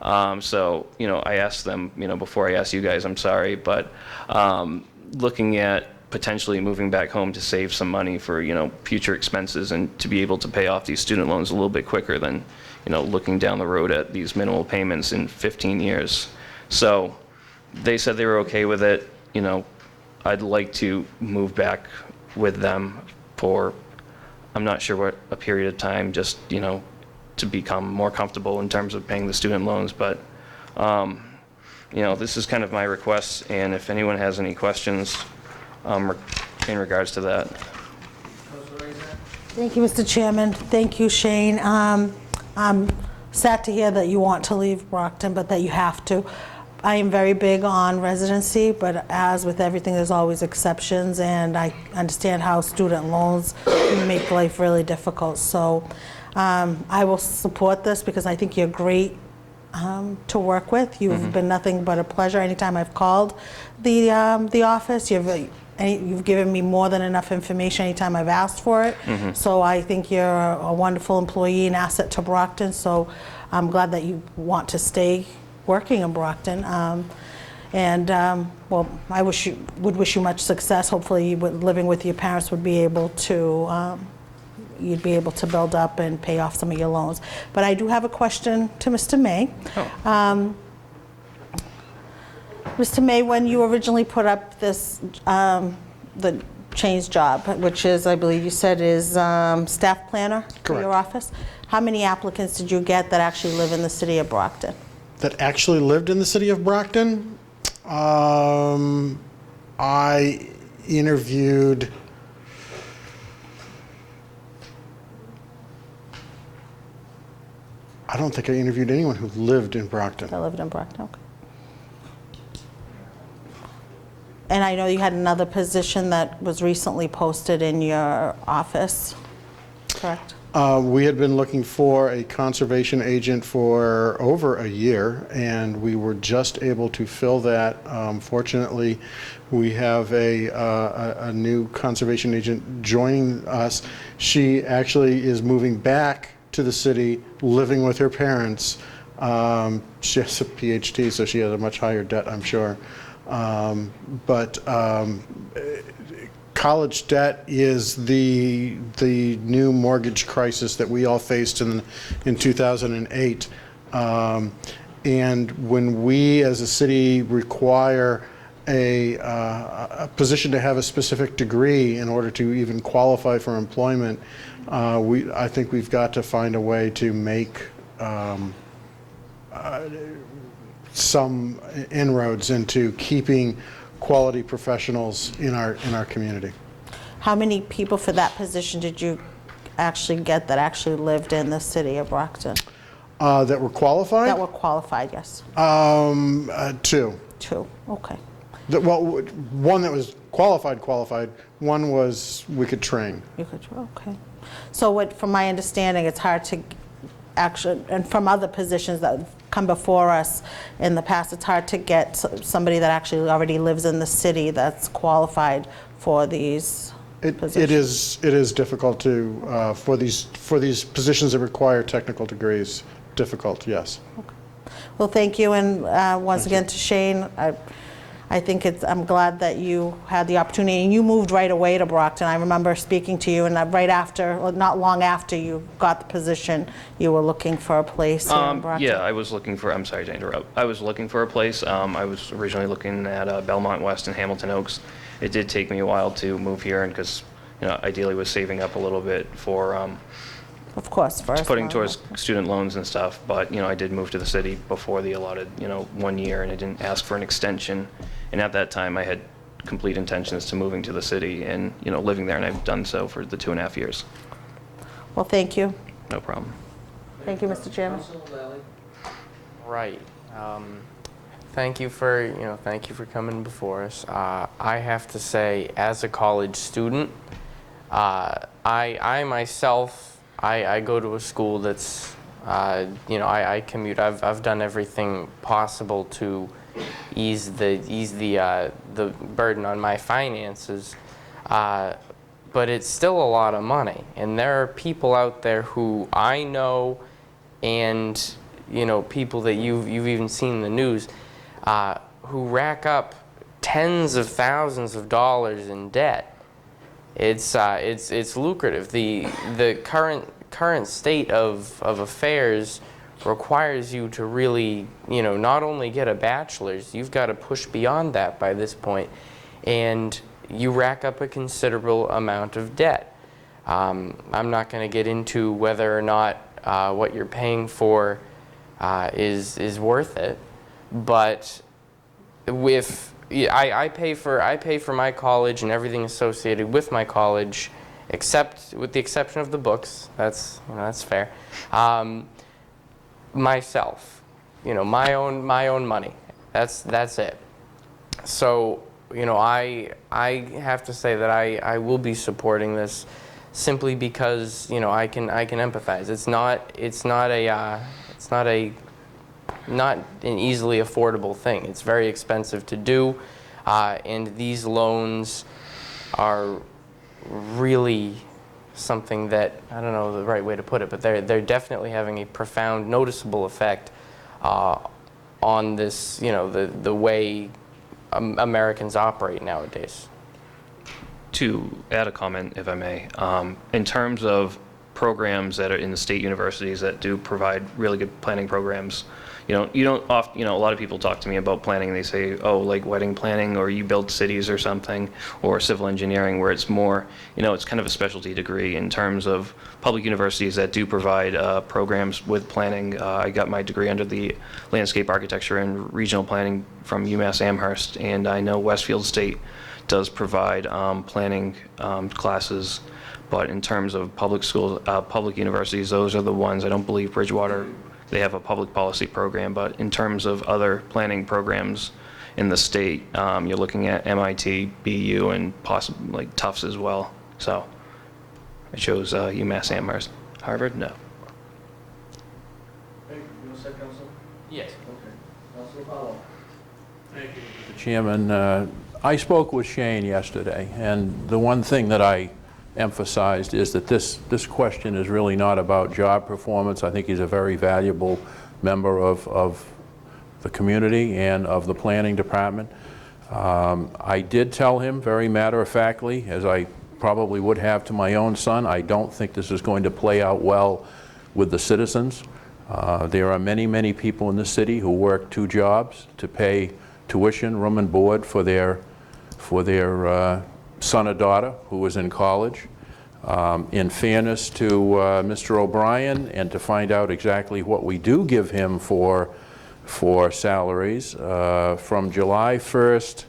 [SPEAKER 12] So, you know, I asked them, you know, before I asked you guys, I'm sorry, but looking at potentially moving back home to save some money for, you know, future expenses, and to be able to pay off these student loans a little bit quicker than, you know, looking down the road at these minimal payments in 15 years. So they said they were okay with it. You know, I'd like to move back with them for, I'm not sure what, a period of time, just, you know, to become more comfortable in terms of paying the student loans. But, you know, this is kind of my request, and if anyone has any questions in regards to that.
[SPEAKER 11] Thank you, Mr. Chairman. Thank you, Shane. I'm sad to hear that you want to leave Brockton, but that you have to. I am very big on residency, but as with everything, there's always exceptions, and I understand how student loans make life really difficult. So I will support this, because I think you're great to work with. You've been nothing but a pleasure. Anytime I've called the office, you've given me more than enough information anytime I've asked for it. So I think you're a wonderful employee and asset to Brockton. So I'm glad that you want to stay working in Brockton. Well, I would wish you much success. Hopefully, living with your parents would be able to, you'd be able to build up and pay off some of your loans. But I do have a question to Mr. May. Mr. May, when you originally put up this, the change job, which is, I believe you said, is staff planner for your office, how many applicants did you get that actually live in the city of Brockton?
[SPEAKER 9] That actually lived in the city of Brockton? I interviewed don't think I interviewed anyone who lived in Brockton.
[SPEAKER 11] That lived in Brockton, okay. And I know you had another position that was recently posted in your office, correct?
[SPEAKER 9] We had been looking for a conservation agent for over a year, and we were just able to fill that. Fortunately, we have a new conservation agent joining us. She actually is moving back to the city, living with her parents. She has a PhD, so she has a much higher debt, I'm sure. College debt is the new mortgage crisis that we all faced in 2008. And when we as a city require a position to have a specific degree in order to even qualify for employment, I think we've got to find a way to make some inroads into keeping quality professionals in our community.
[SPEAKER 11] How many people for that position did you actually get that actually lived in the city of Brockton?
[SPEAKER 9] That were qualified?
[SPEAKER 11] That were qualified, yes.
[SPEAKER 9] Two.
[SPEAKER 11] Two, okay.
[SPEAKER 9] Well, one that was qualified. One was we could train.
[SPEAKER 11] You could, okay. So from my understanding, it's hard to actually, and from other positions that come before us in the past, it's hard to get somebody that actually already lives in the city that's qualified for these positions.
[SPEAKER 9] It is difficult to for these positions that require technical degrees. Difficult, yes.
[SPEAKER 11] Okay. Well, thank you, and once again to Shane. I think I'm glad that you had the opportunity, and you moved right away to Brockton. I remember speaking to you, and right after, well, not long after you got the position, you were looking for a place here in Brockton.
[SPEAKER 12] Yeah, I was looking for, I'm sorry to interrupt. I was looking for a place. I was originally looking at Belmont West and Hamilton Oaks. It did take me a while to move here, and because, ideally was saving up a little bit for
[SPEAKER 11] of course, first
[SPEAKER 12] putting towards student loans and stuff. But, I did move to the city before the allotted, 1 year, and I didn't ask for an extension. And at that time, I had complete intentions to moving to the city and, living there, and I've done so for the 2.5 years.
[SPEAKER 11] Well, thank you.
[SPEAKER 12] No problem.
[SPEAKER 11] Thank you, Mr. Chairman.
[SPEAKER 22] Right. Thank you for coming before us. I have to say, as a college student, I myself, I go to a school that's, I commute. I've done everything possible to ease the burden on my finances, but it's still a lot of money. And there are people out there who I know, and people that you've even seen in the news, who rack up tens of thousands of dollars in debt. It's lucrative. The current state of affairs requires you to really, not only get a bachelor's, you've got to push beyond that by this point, and you rack up a considerable amount of debt. I'm not going to get into whether or not what you're paying for is worth it, but I pay for my college and everything associated with my college, with the exception of the books. That's fair. Myself, my own money. That's it. So, I have to say that I will be supporting this simply because I can empathize. It's not an easily affordable thing. It's very expensive to do, and these loans are really something that, I don't know the right way to put it, but they're definitely having a profound, noticeable effect on this, the way Americans operate nowadays.
[SPEAKER 12] To add a comment, if I may, in terms of programs that are in the state universities that do provide really good planning programs, you don't often, a lot of people talk to me about planning and they say, oh, like wedding planning, or you build cities or something, or civil engineering, where it's more, it's kind of a specialty degree. In terms of public universities that do provide programs with planning, I got my degree under the landscape architecture and regional planning from UMass Amherst, and I know Westfield State does provide planning classes. But in terms of public schools, public universities, those are the ones. I don't believe Bridgewater they have a public policy program, but in terms of other planning programs in the state, you're looking at MIT, BU, and possibly like Tufts as well. So I chose UMass Amherst. Harvard, no.
[SPEAKER 19] Yes.
[SPEAKER 5] Mr. Chairman, I spoke with Shane yesterday, and the one thing that I emphasized is that this question is really not about job performance. I think he's a very valuable member of the community and of the planning department. I did tell him very matter-of-factly, as I probably would have to my own son, I don't think this is going to play out well with the citizens. There are many, many people in the city who work 2 jobs to pay tuition, room and board for their son or daughter who is in college. In fairness to Mr. O'Brien, and to find out exactly what we do give him for salaries, from July 1st,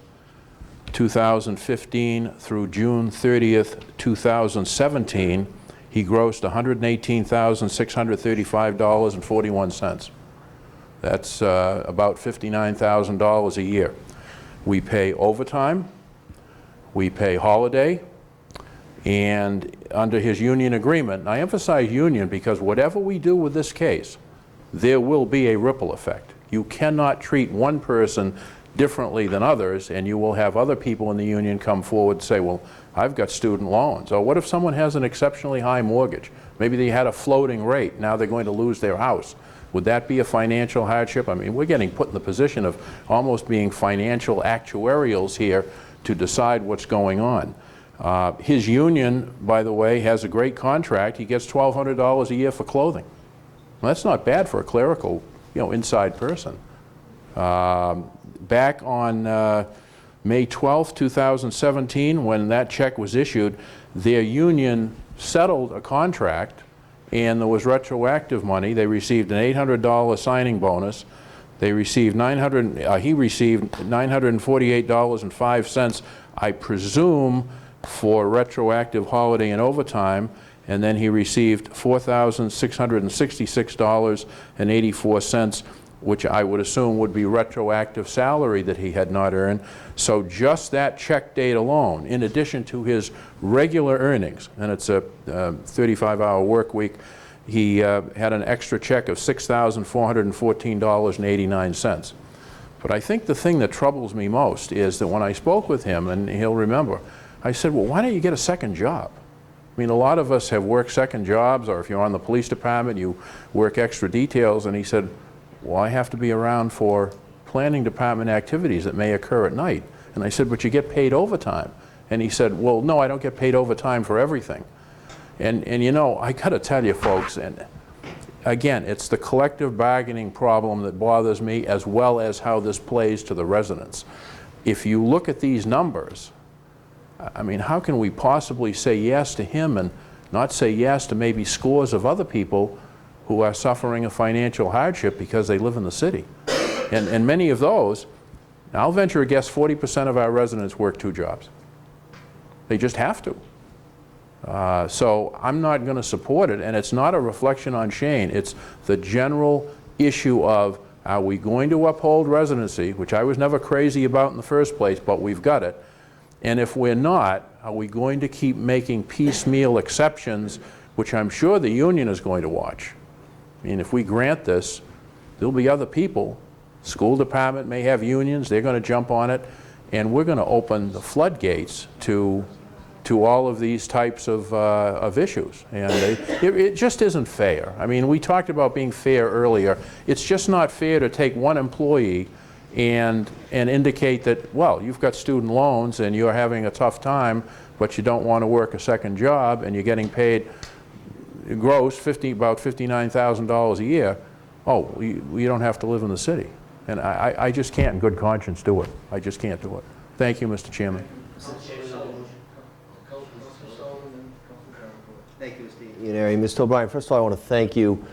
[SPEAKER 5] 2015 through June 30th, 2017, he grossed $118,635.41. That's about $59,000 a year. We pay overtime, we pay holiday, and under his union agreement, and I emphasize union because whatever we do with this case, there will be a ripple effect. You cannot treat one person differently than others, and you will have other people in the union come forward and say, well, I've got student loans. Or what if someone has an exceptionally high mortgage? Maybe they had a floating rate, now they're going to lose their house. Would that be a financial hardship? I mean, we're getting put in the position of almost being financial actuarials here to decide what's going on. His union, by the way, has a great contract. He gets $1,200 a year for clothing. Well, that's not bad for a clerical, inside person. Back on May 12, 2017, when that check was issued, their union settled a contract, and there was retroactive money. They received an $800 signing bonus. They received he received $948.05, I presume, for retroactive holiday and overtime, and then he received $4,666.84, which I would assume would be retroactive salary that he had not earned. So just that check date alone, in addition to his regular earnings, and it's a 35-hour work week, he had an extra check of $6,414.89. But I think the thing that troubles me most is that when I spoke with him, and he'll remember, I said, well, why don't you get a second job? I mean, a lot of us have worked second jobs, or if you're on the police department, you work extra details. And he said, well, I have to be around for planning department activities that may occur at night. And I said, but you get paid overtime. And he said, well, no, I don't get paid overtime for everything. And I got to tell you, folks, and again, it's the collective bargaining problem that bothers me, as well as how this plays to the residents. If you look at these numbers, I mean, how can we possibly say yes to him and not say yes to maybe scores of other people who are suffering a financial hardship because they live in the city? And many of those, I'll venture a guess 40% of our residents work 2 jobs. They just have to. So I'm not going to support it, and it's not a reflection on Shane. It's the general issue of, are we going to uphold residency, which I was never crazy about in the first place, but we've got it. And if we're not, are we going to keep making piecemeal exceptions, which I'm sure the union is going to watch? I mean, if we grant this, there'll be other people. School department may have unions, they're going to jump on it, and we're going to open the floodgates to all of these types of issues. And it just isn't fair. I mean, we talked about being fair earlier. It's just not fair to take one employee and indicate that, well, you've got student loans and you're having a tough time, but you don't want to work a second job and you're getting paid gross about $59,000 a year. Oh, you don't have to live in the city. And I just can't in good conscience do it. I just can't do it. Thank you, Mr. Chairman.
[SPEAKER 3] Thank you, Mr. Ianari. Mr. O'Brien, first of all, I want to thank you.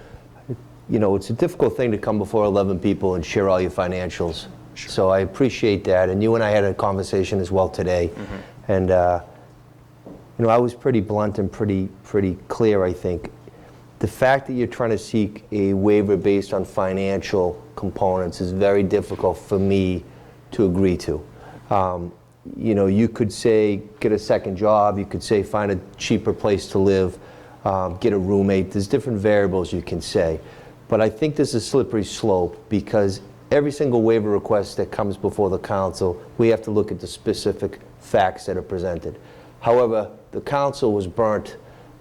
[SPEAKER 3] It's a difficult thing to come before 11 people and share all your financials. Sure. So I appreciate that. And you and I had a conversation as well today. Mm-hmm. And, I was pretty blunt and pretty clear, I think. the fact that you're trying to seek a waiver based on financial components is very difficult for me to agree to. You know, you could say get a second job, you could say find a cheaper place to live, get a roommate. There's different variables you can say. But I think this is a slippery slope because every single waiver request that comes before the council, we have to look at the specific facts that are presented. However, the council was burnt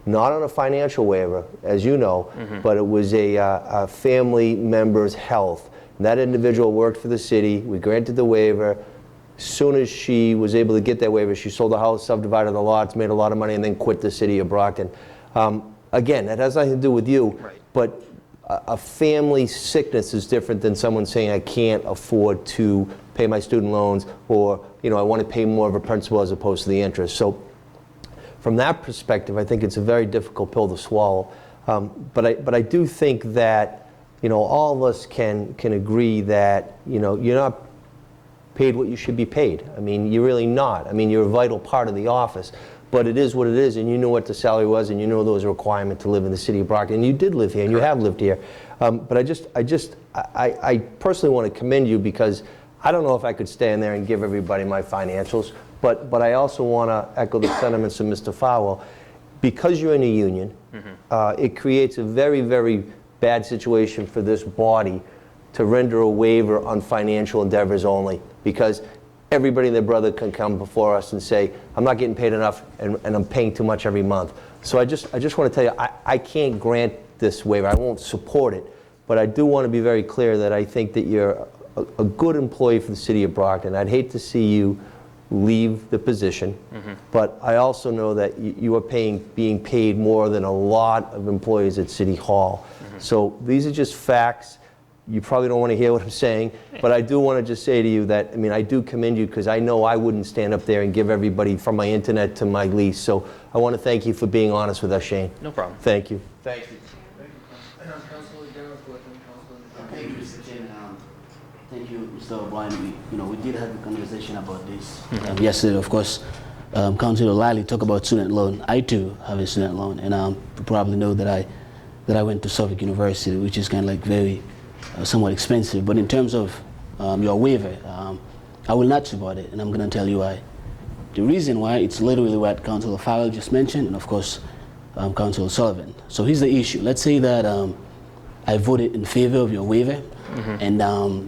[SPEAKER 3] not on a financial waiver, as you know, but it was a family member's health. And that individual worked for the city. We granted the waiver. As soon as she was able to get that waiver, she sold the house, subdivided the lots, made a lot of money, and then quit the city of Brockton. Again, that has nothing to do with you, but a family sickness is different than someone saying, I can't afford to pay my student loans, or you know, I want to pay more of a principal as opposed to the interest. So from that perspective, I think it's a very difficult pill to swallow. But I do think that, you know, all of us can agree that, you know, you're not paid what you should be paid. I mean, you're really not. I mean, you're a vital part of the office, but it is what it is, and you knew what the salary was, and you knew there was a requirement to live in the city of Brockton, and you did live here, and you have lived here. But I personally want to commend you, because I don't know if I could stand there and give everybody my financials, but I also want to echo the sentiments of Mr. Farwell. Because you're in a union, it creates a very, very bad situation for this body to render a waiver on financial endeavors only, because everybody and their brother can come before us and say, I'm not getting paid enough and I'm paying too much every month. So I just want to tell you, I can't grant this waiver. I won't support it, but I do want to be very clear that I think that you're a good employee for the city of Brockton. I'd hate to see you leave the position, but I also know that you are being paid more than a lot of employees at City Hall. So these are just facts. You probably don't want to hear what I'm saying, but I do want to just say to you that, I mean, I do commend you, because I know I wouldn't stand up there and give everybody from my internet to my lease. So I want to thank you for being honest with us, Shane.
[SPEAKER 12] No problem.
[SPEAKER 3] Thank you.
[SPEAKER 12] Thank you.
[SPEAKER 6] Thank you, Mr. Chairman. Thank you, Mr. O'Brien. We did have a conversation about this yesterday. Of course, Councilor O'Reilly talked about student loan. I too have a student loan, and you probably know that I went to Suffolk University, which is kind of like very somewhat expensive. But in terms of your waiver, I will not support it, and I'm going to tell you why. The reason why, it's literally what Councilor Farrell just mentioned, and of course, Councilor Sullivan. So here's the issue. Let's say that I voted in favor of your waiver, and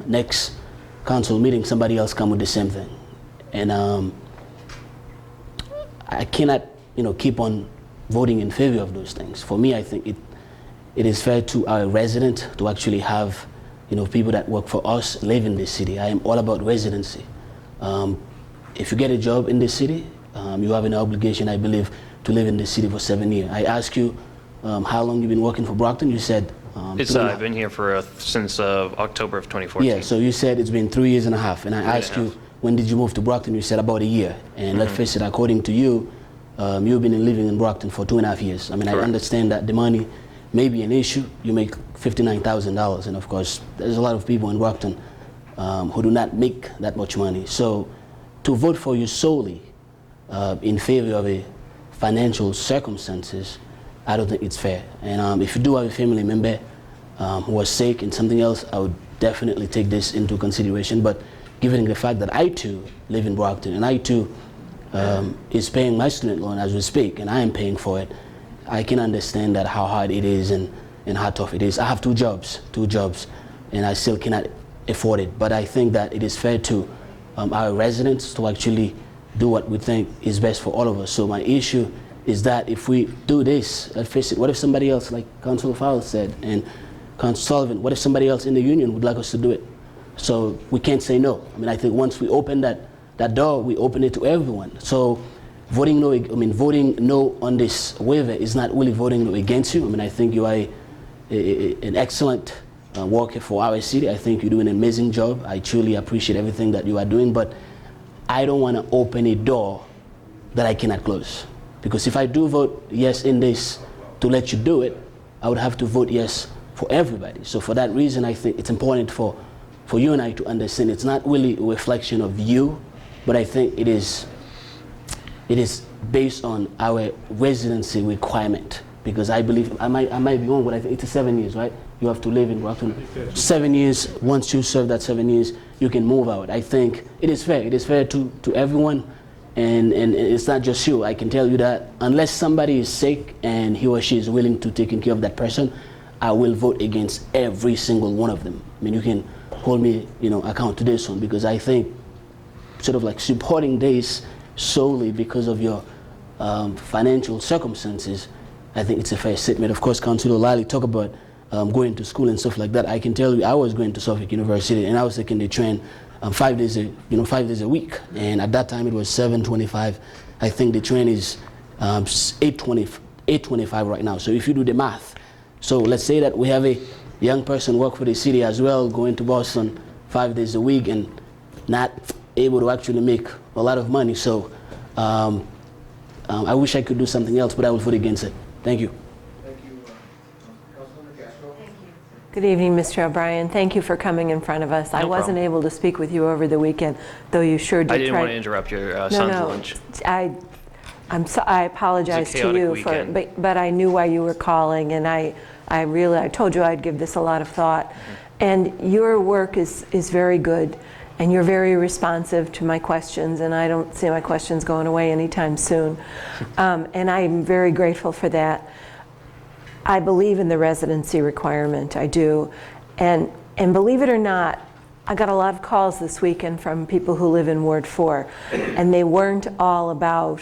[SPEAKER 6] next council meeting, somebody else come with the same thing. And I cannot, keep on voting in favor of those things. For me, I think it is fair to our resident to actually have, people that work for us live in this city. I am all about residency. If you get a job in this city, you have an obligation, I believe, to live in this city for 7 years. I asked you how long you've been working for Brockton. You said
[SPEAKER 12] I've been here since October of 2014.
[SPEAKER 6] Yeah, so you said it's been 3 years and a half, and I asked you, when did you move to Brockton? You said about a year. And let's face it, according to you, you've been living in Brockton for 2.5 years. I mean, correct. I understand that the money may be an issue. You make $59,000, and of course, there's a lot of people in Brockton who do not make that much money. So to vote for you solely in favor of a financial circumstances, I don't think it's fair. And if you do have a family member who was sick and something else, I would definitely take this into consideration. But given the fact that I too live in Brockton, and I too is paying my student loan as we speak, and I am paying for it, I can understand that how hard it is and how tough it is. I have two jobs, and I still cannot afford it. But I think that it is fair to our residents to actually do what we think is best for all of us. So my issue is that if we do this, let's face it, what if somebody else, like Councilor Fowler said, and Councilor Sullivan, what if somebody else in the union would like us to do it? So we can't say no. I mean, I think once we open that door, we open it to everyone. So voting no on this waiver is not really voting no against you. I mean, I think you are an excellent worker for our city. I think you do an amazing job. I truly appreciate everything that you are doing, but I don't want to open a door that I cannot close. Because if I do vote yes in this to let you do it, I would have to vote yes for everybody. So for that reason, I think it's important for you and I to understand it's not really a reflection of you, but I think it is based on our residency requirement. because I believe, I might be wrong, but I think it's 7 years, right? You have to live in Brockton. 7 years, once you serve that 7 years, you can move out. I think it is fair. It is fair to everyone, and it's not just you. I can tell you that unless somebody is sick and he or she is willing to take care of that person, I will vote against every single one of them. I mean, you can hold me, account to this one, because I think sort of like supporting this solely because of your financial circumstances, I think it's a fair statement. Of course, Councilor Lally talked about going to school and stuff like that. I can tell you, I was going to Suffolk University, and I was taking the train 5 days a week. And at that time, it was 7:25. I think the train is 8:25 right now. So if you do the math, so let's say that we have a young person work for the city as well, going to Boston 5 days a week and not able to actually make a lot of money. So I wish I could do something else, but I will vote against it. Thank you.
[SPEAKER 20] Good evening, Mr. O'Brien. Thank you for coming in front of us. I wasn't able to speak with you over the weekend, though you sure did.
[SPEAKER 12] I didn't want to interrupt your son's lunch.
[SPEAKER 20] I apologize to you for, but I knew why you were calling, and I told you I'd give this a lot of thought. And your work is very good, and you're very responsive to my questions, and I don't see my questions going away anytime soon. And I'm very grateful for that. I believe in the residency requirement, I do. And believe it or not, I got a lot of calls this weekend from people who live in Ward 4, and they weren't all about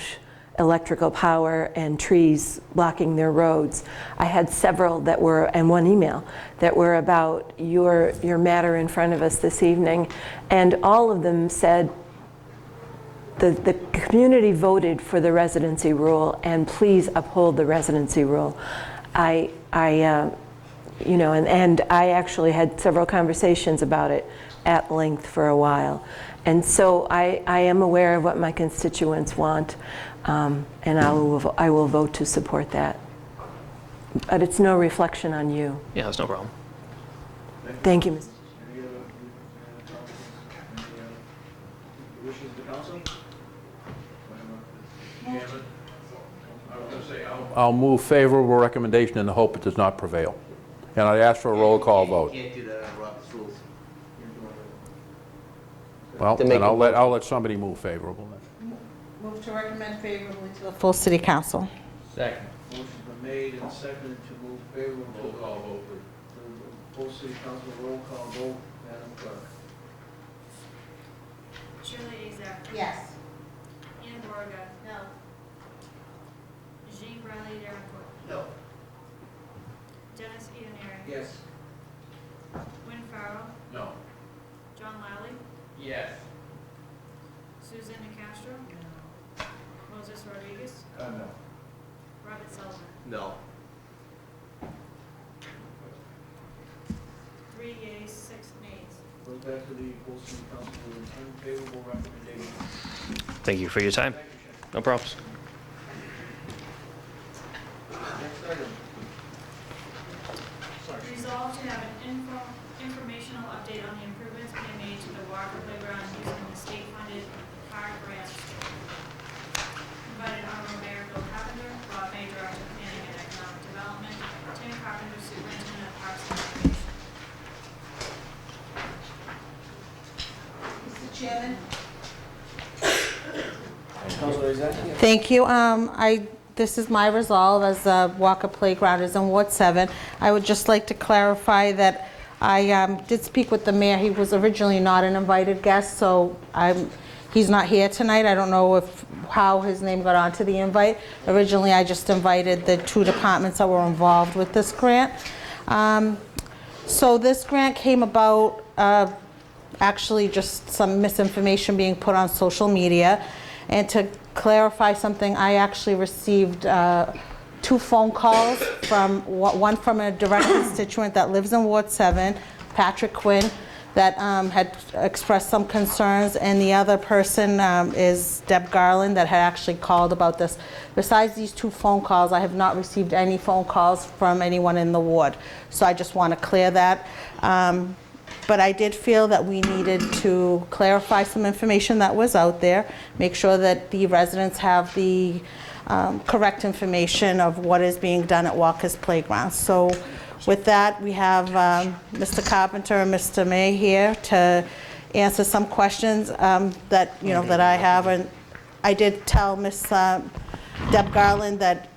[SPEAKER 20] electrical power and trees blocking their roads. I had several that were, and one email, that were about your matter in front of us this evening, and all of them said the community voted for the residency rule, and please uphold the residency rule. And I actually had several conversations about it at length for a while. And so I am aware of what my constituents want, and I will vote to support that. But it's no reflection on you.
[SPEAKER 12] Yeah, that's no problem.
[SPEAKER 20] Thank you, Mr.
[SPEAKER 1] Wishes of the council?
[SPEAKER 5] I'll move favorable recommendation in the hope it does not prevail. And I ask for a roll call vote.
[SPEAKER 13] You can't do that on Robert's rules.
[SPEAKER 5] Well, then I'll let somebody move favorable then.
[SPEAKER 11] Move to recommend favorably to the full city council.
[SPEAKER 13] Second.
[SPEAKER 1] Motion's been made and seconded to move favorable to the full city council. Roll call vote. Madam Clerk.
[SPEAKER 2] Shirley Azak.
[SPEAKER 8] Yes.
[SPEAKER 2] Anna Borga.
[SPEAKER 8] No.
[SPEAKER 2] Jean Bradley Davenport.
[SPEAKER 13] No.
[SPEAKER 2] Dennis Iannari.
[SPEAKER 1] Yes.
[SPEAKER 2] Win Farrell.
[SPEAKER 5] No.
[SPEAKER 2] John Lally.
[SPEAKER 13] Yes.
[SPEAKER 2] Susan Castro. No. Moses Rodriguez.
[SPEAKER 1] No.
[SPEAKER 2] Robert Sullivan.
[SPEAKER 13] No.
[SPEAKER 2] 3 yeas, 6 nays.
[SPEAKER 1] Goes back to the full city council with an unfavorable recommendation.
[SPEAKER 12] Thank you for your time. No problems.
[SPEAKER 1] Next item.
[SPEAKER 2] Resolved to have an informational update on the improvements being made to the Walker Playground using the state-funded CAR grant. Invited Honorable Mayor Bill Carpenter, Rob May, Director of Planning and Economic Development, Tim Carpenter, Superintendent of Parks and Recreation.
[SPEAKER 11] Mr. Chairman.
[SPEAKER 1] Councilor Azak?
[SPEAKER 11] Thank you. This is my resolve as Walker Playground is in Ward 7. I would just like to clarify that I did speak with the mayor. He was originally not an invited guest, so he's not here tonight. I don't know how his name got onto the invite. Originally, I just invited the 2 departments that were involved with this grant. So this grant came about actually just some misinformation being put on social media. And to clarify something, I actually received 2 phone calls, one from a direct constituent that lives in Ward 7, Patrick Quinn, that had expressed some concerns, and the other person is Deb Garland that had actually called about this. Besides these 2 phone calls, I have not received any phone calls from anyone in the ward. So I just want to clear that. But I did feel that we needed to clarify some information that was out there, make sure that the residents have the correct information of what is being done at Walker's Playground. So with that, we have Mr. Carpenter and Mr. May here to answer some questions that, you know, that I have. And I did tell Ms. Deb Garland that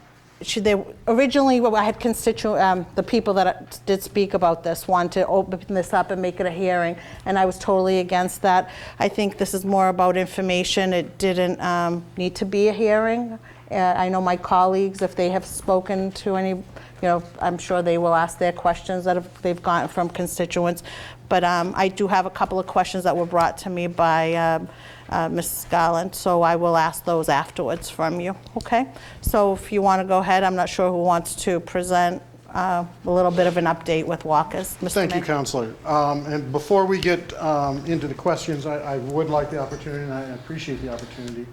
[SPEAKER 11] originally I had the people that did speak about this wanted to open this up and make it a hearing, and I was totally against that. I think this is more about information. It didn't need to be a hearing. I know my colleagues, if they have spoken to any, you know, I'm sure they will ask their questions that they've gotten from constituents. But I do have a couple of questions that were brought to me by Ms. Garland, so I will ask those afterwards from you, okay? So if you want to go ahead, I'm not sure who wants to present a little bit of an update with Walker's. Mr.
[SPEAKER 9] Thank you,
[SPEAKER 11] May?
[SPEAKER 9] Counselor. And before we get into the questions, I would like the opportunity, and I appreciate the opportunity,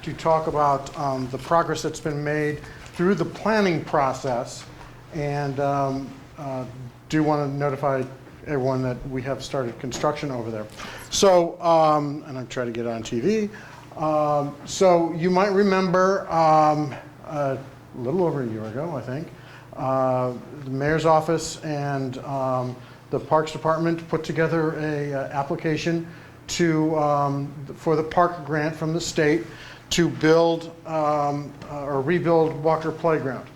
[SPEAKER 9] to talk about the progress that's been made through the planning process, and do want to notify everyone that we have started construction over there. So, and I'm trying to get on TV. So you might remember a little over a year ago, I think, the mayor's office and the Parks Department put together a application for the park grant from the state to build or rebuild Walker Playground.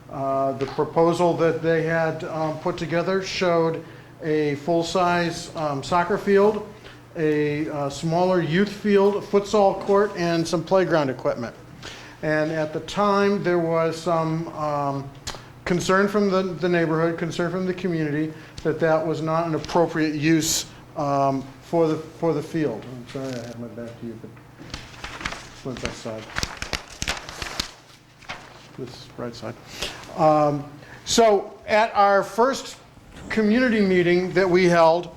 [SPEAKER 9] The proposal that they had put together showed a full-size soccer field, a smaller youth field, a futsal court, and some playground equipment. And at the time, there was some concern from the neighborhood, concern from the community, that was not an appropriate use for the field. I'm sorry, I had my back to you, but flip that side. This right side. So at our first community meeting that we held,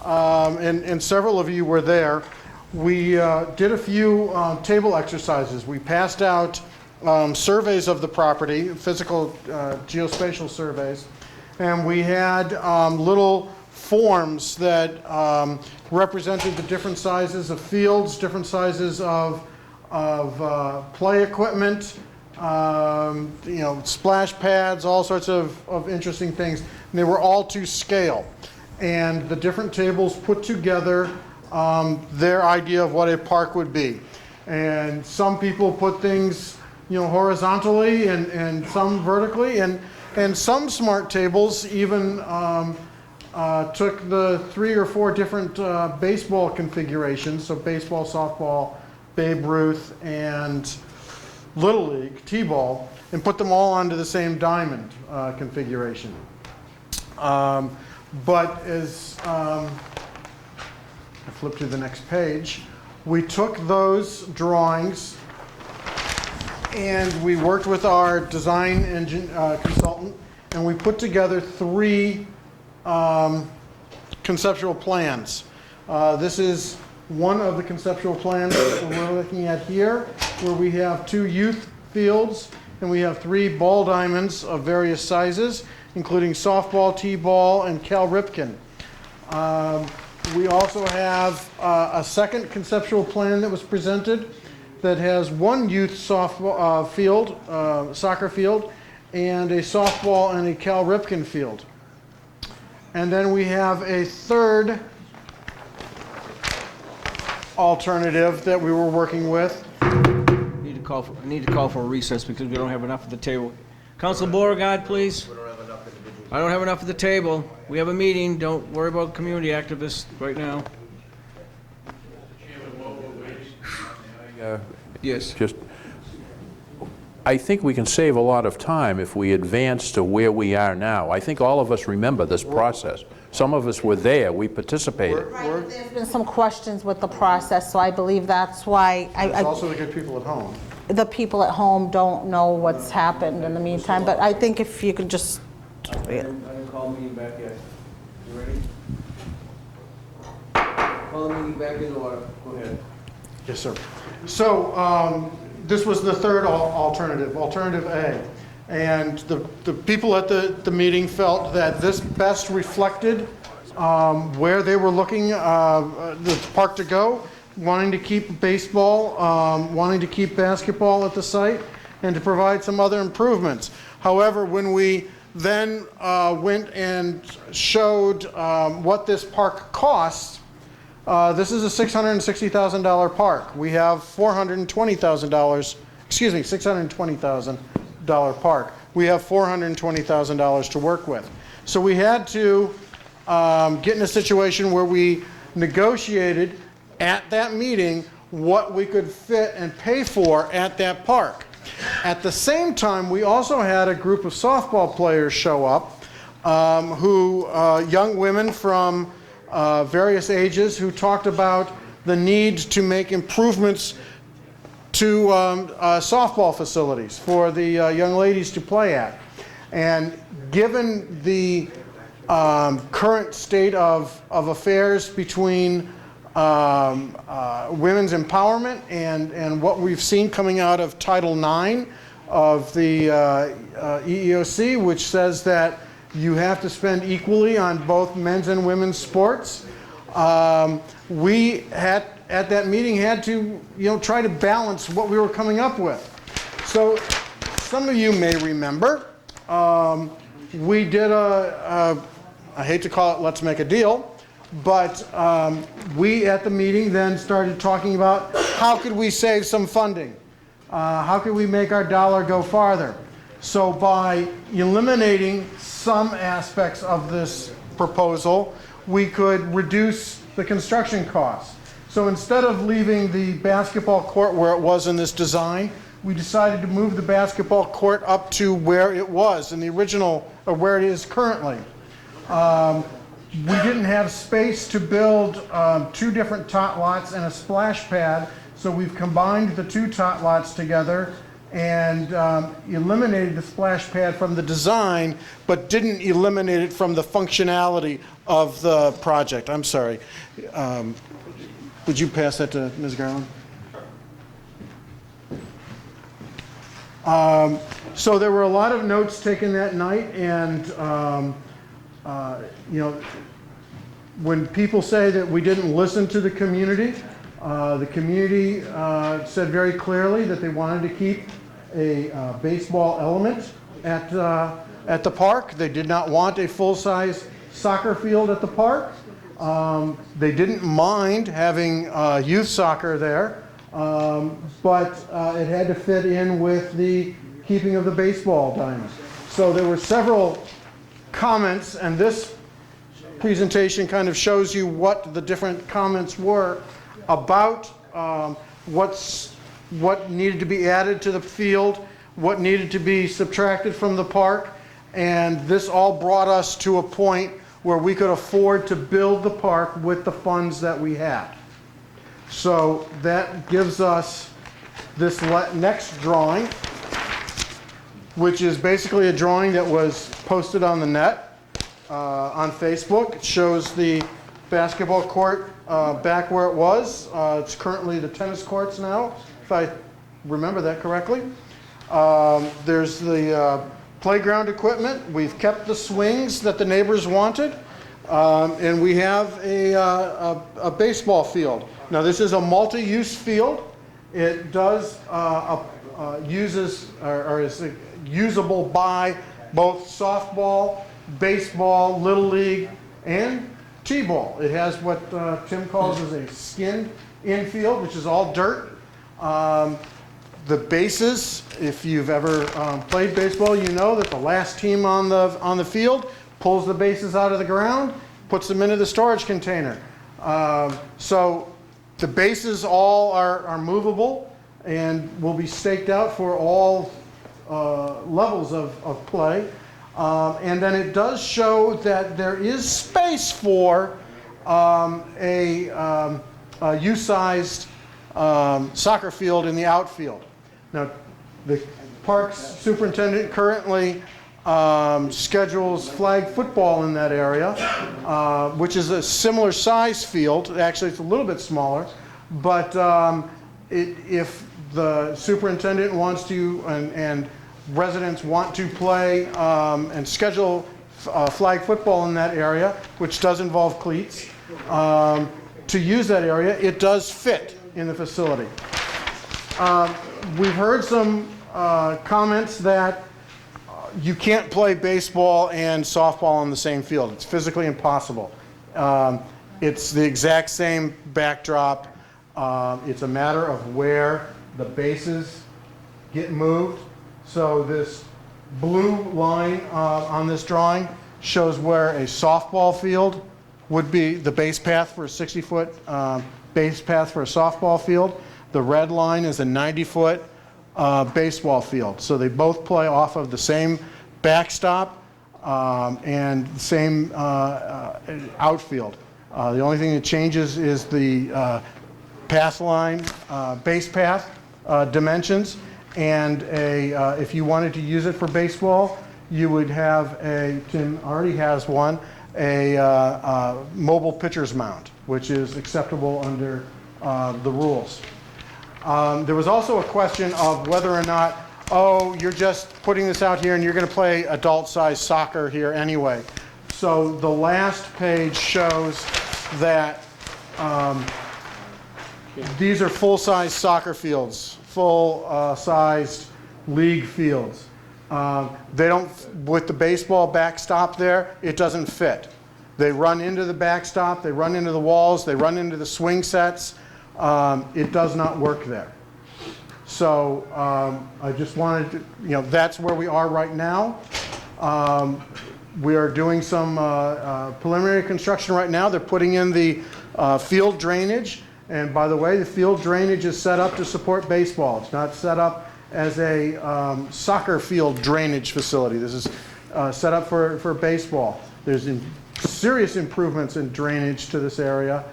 [SPEAKER 9] and several of you were there, we did a few table exercises. We passed out surveys of the property, physical geospatial surveys, and we had little forms that represented the different sizes of fields, different sizes of play equipment, you know, splash pads, all sorts of interesting things. And they were all to scale. And the different tables put together their idea of what a park would be. And some people put things, you know, horizontally and some vertically. And some smart tables even took the 3 or 4 different baseball configurations. So baseball, softball, Babe Ruth, and Little League, T-ball, and put them all onto the same diamond configuration. But as I flip to the next page, we took those drawings and we worked with our design consultant, and we put together 3 conceptual plans. This is one of the conceptual plans that we're looking at here, where we have 2 youth fields and we have 3 ball diamonds of various sizes, including softball, t-ball, and Cal Ripken. We also have a second conceptual plan that was presented that has 1 youth softball field, soccer field, and a softball and a Cal Ripken field. And then we have a third alternative that we were working with.
[SPEAKER 1] I need to call for a recess because we don't have enough at the table. Council Beauregard, please. I don't have enough at the table. We have a meeting. Don't worry about community activists right now. Yes.
[SPEAKER 5] I think we can save a lot of time if we advance to where we are now. I think all of us remember this process. Some of us were there. We participated.
[SPEAKER 11] Right, there's been some questions with the process, so I believe that's why
[SPEAKER 9] There's also the good people at home.
[SPEAKER 11] the people at home don't know what's happened in the meantime. But I think if you could just.
[SPEAKER 1] I didn't call the meeting back yet. You ready? Call the meeting back in order. Go ahead.
[SPEAKER 9] Yes, sir. So this was the third alternative, Alternative A. And the people at the meeting felt that this best reflected where they were looking the park to go, wanting to keep baseball, wanting to keep basketball at the site, and to provide some other improvements. However, when we then went and showed what this park costs, this is a $660,000 park. We have $420,000, excuse me, $620,000 park. We have $420,000 to work with. So we had to get in a situation where we negotiated at that meeting what we could fit and pay for at that park. At the same time, we also had a group of softball players show up, young women from various ages, who talked about the need to make improvements to softball facilities for the young ladies to play at. And given the current state of affairs between women's empowerment and what we've seen coming out of Title IX of the EEOC, which says that you have to spend equally on both men's and women's sports, we had at that meeting had to try to balance what we were coming up with. So some of you may remember we did I hate to call it let's make a deal, but we at the meeting then started talking about how could we save some funding? How could we make our dollar go farther? So by eliminating some aspects of this proposal, we could reduce the construction costs. So instead of leaving the basketball court where it was in this design, we decided to move the basketball court up to where it was in the original, or where it is currently. We didn't have space to build 2 different tot lots and a splash pad, so we've combined the 2 tot lots together and eliminated the splash pad from the design, but didn't eliminate it from the functionality of the project. I'm sorry. Would you pass that to Ms. Garland? So there were a lot of notes taken that night, and when people say that we didn't listen to the community said very clearly that they wanted to keep a baseball element at the park. They did not want a full-size soccer field at the park. They didn't mind having youth soccer there, but it had to fit in with the keeping of the baseball diamonds. So there were several comments, and this presentation kind of shows you what the different comments were about what needed to be added to the field, what needed to be subtracted from the park, and this all brought us to a point where we could afford to build the park with the funds that we had. So that gives us this next drawing, which is basically a drawing that was posted on the net, on Facebook. It shows the basketball court back where it was. It's currently the tennis courts now, if I remember that correctly. There's the playground equipment. We've kept the swings that the neighbors wanted, and we have a baseball field. Now this is a multi-use field. It does uses or is usable by both softball, baseball, little league, and t-ball. It has what Tim calls as a skinned infield, which is all dirt. The bases, if you've ever played baseball, you know that the last team on the field pulls the bases out of the ground, puts them into the storage container. So the bases all are movable and will be staked out for all levels of play. And then it does show that there is space for a youth-sized soccer field in the outfield. Now, the parks superintendent currently schedules flag football in that area, which is a similar size field. Actually, it's a little bit smaller, but if the superintendent wants to and residents want to play and schedule flag football in that area, which does involve cleats, to use that area, it does fit in the facility. We've heard some comments that you can't play baseball and softball on the same field. It's physically impossible. It's the exact same backdrop. It's a matter of where the bases get moved. So this blue line on this drawing shows where a softball field would be the base path for a 60-foot base path for a softball field. The red line is a 90-foot baseball field. So they both play off of the same backstop and the same outfield. The only thing that changes is the path line, base path dimensions, and if you wanted to use it for baseball, you would have Tim already has one, a mobile pitcher's mound, which is acceptable under the rules. There was also a question of whether or not, oh, you're just putting this out here and you're going to play adult-sized soccer here anyway. So the last page shows that these are full-size soccer fields, full-sized league fields. They don't, with the baseball backstop there, it doesn't fit. They run into the backstop, they run into the walls, they run into the swing sets. It does not work there. So I just wanted to, that's where we are right now. We are doing some preliminary construction right now. They're putting in the field drainage. And by the way, the field drainage is set up to support baseball. It's not set up as a soccer field drainage facility. This is set up for baseball. There's serious improvements in drainage to this area.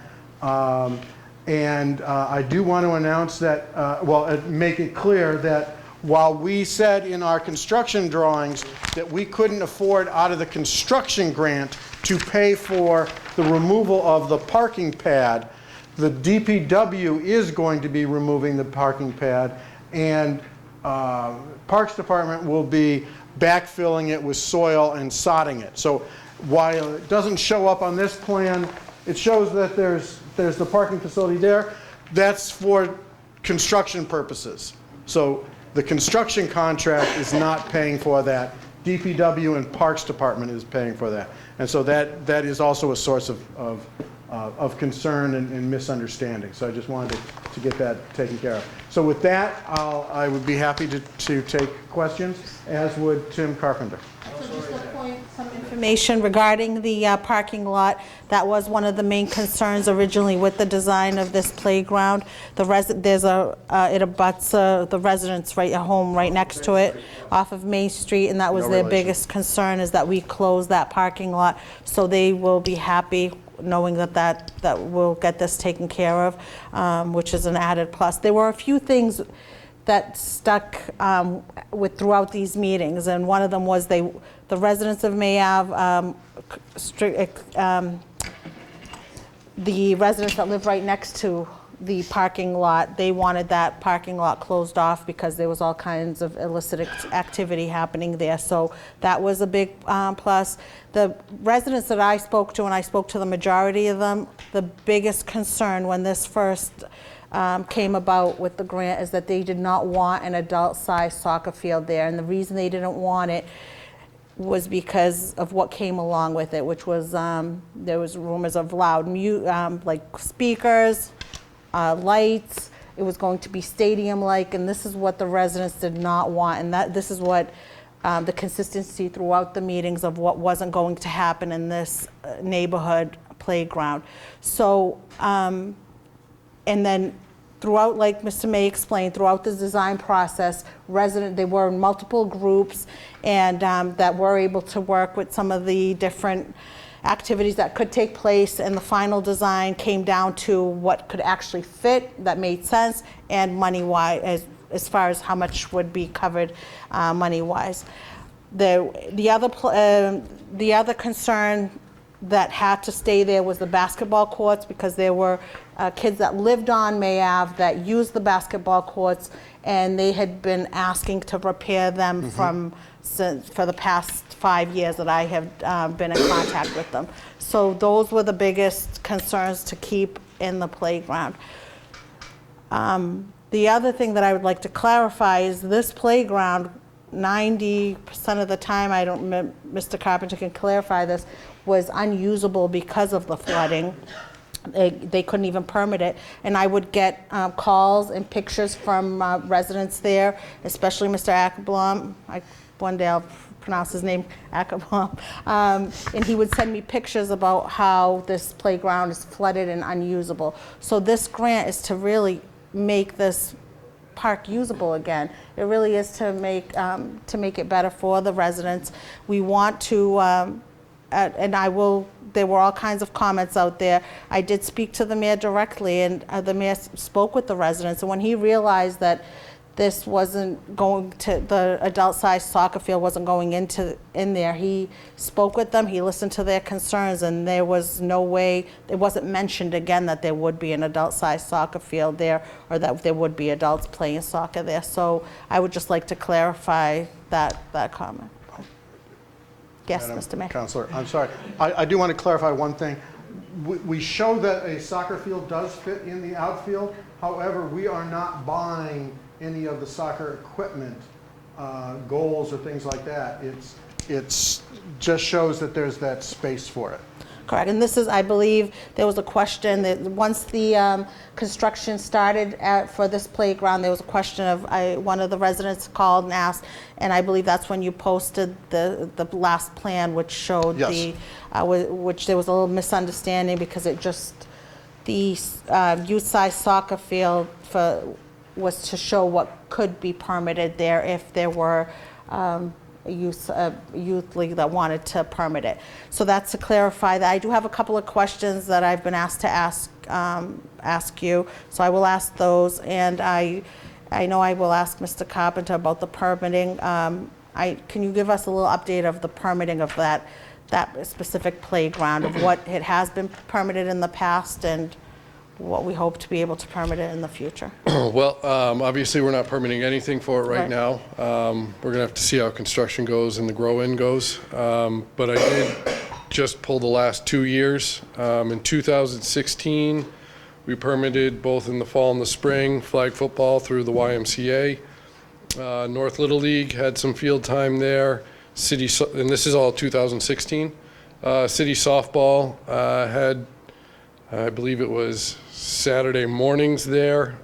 [SPEAKER 9] And I do want to announce that, make it clear that while we said in our construction drawings that we couldn't afford out of the construction grant to pay for the removal of the parking pad, the DPW is going to be removing the parking pad, and Parks Department will be backfilling it with soil and sodding it. So while it doesn't show up on this plan, it shows that there's the parking facility there. That's for construction purposes. So the construction contract is not paying for that. DPW and Parks Department is paying for that. And so that is also a source of concern and misunderstanding. So I just wanted to get that taken care of. So with that, I would be happy to take questions, as would Tim Carpenter.
[SPEAKER 11] So just a point, some information regarding the parking lot. That was one of the main concerns originally with the design of this playground. It abuts the residents right at home, right next to it, off of Main Street, and that was their biggest concern, is that we close that parking lot. So they will be happy knowing that we'll get this taken care of, which is an added plus. There were a few things that stuck throughout these meetings, and one of them was the residents of May Ave, the residents that live right next to the parking lot, they wanted that parking lot closed off because there was all kinds of illicit activity happening there. So that was a big plus. The residents that I spoke to, and I spoke to the majority of them, the biggest concern when this first came about with the grant is that they did not want an adult-sized soccer field there. And the reason they didn't want it was because of what came along with it, which was there was rumors of loud like speakers, lights. It was going to be stadium-like, and this is what the residents did not want. And this is what the consistency throughout the meetings of what wasn't going to happen in this neighborhood playground. So, and then throughout, like Mr. May explained, throughout the design process, they were in multiple groups, and that were able to work with some of the different activities that could take place, and the final design came down to what could actually fit, that made sense, and money-wise, as far as how much would be covered money-wise. The other concern that had to stay there was the basketball courts, because there were kids that lived on May Ave that used the basketball courts, and they had been asking to repair them for the past 5 years that I have been in contact with them. So those were the biggest concerns to keep in the playground. The other thing that I would like to clarify is this playground, 90% of the time, I don't, Mr. Carpenter can clarify this, was unusable because of the flooding. They couldn't even permit it. And I would get calls and pictures from residents there, especially Mr. Ackerblom. One day I'll pronounce his name, Ackerblom. And he would send me pictures about how this playground is flooded and unusable. So this grant is to really make this park usable again. It really is to make it better for the residents. We want to, and I will, there were all kinds of comments out there. I did speak to the mayor directly, and the mayor spoke with the residents, and when he realized that this wasn't going to, the adult-sized soccer field wasn't going in there, he spoke with them, he listened to their concerns, and there was no way, it wasn't mentioned again that there would be an adult-sized soccer field there, or that there would be adults playing soccer there. So I would just like to clarify that comment. Yes, Mr. Mayor.
[SPEAKER 9] Councilor, I'm sorry. I do want to clarify one thing. We show that a soccer field does fit in the outfield. However, we are not buying any of the soccer equipment, goals or things like that. It's just shows that there's that space for it.
[SPEAKER 11] Correct, and this is, I believe, there was a question that once the construction started for this playground, there was a question of, one of the residents called and asked, and I believe that's when you posted the last plan, which showed
[SPEAKER 9] Yes.
[SPEAKER 11] which there was a little misunderstanding because it just, the youth-size soccer field was to show what could be permitted there if there were youth league that wanted to permit it. So that's to clarify that. I do have a couple of questions that I've been asked to ask you, so I will ask those, and I know I will ask Mr. Carpenter about the permitting. Can you give us a little update of the permitting of that specific playground, of what it has been permitted in the past and what we hope to be able to permit it in the future?
[SPEAKER 14] Well, obviously, we're not permitting anything for it right now. We're going to have to see how construction goes and the grow-in goes. But I did just pull the last 2 years. In 2016, we permitted both in the fall and the spring flag football through the YMCA. North Little League had some field time there. And this is all 2016. City softball had, I believe it was Saturday mornings there.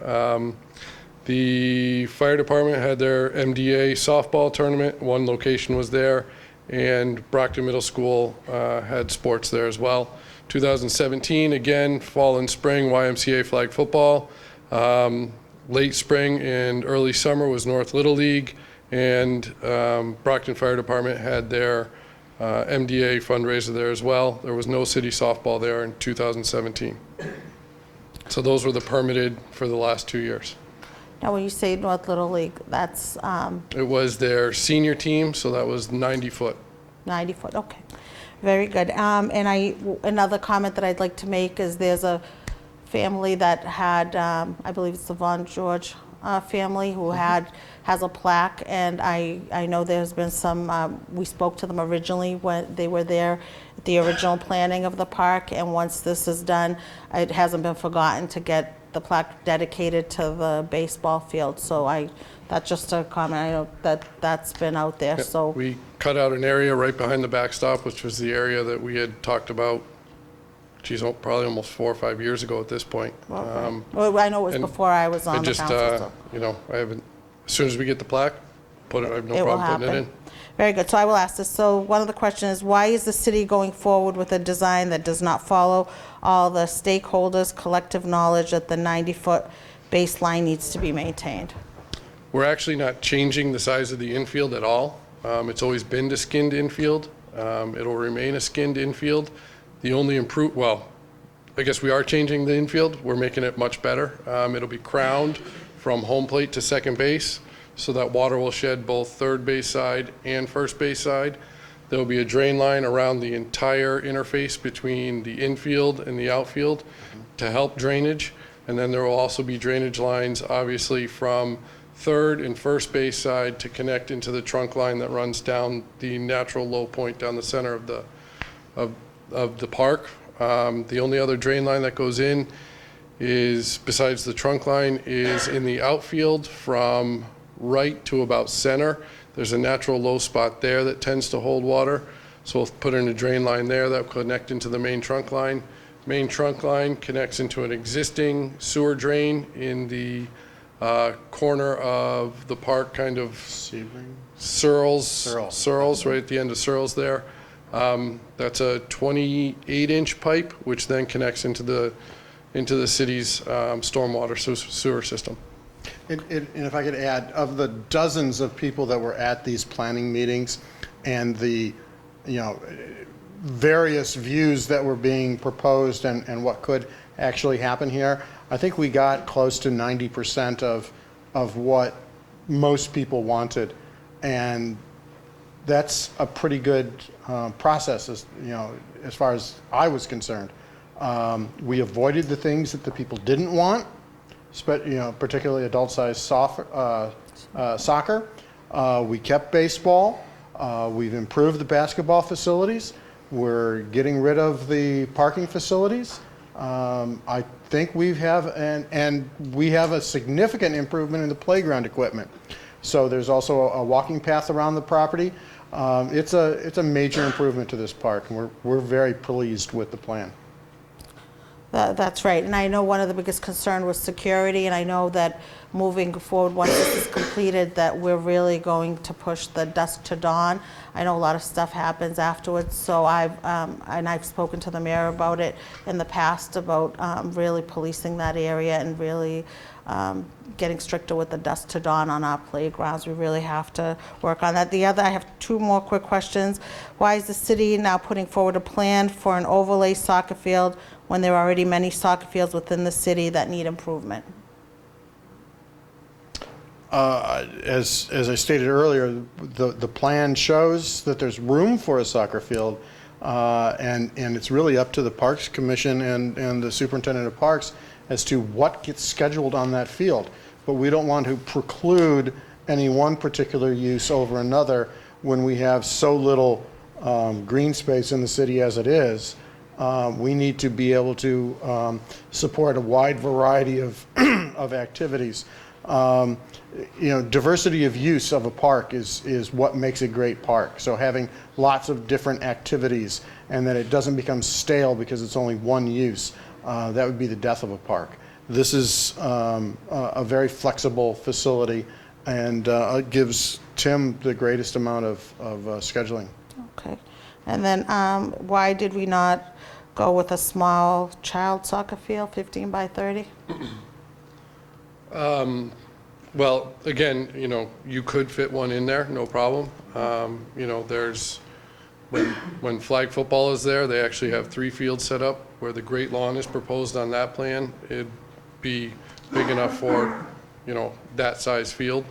[SPEAKER 14] The fire department had their MDA softball tournament. One location was there, and Brockton Middle School had sports there as well. 2017, again, fall and spring, YMCA flag football. Late spring and early summer was North Little League, and Brockton Fire Department had their MDA fundraiser there as well. There was no city softball there in 2017. So those were the permitted for the last 2 years.
[SPEAKER 11] Now, when you say North Little League, that's
[SPEAKER 14] It was their senior team, so that was 90 foot.
[SPEAKER 11] 90 foot, okay. Very good. And another comment that I'd like to make is there's a family that had, I believe it's the Von George family, who has a plaque, and I know there's been some, we spoke to them originally when they were there at the original planning of the park, and once this is done, it hasn't been forgotten to get the plaque dedicated to the baseball field. So that's just a comment. I know that's been out there.
[SPEAKER 14] Yep.
[SPEAKER 11] So
[SPEAKER 14] we cut out an area right behind the backstop, which was the area that we had talked about, geez, probably almost 4 or 5 years ago at this point.
[SPEAKER 11] Okay. Well, I know it was before I was on the council. So.
[SPEAKER 14] You know, I haven't, as soon as we get the plaque, I have no problem putting it in.
[SPEAKER 11] Very good. So I will ask this. So one of the questions is, why is the city going forward with a design that does not follow all the stakeholders' collective knowledge that the 90-foot baseline needs to be maintained?
[SPEAKER 14] We're actually not changing the size of the infield at all. It's always been the skinned infield. It'll remain a skinned infield. The only well, I guess we are changing the infield. We're making it much better. It'll be crowned from home plate to second base, so that water will shed both third base side and first base side. There will be a drain line around the entire interface between the infield and the outfield to help drainage. And then there will also be drainage lines, obviously, from third and first base side to connect into the trunk line that runs down the natural low point down the center of the park. The only other drain line that goes in is, besides the trunk line, is in the outfield from right to about center. There's a natural low spot there that tends to hold water. So we'll put in a drain line there that will connect into the main trunk line. Main trunk line connects into an existing sewer drain in the corner of the park, kind of Searles, right at the end of Searles there. That's a 28-inch pipe, which then connects into the city's stormwater sewer system.
[SPEAKER 9] And if I could add, of the dozens of people that were at these planning meetings and the, various views that were being proposed and what could actually happen here, I think we got close to 90% of what most people wanted. And that's a pretty good process, as far as I was concerned. We avoided the things that the people didn't want, particularly adult-sized soccer. We kept baseball. We've improved the basketball facilities. We're getting rid of the parking facilities. I think we have a significant improvement in the playground equipment. So there's also a walking path around the property. It's a major improvement to this park, and we're very pleased with the plan.
[SPEAKER 11] That's right, and I know one of the biggest concern was security, and I know that moving forward, once this is completed, that we're really going to push the dusk to dawn. I know a lot of stuff happens afterwards, so I've spoken to the mayor about it in the past, about really policing that area and really getting stricter with the dusk to dawn on our playgrounds. We really have to work on that. I have two more quick questions. Why is the city now putting forward a plan for an overlay soccer field when there are already many soccer fields within the city that need improvement?
[SPEAKER 9] As I stated earlier, the plan shows that there's room for a soccer field, and it's really up to the Parks Commission and the Superintendent of Parks as to what gets scheduled on that field. But we don't want to preclude any one particular use over another when we have so little green space in the city as it is. We need to be able to support a wide variety of activities. Diversity of use of a park is what makes a great park. So having lots of different activities and that it doesn't become stale because it's only one use, that would be the death of a park. This is a very flexible facility, and it gives Tim the greatest amount of scheduling.
[SPEAKER 11] Okay. And then why did we not go with a small child soccer field, 15 by 30?
[SPEAKER 14] Well, again, you could fit one in there, no problem. There's, when flag football is there, they actually have 3 fields set up where the great lawn is proposed on that plan. It'd be big enough for, that size field.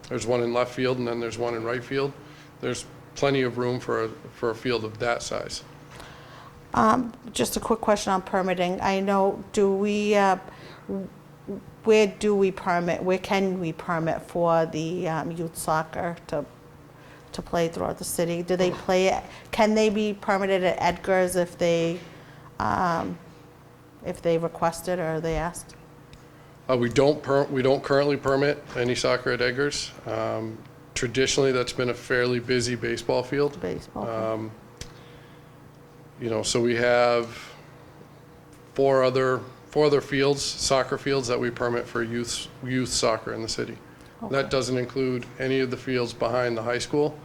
[SPEAKER 14] There's one in left field and then there's one in right field. There's plenty of room for a field of that size.
[SPEAKER 11] Just a quick question on permitting. I know, where can we permit for the youth soccer to play throughout the city? Do they can they be permitted at Edgar's if they request it or they asked?
[SPEAKER 14] We don't currently permit any soccer at Edgar's. Traditionally, that's been a fairly busy baseball field. So we have four other fields, soccer fields, that we permit for youth soccer in the city. Okay. That doesn't include any of the fields behind the high school,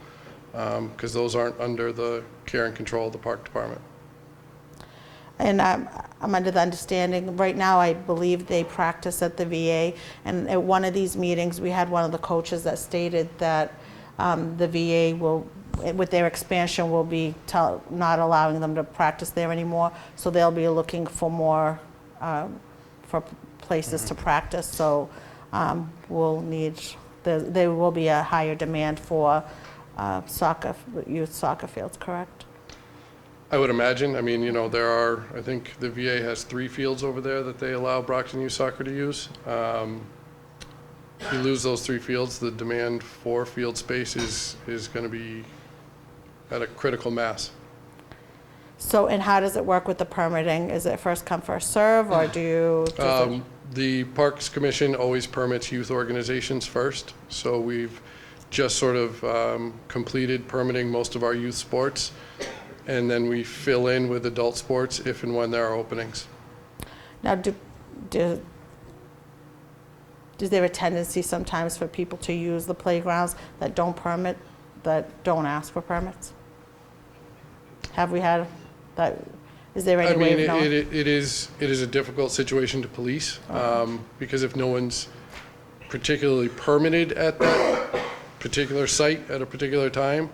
[SPEAKER 14] because those aren't under the care and control of the park department.
[SPEAKER 11] And I'm under the understanding, right now, I believe they practice at the VA. And at one of these meetings, we had one of the coaches that stated that the VA will, with their expansion, will be not allowing them to practice there anymore. So they'll be looking for more, for places to practice. So we'll need, there will be a higher demand for youth soccer fields, correct?
[SPEAKER 14] I would imagine. I mean, I think the VA has 3 fields over there that they allow Brockton Youth Soccer to use. If you lose those 3 fields, the demand for field space is going to be at a critical mass.
[SPEAKER 11] So, and how does it work with the permitting? Is it first come, first serve, or do you?
[SPEAKER 14] The Parks Commission always permits youth organizations first, so we've just sort of completed permitting most of our youth sports, and then we fill in with adult sports if and when there are openings.
[SPEAKER 11] Now, is there a tendency sometimes for people to use the playgrounds that don't don't ask for permits? Have we had that? Is there any way of knowing?
[SPEAKER 14] It is a difficult situation to police, because if no one's particularly permitted at that particular site at a particular time,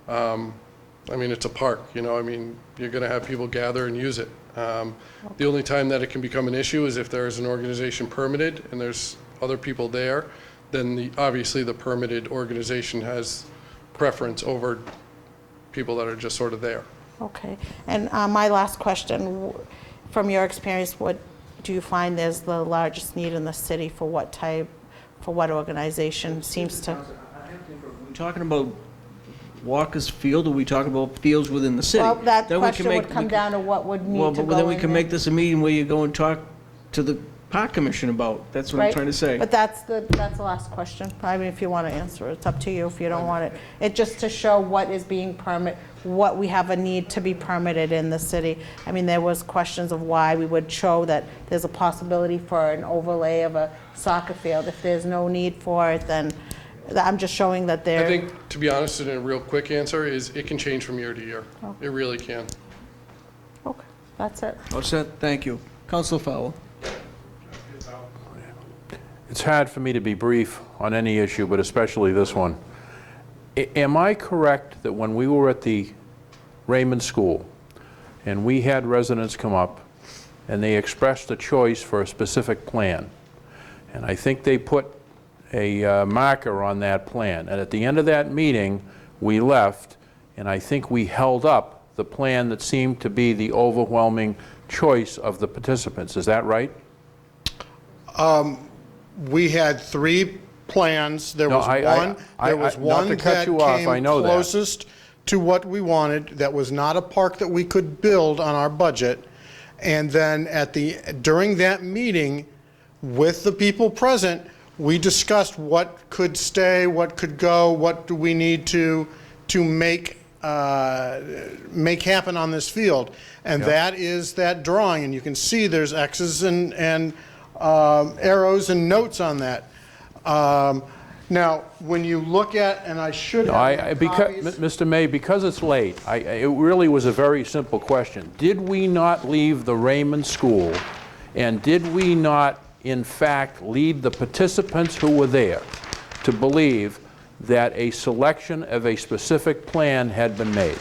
[SPEAKER 14] it's a park, you're going to have people gather and use it. The only time that it can become an issue is if there is an organization permitted and there's other people there, then obviously the permitted organization has preference over people that are just sort of there.
[SPEAKER 11] Okay. And my last question, from your experience, what do you find there's the largest need in the city for what organization seems to?
[SPEAKER 1] Are we talking about Walker's Field, or are we talking about fields within the city?
[SPEAKER 11] Well, that
[SPEAKER 1] Then
[SPEAKER 11] question would come down to what would need to go in
[SPEAKER 1] Well, then we can
[SPEAKER 11] there.
[SPEAKER 1] make this a meeting where you go and talk to the Park Commission about, that's what I'm
[SPEAKER 11] Right?
[SPEAKER 1] trying to say.
[SPEAKER 11] But that's the last question. I mean, if you want to answer it, it's up to you if you don't want it. It just to show what is being what we have a need to be permitted in the city. I mean, there was questions of why we would show that there's a possibility for an overlay of a soccer field. If there's no need for it, then I'm just showing that there.
[SPEAKER 14] I think, to be honest, and a real quick answer is it can change from year to year.
[SPEAKER 11] Oh.
[SPEAKER 14] It really can.
[SPEAKER 11] Okay, that's it.
[SPEAKER 1] All set, thank you. Councilor Fowle.
[SPEAKER 5] It's hard for me to be brief on any issue, but especially this one. Am I correct that when we were at the Raymond School and we had residents come up and they expressed a choice for a specific plan, and I think they put a marker on that plan, and at the end of that meeting we left, and I think we held up the plan that seemed to be the overwhelming choice of the participants. Is that right?
[SPEAKER 9] We had 3 plans. There was one
[SPEAKER 5] not to cut
[SPEAKER 9] that
[SPEAKER 5] you off, I
[SPEAKER 9] came
[SPEAKER 5] know that.
[SPEAKER 9] closest to what we wanted, that was not a park that we could build on our budget. And then during that meeting, with the people present, we discussed what could stay, what could go, what do we need to make happen on this field. And that is that drawing, and you can see there's X's and arrows and notes on that. Now, when you look at, and I should have copies.
[SPEAKER 5] Mr. May, because it's late, it really was a very simple question. Did we not leave the Raymond School, and did we not, in fact, lead the participants who were there to believe that a selection of a specific plan had been made?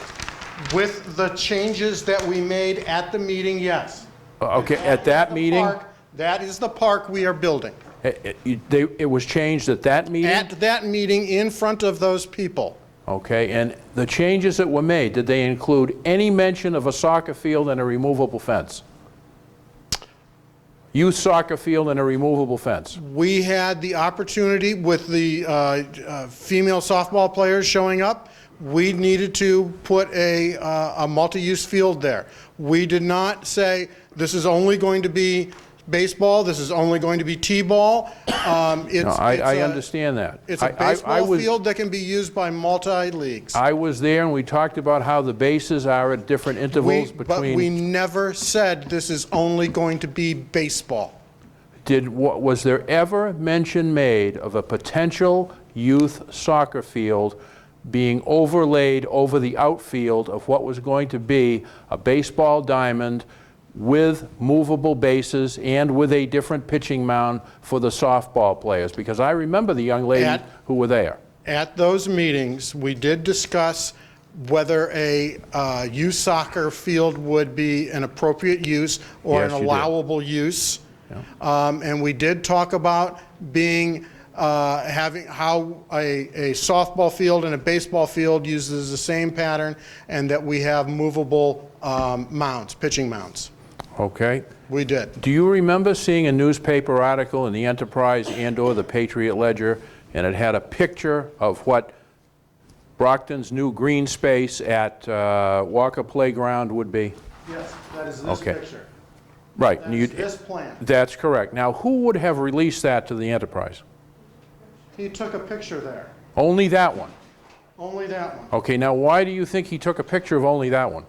[SPEAKER 9] With the changes that we made at the meeting, yes.
[SPEAKER 5] Okay, at that meeting?
[SPEAKER 9] That is the park we are building.
[SPEAKER 5] It was changed at that meeting?
[SPEAKER 9] At that meeting, in front of those people.
[SPEAKER 5] Okay, and the changes that were made, did they include any mention of a soccer field and a removable fence? Youth soccer field and a removable fence?
[SPEAKER 9] We had the opportunity with the female softball players showing up. We needed to put a multi-use field there. We did not say, this is only going to be baseball, this is only going to be t-ball.
[SPEAKER 5] I understand that.
[SPEAKER 9] It's a baseball field that can be used by multi-leagues.
[SPEAKER 5] I was there, and we talked about how the bases are at different intervals between...
[SPEAKER 9] But we never said this is only going to be baseball.
[SPEAKER 5] Was there ever mention made of a potential youth soccer field being overlaid over the outfield of what was going to be a baseball diamond with movable bases and with a different pitching mound for the softball players? Because I remember the young ladies who were there.
[SPEAKER 9] At those meetings, we did discuss whether a youth soccer field would be an appropriate use or
[SPEAKER 5] Yes,
[SPEAKER 9] an
[SPEAKER 5] you did.
[SPEAKER 9] allowable use. And we did talk about having how a softball field and a baseball field uses the same pattern, and that we have movable mounds, pitching mounds.
[SPEAKER 5] Okay.
[SPEAKER 9] We did.
[SPEAKER 5] Do you remember seeing a newspaper article in the Enterprise and/or the Patriot Ledger, and it had a picture of what Brockton's new green space at Walker Playground would be?
[SPEAKER 9] Yes, that is this
[SPEAKER 5] Okay.
[SPEAKER 9] picture.
[SPEAKER 5] Right.
[SPEAKER 9] That is this plan.
[SPEAKER 5] That's correct. Now, who would have released that to the enterprise?
[SPEAKER 9] He took a picture there,
[SPEAKER 5] Only that one?
[SPEAKER 9] only that one.
[SPEAKER 5] Okay, now why do you think he took a picture of only that one?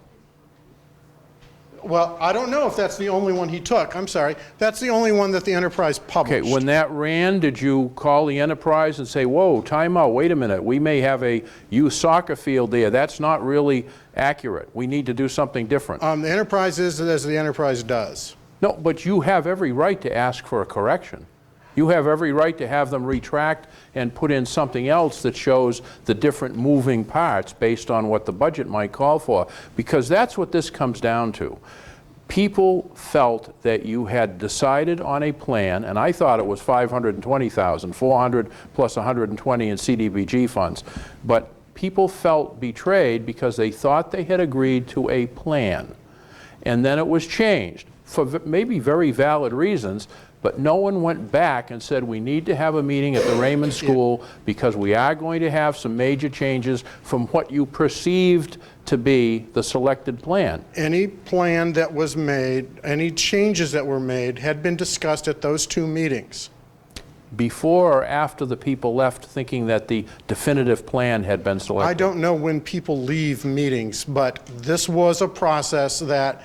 [SPEAKER 9] Well, I don't know if that's the only one he took. I'm sorry. That's the only one that the enterprise published.
[SPEAKER 5] Okay, when that ran, did you call the enterprise and say, whoa, time out, wait a minute, we may have a youth soccer field there, that's not really accurate, we need to do something different?
[SPEAKER 9] The enterprise is as the enterprise does.
[SPEAKER 5] No, but you have every right to ask for a correction. You have every right to have them retract and put in something else that shows the different moving parts based on what the budget might call for, because that's what this comes down to. People felt that you had decided on a plan, and I thought it was $520,000, 400 plus 120 in CDBG funds, but people felt betrayed because they thought they had agreed to a plan, and then it was changed for maybe very valid reasons, but no one went back and said, we need to have a meeting at the Raymond School because we are going to have some major changes from what you perceived to be the selected plan.
[SPEAKER 9] Any plan that was made, any changes that were made had been discussed at those two meetings.
[SPEAKER 5] Before or after the people left thinking that the definitive plan had been selected?
[SPEAKER 9] I don't know when people leave meetings, but this was a process that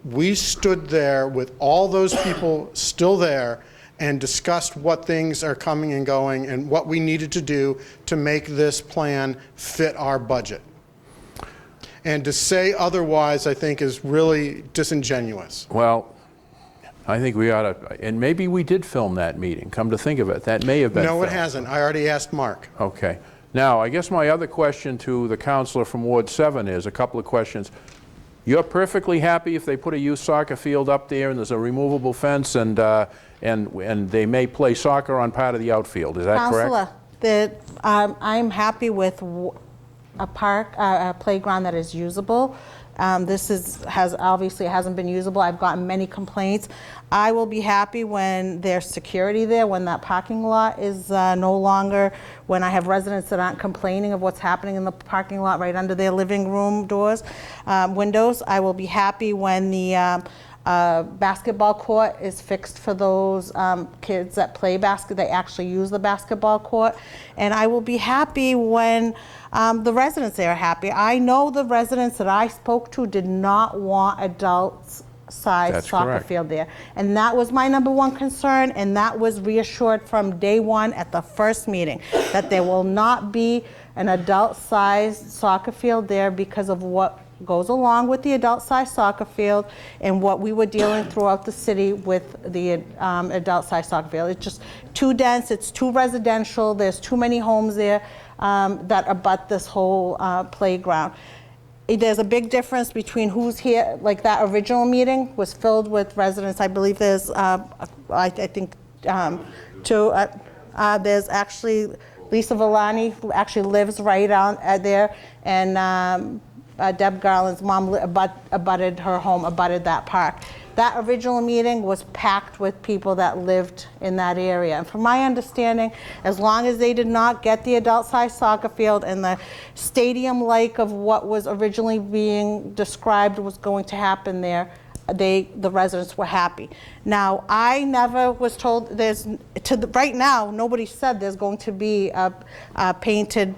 [SPEAKER 9] we stood there with all those people still there and discussed what things are coming and going and what we needed to do to make this plan fit our budget. And to say otherwise, I think, is really disingenuous.
[SPEAKER 5] Well, I think we ought to, and maybe we did film that meeting, come to think of it. That may have been
[SPEAKER 9] No, it
[SPEAKER 5] filmed.
[SPEAKER 9] hasn't. I already asked Mark.
[SPEAKER 5] Okay. Now, I guess my other question to the counselor from Ward 7 is a couple of questions. You're perfectly happy if they put a youth soccer field up there and there's a removable fence and they may play soccer on part of the outfield, is that correct?
[SPEAKER 11] Counselor, I'm happy with a park, a playground that is usable. This obviously hasn't been usable. I've gotten many complaints. I will be happy when there's security there, when that parking lot is no longer, when I have residents that aren't complaining of what's happening in the parking lot right under their living room doors, windows. I will be happy when the basketball court is fixed for those kids that play they actually use the basketball court. And I will be happy when the residents there are happy. I know the residents that I spoke to did not want adult-sized soccer field there. And that was my #1 concern, and that was reassured from day one at the first meeting, that there will not be an adult-sized soccer field there because of what goes along with the adult-sized soccer field and what we were dealing throughout the city with the adult-sized soccer field. It's just too dense, it's too residential, there's too many homes there that abut this whole playground. There's a big difference between who's here, like that original meeting was filled with residents. I believe there's, I think, there's actually Lisa Villani, who actually lives right on there, and Deb Garland's mom abutted her home, abutted that park. That original meeting was packed with people that lived in that area. And from my understanding, as long as they did not get the adult-sized soccer field and the stadium-like of what was originally being described was going to happen there, the residents were happy. Now, I never was told right now, nobody said there's going to be a painted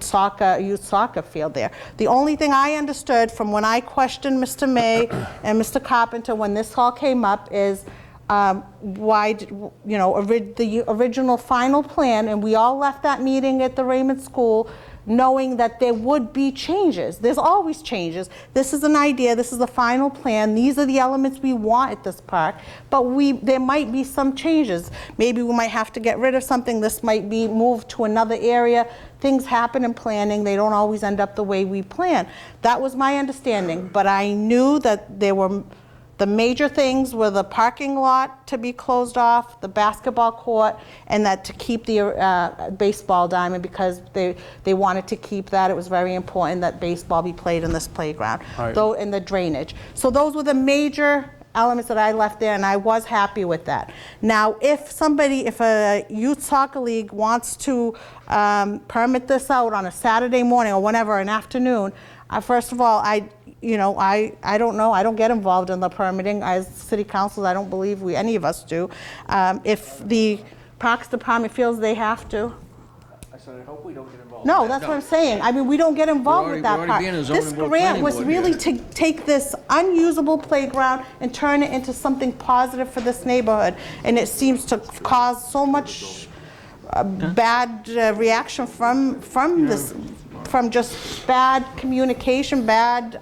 [SPEAKER 11] youth soccer field there. The only thing I understood from when I questioned Mr. May and Mr. Carpenter when this all came up is why, the original final plan, and we all left that meeting at the Raymond School knowing that there would be changes. There's always changes. This is an idea, this is the final plan, these are the elements we want at this park, but there might be some changes. Maybe we might have to get rid of something, this might be moved to another area. Things happen in planning, they don't always end up the way we plan. That was my understanding, but I knew that the major things were the parking lot to be closed off, the basketball court, and that to keep the baseball diamond because they wanted to keep that. It was very important that baseball be played in this playground,
[SPEAKER 5] Right.
[SPEAKER 11] and the drainage. So those were the major elements that I left there, and I was happy with that. Now, if a youth soccer league wants to permit this out on a Saturday morning or whenever, an afternoon, first of all, I don't know. I don't get involved in the permitting. As city council, I don't believe any of us do. If the Parks Department feels they have to.
[SPEAKER 1] I said, I hope we don't get involved.
[SPEAKER 11] No, that's what I'm saying. I mean, we don't get involved with that
[SPEAKER 1] We're
[SPEAKER 11] part.
[SPEAKER 1] already being a zoning
[SPEAKER 11] This
[SPEAKER 1] board,
[SPEAKER 11] grant
[SPEAKER 1] planning
[SPEAKER 11] was
[SPEAKER 1] board
[SPEAKER 11] really
[SPEAKER 1] here.
[SPEAKER 11] to take this unusable playground and turn it into something positive for this neighborhood. And it seems to cause so much bad reaction from this, from just bad communication, bad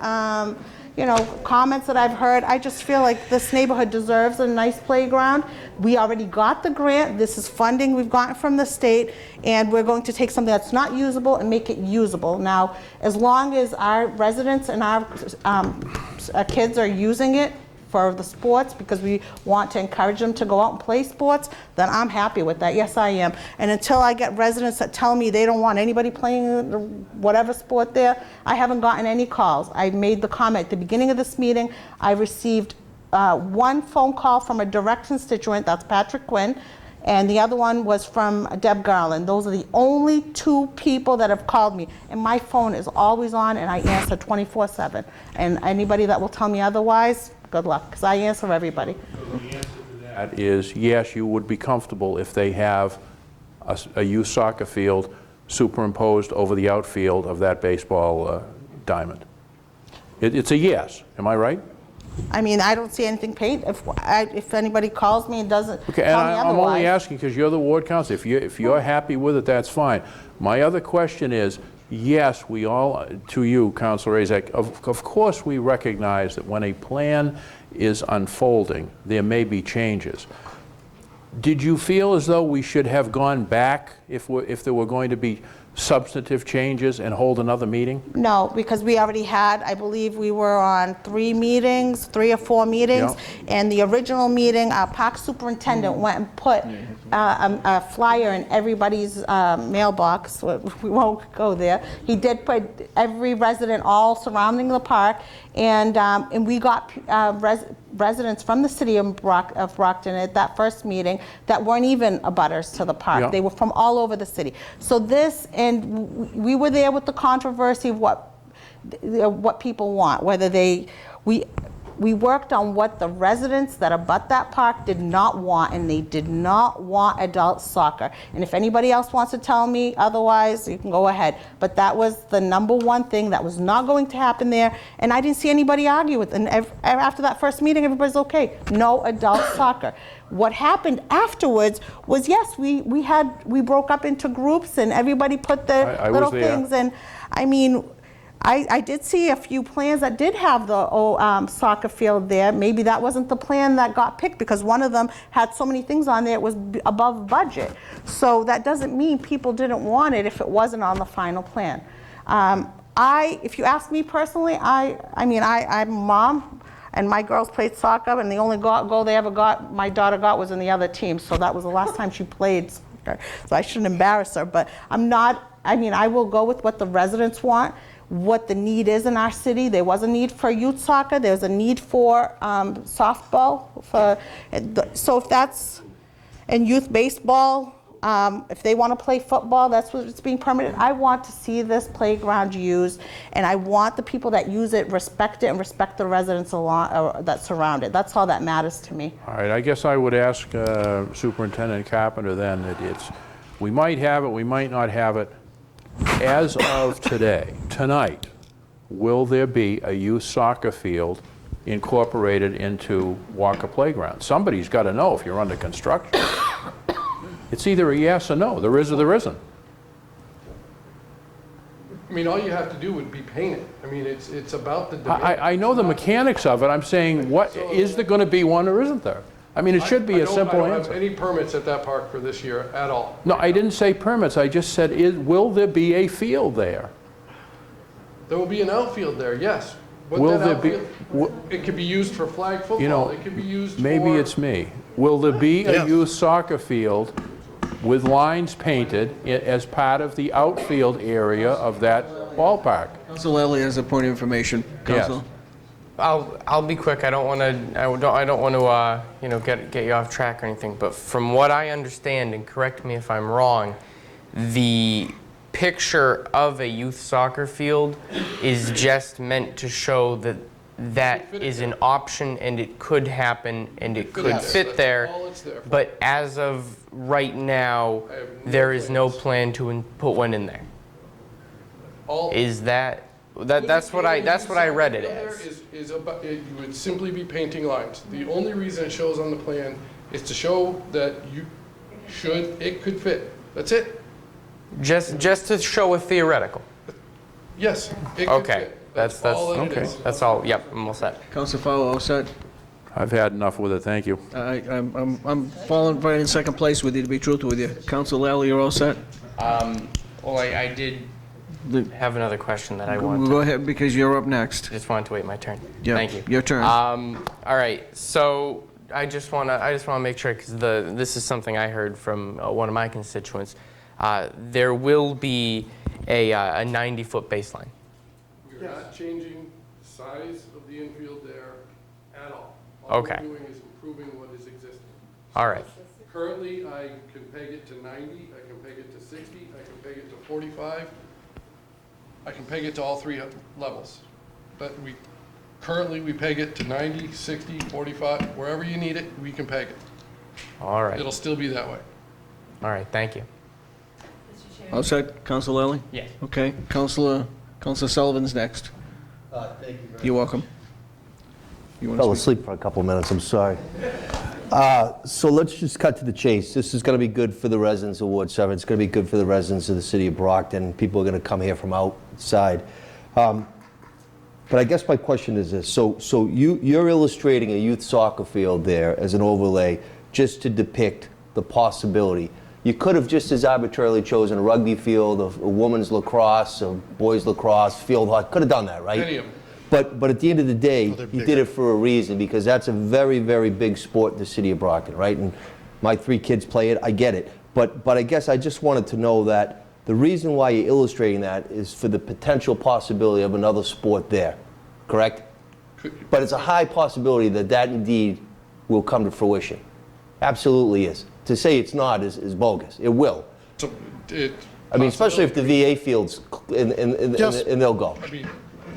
[SPEAKER 11] comments that I've heard. I just feel like this neighborhood deserves a nice playground. We already got the grant. This is funding we've gotten from the state, and we're going to take something that's not usable and make it usable. Now, as long as our residents and our kids are using it for the sports, because we want to encourage them to go out and play sports, then I'm happy with that. Yes, I am. And until I get residents that tell me they don't want anybody playing whatever sport there, I haven't gotten any calls. I made the comment at the beginning of this meeting. I received one phone call from a direct constituent, that's Patrick Quinn, and the other one was from Deb Garland. Those are the only two people that have called me. And my phone is always on, and I answer 24/7. And anybody that will tell me otherwise, good luck, because I answer everybody.
[SPEAKER 5] That is, yes, you would be comfortable if they have a youth soccer field superimposed over the outfield of that baseball diamond. It's a yes. Am I right?
[SPEAKER 11] I mean, I don't see anything paid. If anybody calls me and doesn't
[SPEAKER 5] Okay,
[SPEAKER 11] tell
[SPEAKER 5] and
[SPEAKER 11] me
[SPEAKER 5] I'm
[SPEAKER 11] otherwise.
[SPEAKER 5] only asking because you're the ward council. If you're happy with it, that's fine. My other question is, yes, we all, to you, Councilor Razak, of course we recognize that when a plan is unfolding, there may be changes. Did you feel as though we should have gone back if there were going to be substantive changes and hold another meeting?
[SPEAKER 11] No, because we already had, I believe we were on 3 or 4 meetings.
[SPEAKER 5] Yeah.
[SPEAKER 11] And the original meeting, our park superintendent went and put a flyer in everybody's mailbox. We won't go there. He did put every resident all surrounding the park, and we got residents from the city of Brockton at that first meeting that weren't even abutters to the park.
[SPEAKER 5] Yeah.
[SPEAKER 11] They were from all over the city. So this, and we were there with the controversy of what people want, whether we worked on what the residents that abut that park did not want, and they did not want adult soccer. And if anybody else wants to tell me otherwise, you can go ahead. But that was the #1 thing that was not going to happen there, and I didn't see anybody argue with it. And after that first meeting, everybody's okay. No adult soccer. What happened afterwards was, yes, we broke up into groups, and everybody put their
[SPEAKER 5] I
[SPEAKER 11] little
[SPEAKER 5] was there.
[SPEAKER 11] things. And I mean, I did see a few plans that did have the soccer field there. Maybe that wasn't the plan that got picked, because one of them had so many things on there it was above budget. So that doesn't mean people didn't want it if it wasn't on the final plan. If you ask me personally, I'm a mom, and my girls played soccer, and the only goal they ever got, my daughter got, was in the other team. So that was the last time she played soccer. So I shouldn't embarrass her, but I will go with what the residents want, what the need is in our city. There was a need for youth soccer. There's a need for softball. So if that's, and youth baseball, if they want to play football, that's what it's being permitted. I want to see this playground used, and I want the people that use it respect it and respect the residents that surround it. That's all that matters to me.
[SPEAKER 5] All right, I guess I would ask Superintendent Carpenter then that we might have it, we might not have it. As of today, tonight, will there be a youth soccer field incorporated into Walker Playground? Somebody's got to know if you're under construction. It's either a yes or no. There is or there isn't.
[SPEAKER 14] I mean, all you have to do would be paint it. I mean, it's about the debate.
[SPEAKER 5] I know the mechanics of it. I'm saying, is there going to be one or isn't there? I mean, it should be a simple
[SPEAKER 14] I don't
[SPEAKER 5] answer.
[SPEAKER 14] have any permits at that park for this year at all.
[SPEAKER 5] No, I didn't say permits. I just said, will there be a field there?
[SPEAKER 14] There will be an outfield there, yes. But
[SPEAKER 5] Will
[SPEAKER 14] that
[SPEAKER 5] there be-
[SPEAKER 14] outfield, it could be used for flag football.
[SPEAKER 5] You know,
[SPEAKER 14] It could be used
[SPEAKER 5] maybe
[SPEAKER 14] for...
[SPEAKER 5] it's me. Will there be a
[SPEAKER 14] Yes.
[SPEAKER 5] youth soccer field with lines painted as part of the outfield area of that ballpark?
[SPEAKER 1] Council Ellie has a point of information.
[SPEAKER 5] Yes.
[SPEAKER 1] Council.
[SPEAKER 22] I'll be quick. I don't want to you know, get you off track or anything. But from what I understand, and correct me if I'm wrong, the picture of a youth soccer field is just meant to show that that is an option and it could happen and it could fit there. But as of right now, there is no plan to put one in there. Is that's what I read it as.
[SPEAKER 14] You would simply be painting lines. The only reason it shows on the plan is to show that it could fit. That's it.
[SPEAKER 22] Just to show a theoretical.
[SPEAKER 14] Yes, it could
[SPEAKER 22] Okay.
[SPEAKER 14] fit.
[SPEAKER 22] That's
[SPEAKER 14] all that it is.
[SPEAKER 22] That's all. Yep, I'm all set.
[SPEAKER 1] Councilor Fowler, all set?
[SPEAKER 5] I've had enough with it, thank you.
[SPEAKER 1] I'm falling right in second place with you, to be truthful with you. Councilor Lally, you're all set?
[SPEAKER 22] Well, I did have another question that I wanted.
[SPEAKER 1] Go ahead, because you're up next.
[SPEAKER 22] Just wanted to wait my turn.
[SPEAKER 1] Yeah,
[SPEAKER 22] Thank you.
[SPEAKER 1] your turn.
[SPEAKER 22] All right. So I just want to make sure, because this is something I heard from one of my constituents. There will be a 90-foot baseline.
[SPEAKER 14] We're not changing the size of the infield there at all.
[SPEAKER 22] Okay.
[SPEAKER 14] All we're doing is improving what is existing.
[SPEAKER 22] All right.
[SPEAKER 14] Currently, I can peg it to 90, I can peg it to 60, I can peg it to 45. I can peg it to all three levels. But currently we peg it to 90, 60, 45, wherever you need it, we can peg it.
[SPEAKER 22] All right.
[SPEAKER 14] It'll still be that way.
[SPEAKER 22] All right. Thank you.
[SPEAKER 1] All set, Councilor Lally?
[SPEAKER 22] Yes.
[SPEAKER 1] Okay, Councilor Sullivan's next.
[SPEAKER 3] Thank you very
[SPEAKER 1] You're welcome. You wanna
[SPEAKER 3] Fell
[SPEAKER 1] speak?
[SPEAKER 3] asleep for a couple of minutes, I'm sorry. So let's just cut to the chase. This is going to be good for the residents of Ward 7. It's going to be good for the residents of the city of Brockton. People are going to come here from outside. But I guess my question is this. So you're illustrating a youth soccer field there as an overlay just to depict the possibility. You could have just as arbitrarily chosen a rugby field, a women's lacrosse, a boys lacrosse, field hockey. Could have done that, right?
[SPEAKER 14] Any of them.
[SPEAKER 3] But at the end of the day, you did it for a reason, because that's a very, very big sport in the city of Brockton, right? And my 3 kids play it, I get it. But I guess I just wanted to know that the reason why you're illustrating that is for the potential possibility of another sport there, correct? But it's a high possibility that that indeed will come to fruition. Absolutely is. To say it's not is bogus. It will. I mean, especially if the VA fields, and they'll go.
[SPEAKER 14] I mean,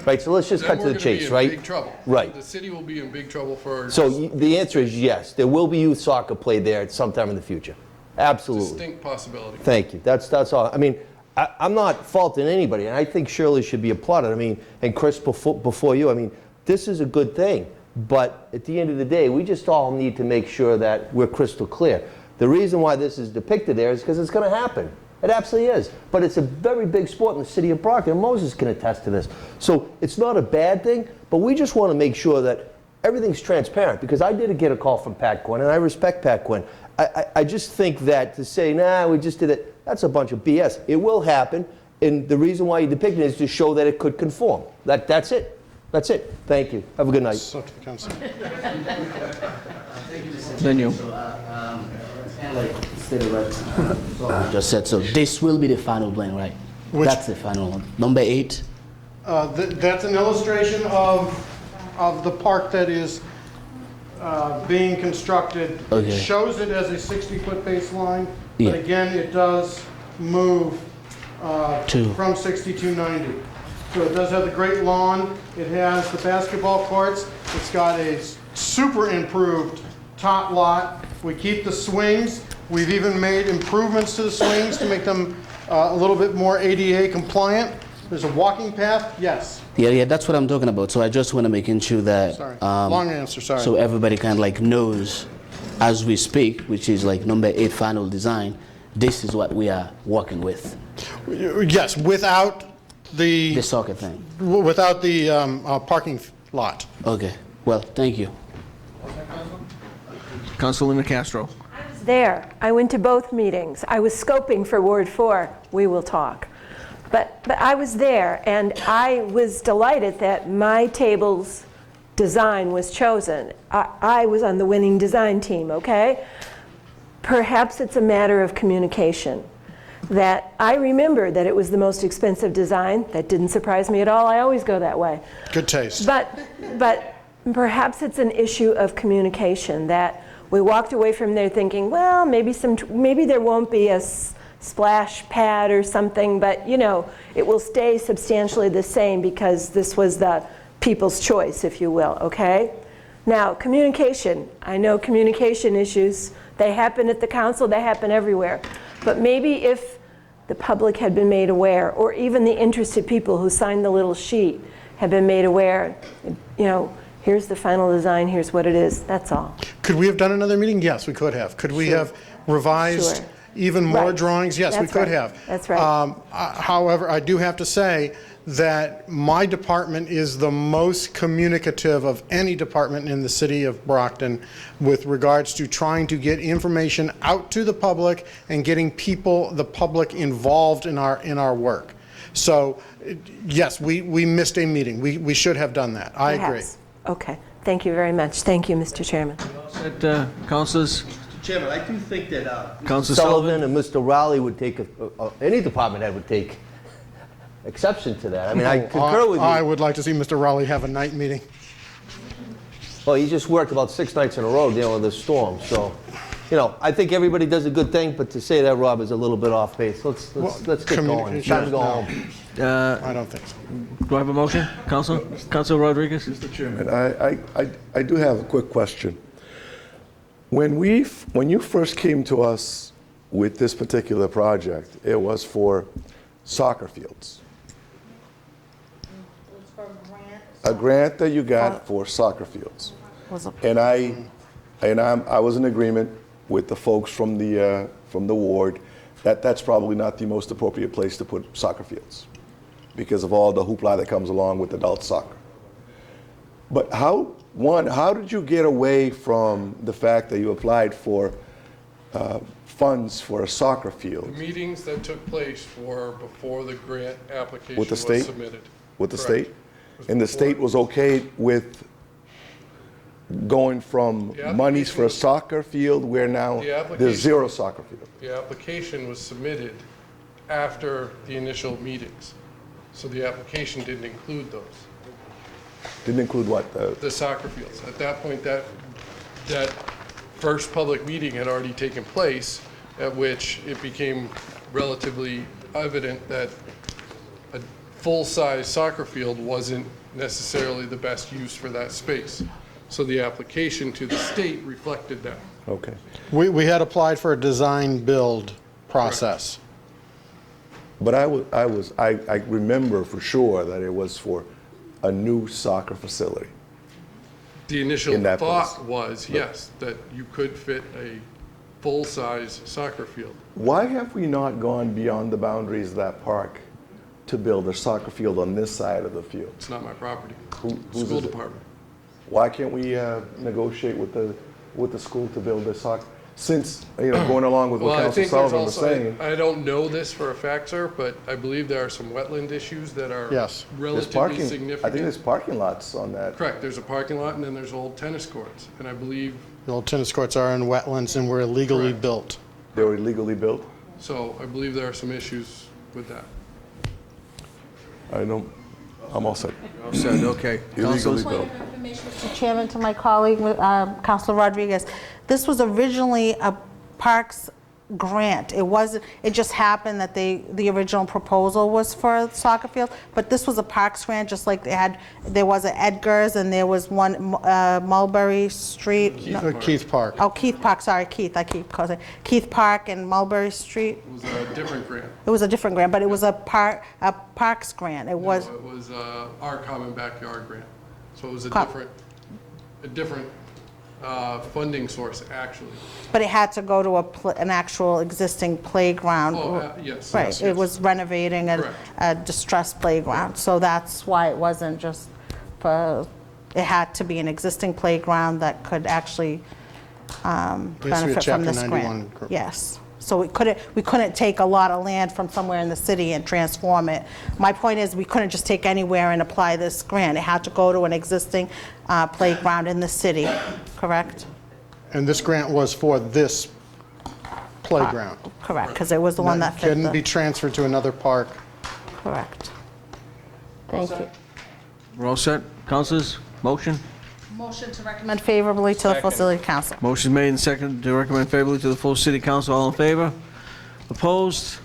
[SPEAKER 3] Right, so let's just cut to the
[SPEAKER 14] then
[SPEAKER 3] chase,
[SPEAKER 14] we're
[SPEAKER 3] right?
[SPEAKER 14] gonna be in big trouble.
[SPEAKER 3] Right.
[SPEAKER 14] The city will be in big trouble for
[SPEAKER 3] So the answer is yes. There will be youth soccer played there at some time in the future. Absolutely.
[SPEAKER 14] distinct possibility.
[SPEAKER 3] Thank you. That's all. I mean, I'm not faulting anybody, and I think Shirley should be applauded. I mean, and Chris before you, I mean, this is a good thing. But at the end of the day, we just all need to make sure that we're crystal clear. The reason why this is depicted there is because it's going to happen. It absolutely is. But it's a very big sport in the city of Brockton. Moses can attest to this. So it's not a bad thing, but we just want to make sure that everything's transparent, because I did get a call from Pat Quinn, and I respect Pat Quinn. I just think that to say, nah, we just did it, that's a bunch of BS. It will happen, and the reason why you depict it is to show that it could conform. That's it. That's it. Thank you. Have a good night.
[SPEAKER 9] So to the council.
[SPEAKER 1] Then you.
[SPEAKER 6] Just said, so this will be the final plan, right? That's the final one. Number 8.
[SPEAKER 9] That's an illustration of the park that is being constructed.
[SPEAKER 6] Okay.
[SPEAKER 9] It shows it as a 60-foot baseline,
[SPEAKER 6] Yeah.
[SPEAKER 9] but again, it does move from 60 to 90. So it does have the great lawn. It has the basketball courts. It's got a super improved top lot. We keep the swings. We've even made improvements to the swings to make them a little bit more ADA compliant. There's a walking path, yes.
[SPEAKER 6] Yeah, that's what I'm talking about. So I just want to make sure that
[SPEAKER 9] Sorry, long answer, sorry.
[SPEAKER 6] so everybody kind of like knows as we speak, which is like number 8 final design. This is what we are working with.
[SPEAKER 9] Yes, without the
[SPEAKER 6] soccer thing.
[SPEAKER 9] Without the parking lot.
[SPEAKER 6] Okay. Well, thank you.
[SPEAKER 1] Councilor Castro.
[SPEAKER 20] There. I went to both meetings. I was scoping for Ward 4. We will talk. But I was there, and I was delighted that my table's design was chosen. I was on the winning design team, okay? Perhaps it's a matter of communication. that I remember that it was the most expensive design. That didn't surprise me at all. I always go that way.
[SPEAKER 9] Good taste.
[SPEAKER 20] But perhaps it's an issue of communication, that we walked away from there thinking, well, maybe there won't be a splash pad or something, but you know, it will stay substantially the same because this was the people's choice, if you will, okay? Now, communication. I know communication issues, they happen at the council, they happen everywhere. But maybe if the public had been made aware, or even the interested people who signed the little sheet had been made aware, you know, here's the final design, here's what it is, that's all.
[SPEAKER 9] Could we have done another meeting? Yes, we could have. Could we have revised even more drawings? Yes, we could have.
[SPEAKER 20] That's right.
[SPEAKER 9] However, I do have to say that my department is the most communicative of any department in the city of Brockton with regards to trying to get information out to the public and getting the public involved in our work. So, yes, we missed a meeting. We should have done that. I agree.
[SPEAKER 20] Okay. Thank you very much. Thank you, Mr. Chairman.
[SPEAKER 1] Councilors?
[SPEAKER 3] Chairman, I do think that
[SPEAKER 1] Councilor
[SPEAKER 3] Sullivan and Mr. Rowley would take, any department head would take exception to that. I mean, I concur with you.
[SPEAKER 9] I would like to see Mr. Rowley have a night meeting.
[SPEAKER 3] Well, he just worked about 6 nights in a row dealing with this storm, so, you know, I think everybody does a good thing, but to say that, Rob, is a little bit off base. Let's get going. It's time to go home.
[SPEAKER 9] I don't think so.
[SPEAKER 1] Do I have a motion? Councilor Rodriguez?
[SPEAKER 10] Mr. Chairman, I do have a quick question. When you first came to us with this particular project, it was for soccer fields. A grant that you got for soccer fields. And I was in agreement with the folks from the ward that that's probably not the most appropriate place to put soccer fields because of all the hoopla that comes along with adult soccer. But how did you get away from the fact that you applied for funds for a soccer field?
[SPEAKER 14] The meetings that took place were before the grant application
[SPEAKER 10] With the
[SPEAKER 14] was
[SPEAKER 10] state?
[SPEAKER 14] submitted.
[SPEAKER 10] With the
[SPEAKER 14] Correct.
[SPEAKER 10] state? And the state was okay with going from monies for a soccer field where now there's 0 soccer field?
[SPEAKER 14] The application was submitted after the initial meetings. So the application didn't include those.
[SPEAKER 10] Didn't include what?
[SPEAKER 14] The soccer fields. At that point, that first public meeting had already taken place, at which it became relatively evident that a full-size soccer field wasn't necessarily the best use for that space. So the application to the state reflected that.
[SPEAKER 10] Okay.
[SPEAKER 9] We had applied for a design-build process.
[SPEAKER 10] But I remember for sure that it was for a new soccer facility.
[SPEAKER 14] The initial
[SPEAKER 10] In that
[SPEAKER 14] thought
[SPEAKER 10] place.
[SPEAKER 14] was, yes, that you could fit a full-size soccer field.
[SPEAKER 10] Why have we not gone beyond the boundaries of that park to build a soccer field on this side of the field?
[SPEAKER 14] It's not my property.
[SPEAKER 10] Whose
[SPEAKER 14] School
[SPEAKER 10] is it?
[SPEAKER 14] department.
[SPEAKER 10] Why can't we negotiate with the school to build a soccer? Since, going along with what
[SPEAKER 14] Well, I
[SPEAKER 10] Council
[SPEAKER 14] think there's
[SPEAKER 10] Sullivan was
[SPEAKER 14] also,
[SPEAKER 10] saying.
[SPEAKER 14] I don't know this for a fact, sir, but I believe there are some wetland issues that are
[SPEAKER 9] Yes.
[SPEAKER 14] relatively significant.
[SPEAKER 10] I think there's parking lots on that.
[SPEAKER 14] Correct, there's a parking lot and then there's old tennis courts. And I believe,
[SPEAKER 9] The old tennis courts are in wetlands and were illegally
[SPEAKER 14] Correct.
[SPEAKER 9] built.
[SPEAKER 10] They were illegally built?
[SPEAKER 14] so I believe there are some issues with that.
[SPEAKER 10] I'm all set.
[SPEAKER 1] Okay.
[SPEAKER 10] Illegally
[SPEAKER 1] Councilors?
[SPEAKER 10] built.
[SPEAKER 11] Mr. Chairman, to my colleague, Councilor Rodriguez, this was originally a Parks grant. It just happened that the original proposal was for a soccer field, but this was a Parks grant, just like there was an Edgar's and there was one Mulberry Street.
[SPEAKER 9] Keith Park.
[SPEAKER 11] Oh, Keith Park, sorry, Keith, I keep calling it. Keith Park and Mulberry Street.
[SPEAKER 14] It was a different grant.
[SPEAKER 11] It was a different grant, but it was a Parks grant. It was.
[SPEAKER 14] No, it was our common backyard grant. So it was a different funding source, actually.
[SPEAKER 11] But it had to go to an actual existing playground.
[SPEAKER 14] Oh, yes.
[SPEAKER 11] Right,
[SPEAKER 14] yes,
[SPEAKER 11] it
[SPEAKER 14] yes.
[SPEAKER 11] was renovating a distressed playground. So that's why it wasn't just for, it had to be an existing playground that could actually benefit from this grant. Yes. So we couldn't take a lot of land from somewhere in the city and transform it. My point is, we couldn't just take anywhere and apply this grant. It had to go to an existing playground in the city, correct?
[SPEAKER 9] And this grant was for this playground.
[SPEAKER 11] Correct, because it was the one that fit
[SPEAKER 9] Couldn't be
[SPEAKER 11] the...
[SPEAKER 9] transferred to another park.
[SPEAKER 11] Correct. Thank you.
[SPEAKER 1] We're all set? Councilors, motion?
[SPEAKER 11] Motion to recommend favorably to the full city council.
[SPEAKER 1] Motion made and seconded to recommend favorably to the full city council. All in favor? Opposed?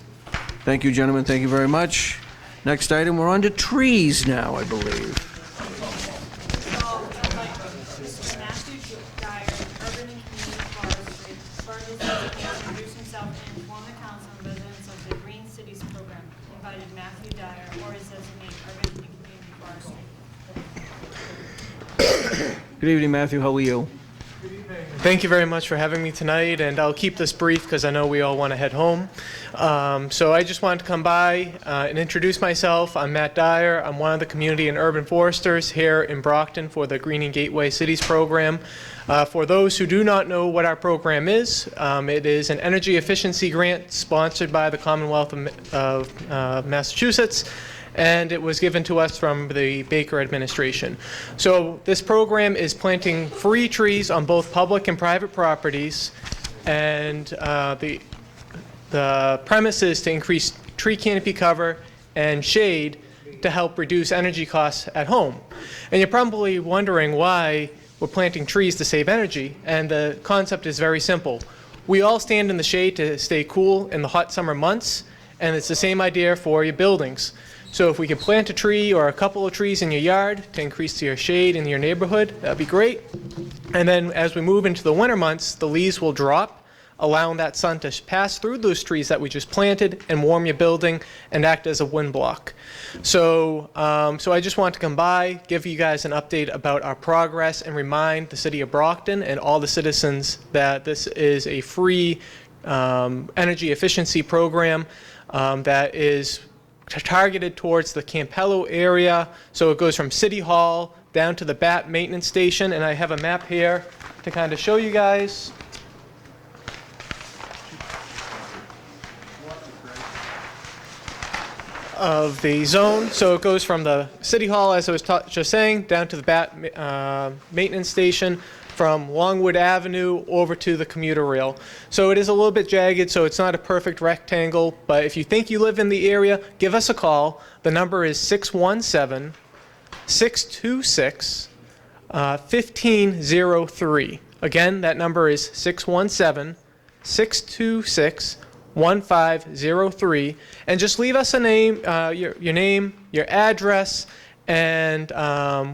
[SPEAKER 1] Thank you, gentlemen. Thank you very much. Next item, we're on to trees now, I believe.
[SPEAKER 2] Mr. Matthew Dyer, Urban and Community Forestry, further to introduce himself and inform the council and residents of the Green Cities program. Invited Matthew Dyer or his designate, Urban and Community Forestry.
[SPEAKER 1] Good evening, Matthew. How are you?
[SPEAKER 15] Thank you very much for having me tonight, and I'll keep this brief because I know we all want to head home. So I just wanted to come by and introduce myself. I'm Matt Dyer. I'm one of the community and urban foresters here in Brockton for the Greening Gateway Cities program. For those who do not know what our program is, it is an energy efficiency grant sponsored by the Commonwealth of Massachusetts, and it was given to us from the Baker administration. So this program is planting free trees on both public and private properties, and the premise is to increase tree canopy cover and shade to help reduce energy costs at home. And you're probably wondering why we're planting trees to save energy, and the concept is very simple. We all stand in the shade to stay cool in the hot summer months, and it's the same idea for your buildings. So if we could plant a tree or a couple of trees in your yard to increase your shade in your neighborhood, that'd be great. And then as we move into the winter months, the leaves will drop, allowing that sun to pass through those trees that we just planted and warm your building and act as a wind block. So, so I just want to come by, give you guys an update about our progress, and remind the city of Brockton and all the citizens that this is a free energy efficiency program that is targeted towards the Campello area. So it goes from City Hall down to the BAT maintenance station, and I have a map here to kind of show you guys. Of the zone. So it goes from the City Hall, as I was just saying, down to the BAT maintenance station, from Longwood Avenue over to the commuter rail. So it is a little bit jagged, so it's not a perfect rectangle, but if you think you live in the area, give us a call. The number is 617-626-1503. Again, that number is 617-626-1503, and just leave us a name, your name, your address, and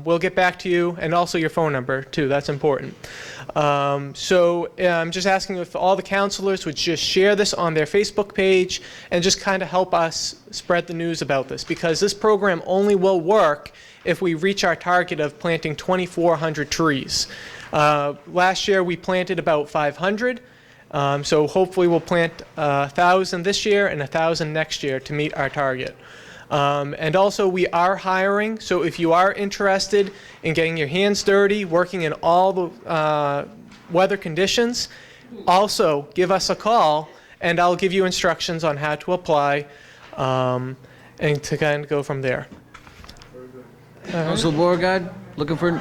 [SPEAKER 15] we'll get back to you, and also your phone number too. That's important. So I'm just asking if all the councilors would just share this on their Facebook page and just kind of help us spread the news about this, because this program only will work if we reach our target of planting 2,400 trees. Last year we planted about 500. So hopefully we'll plant 1,000 this year and 1,000 next year to meet our target. And also we are hiring, so if you are interested in getting your hands dirty, working in all the weather conditions, also give us a call and I'll give you instructions on how to apply and to kind of go from there.
[SPEAKER 1] Councilor Beauregard, looking for...
[SPEAKER 8] I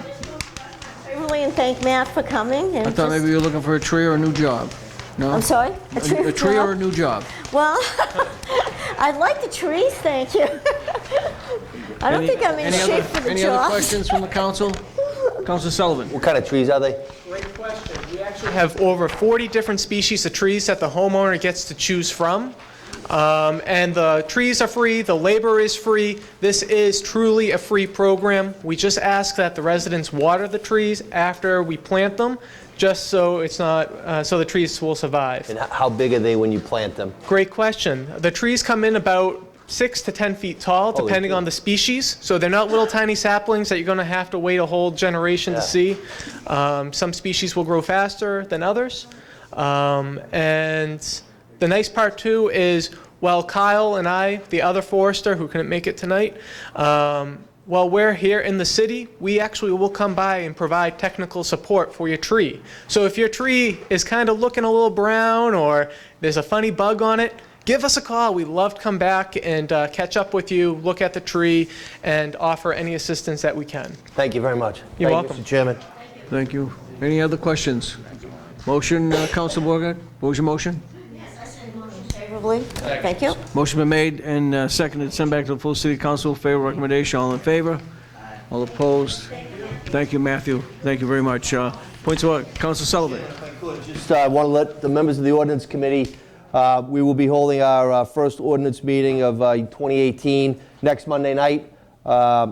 [SPEAKER 8] really thank Matt for coming. And
[SPEAKER 1] I thought maybe you were looking for a tree or a new job. No?
[SPEAKER 8] I'm sorry?
[SPEAKER 1] A tree or a new job?
[SPEAKER 8] Well, I'd like the trees, thank you. I don't think I'm in shape for the job.
[SPEAKER 1] Any other questions from the council? Councilor Sullivan.
[SPEAKER 3] What kind of trees are they?
[SPEAKER 15] Great question. We actually have over 40 different species of trees that the homeowner gets to choose from. And the trees are free, the labor is free. This is truly a free program. We just ask that the residents water the trees after we plant them, just so it's not, so the trees will survive.
[SPEAKER 3] And how big are they when you plant them?
[SPEAKER 15] Great question. The trees come in about 6 to 10 feet tall, depending on the species. So they're not little tiny saplings that you're going to have to wait a whole generation to see. Some species will grow faster than others. And the nice part too is, while Kyle and I, the other forester who couldn't make it tonight, while we're here in the city, we actually will come by and provide technical support for your tree. So if your tree is kind of looking a little brown or there's a funny bug on it, give us a call. We'd love to come back and catch up with you, look at the tree, and offer any assistance that we can.
[SPEAKER 3] Thank you very much.
[SPEAKER 15] You're
[SPEAKER 3] Thank
[SPEAKER 15] welcome.
[SPEAKER 3] you, Mr. Chairman.
[SPEAKER 1] Thank you. Any other questions? Motion, Councilor Beauregard? What was your motion?
[SPEAKER 8] favorably? Thank you.
[SPEAKER 1] Motion been made and seconded, send back to the full city council, favorable recommendation, all in favor? All opposed? Thank you, Matthew. Thank you very much. Points of order, Council Sullivan.
[SPEAKER 3] Just want to let the members of the ordinance committee, we will be holding our first ordinance meeting of 2018 next Monday night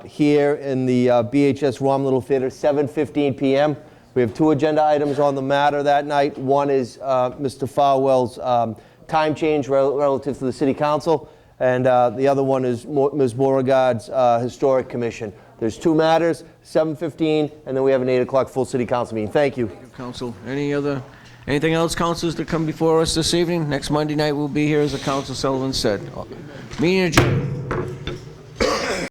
[SPEAKER 3] here in the BHS Rom Little Theater, 7:15 p.m. We have 2 agenda items on the matter that night. One is Mr. Farwell's time change relative to the city council, and the other one is Ms. Beauregard's historic commission. There's 2 matters, 7:15, and then we have an 8 o'clock full city council meeting. Thank you.
[SPEAKER 1] Council, anything else, councilors, to come before us this evening? Next Monday night we'll be here, as the Council Sullivan said. Meeting adjourned.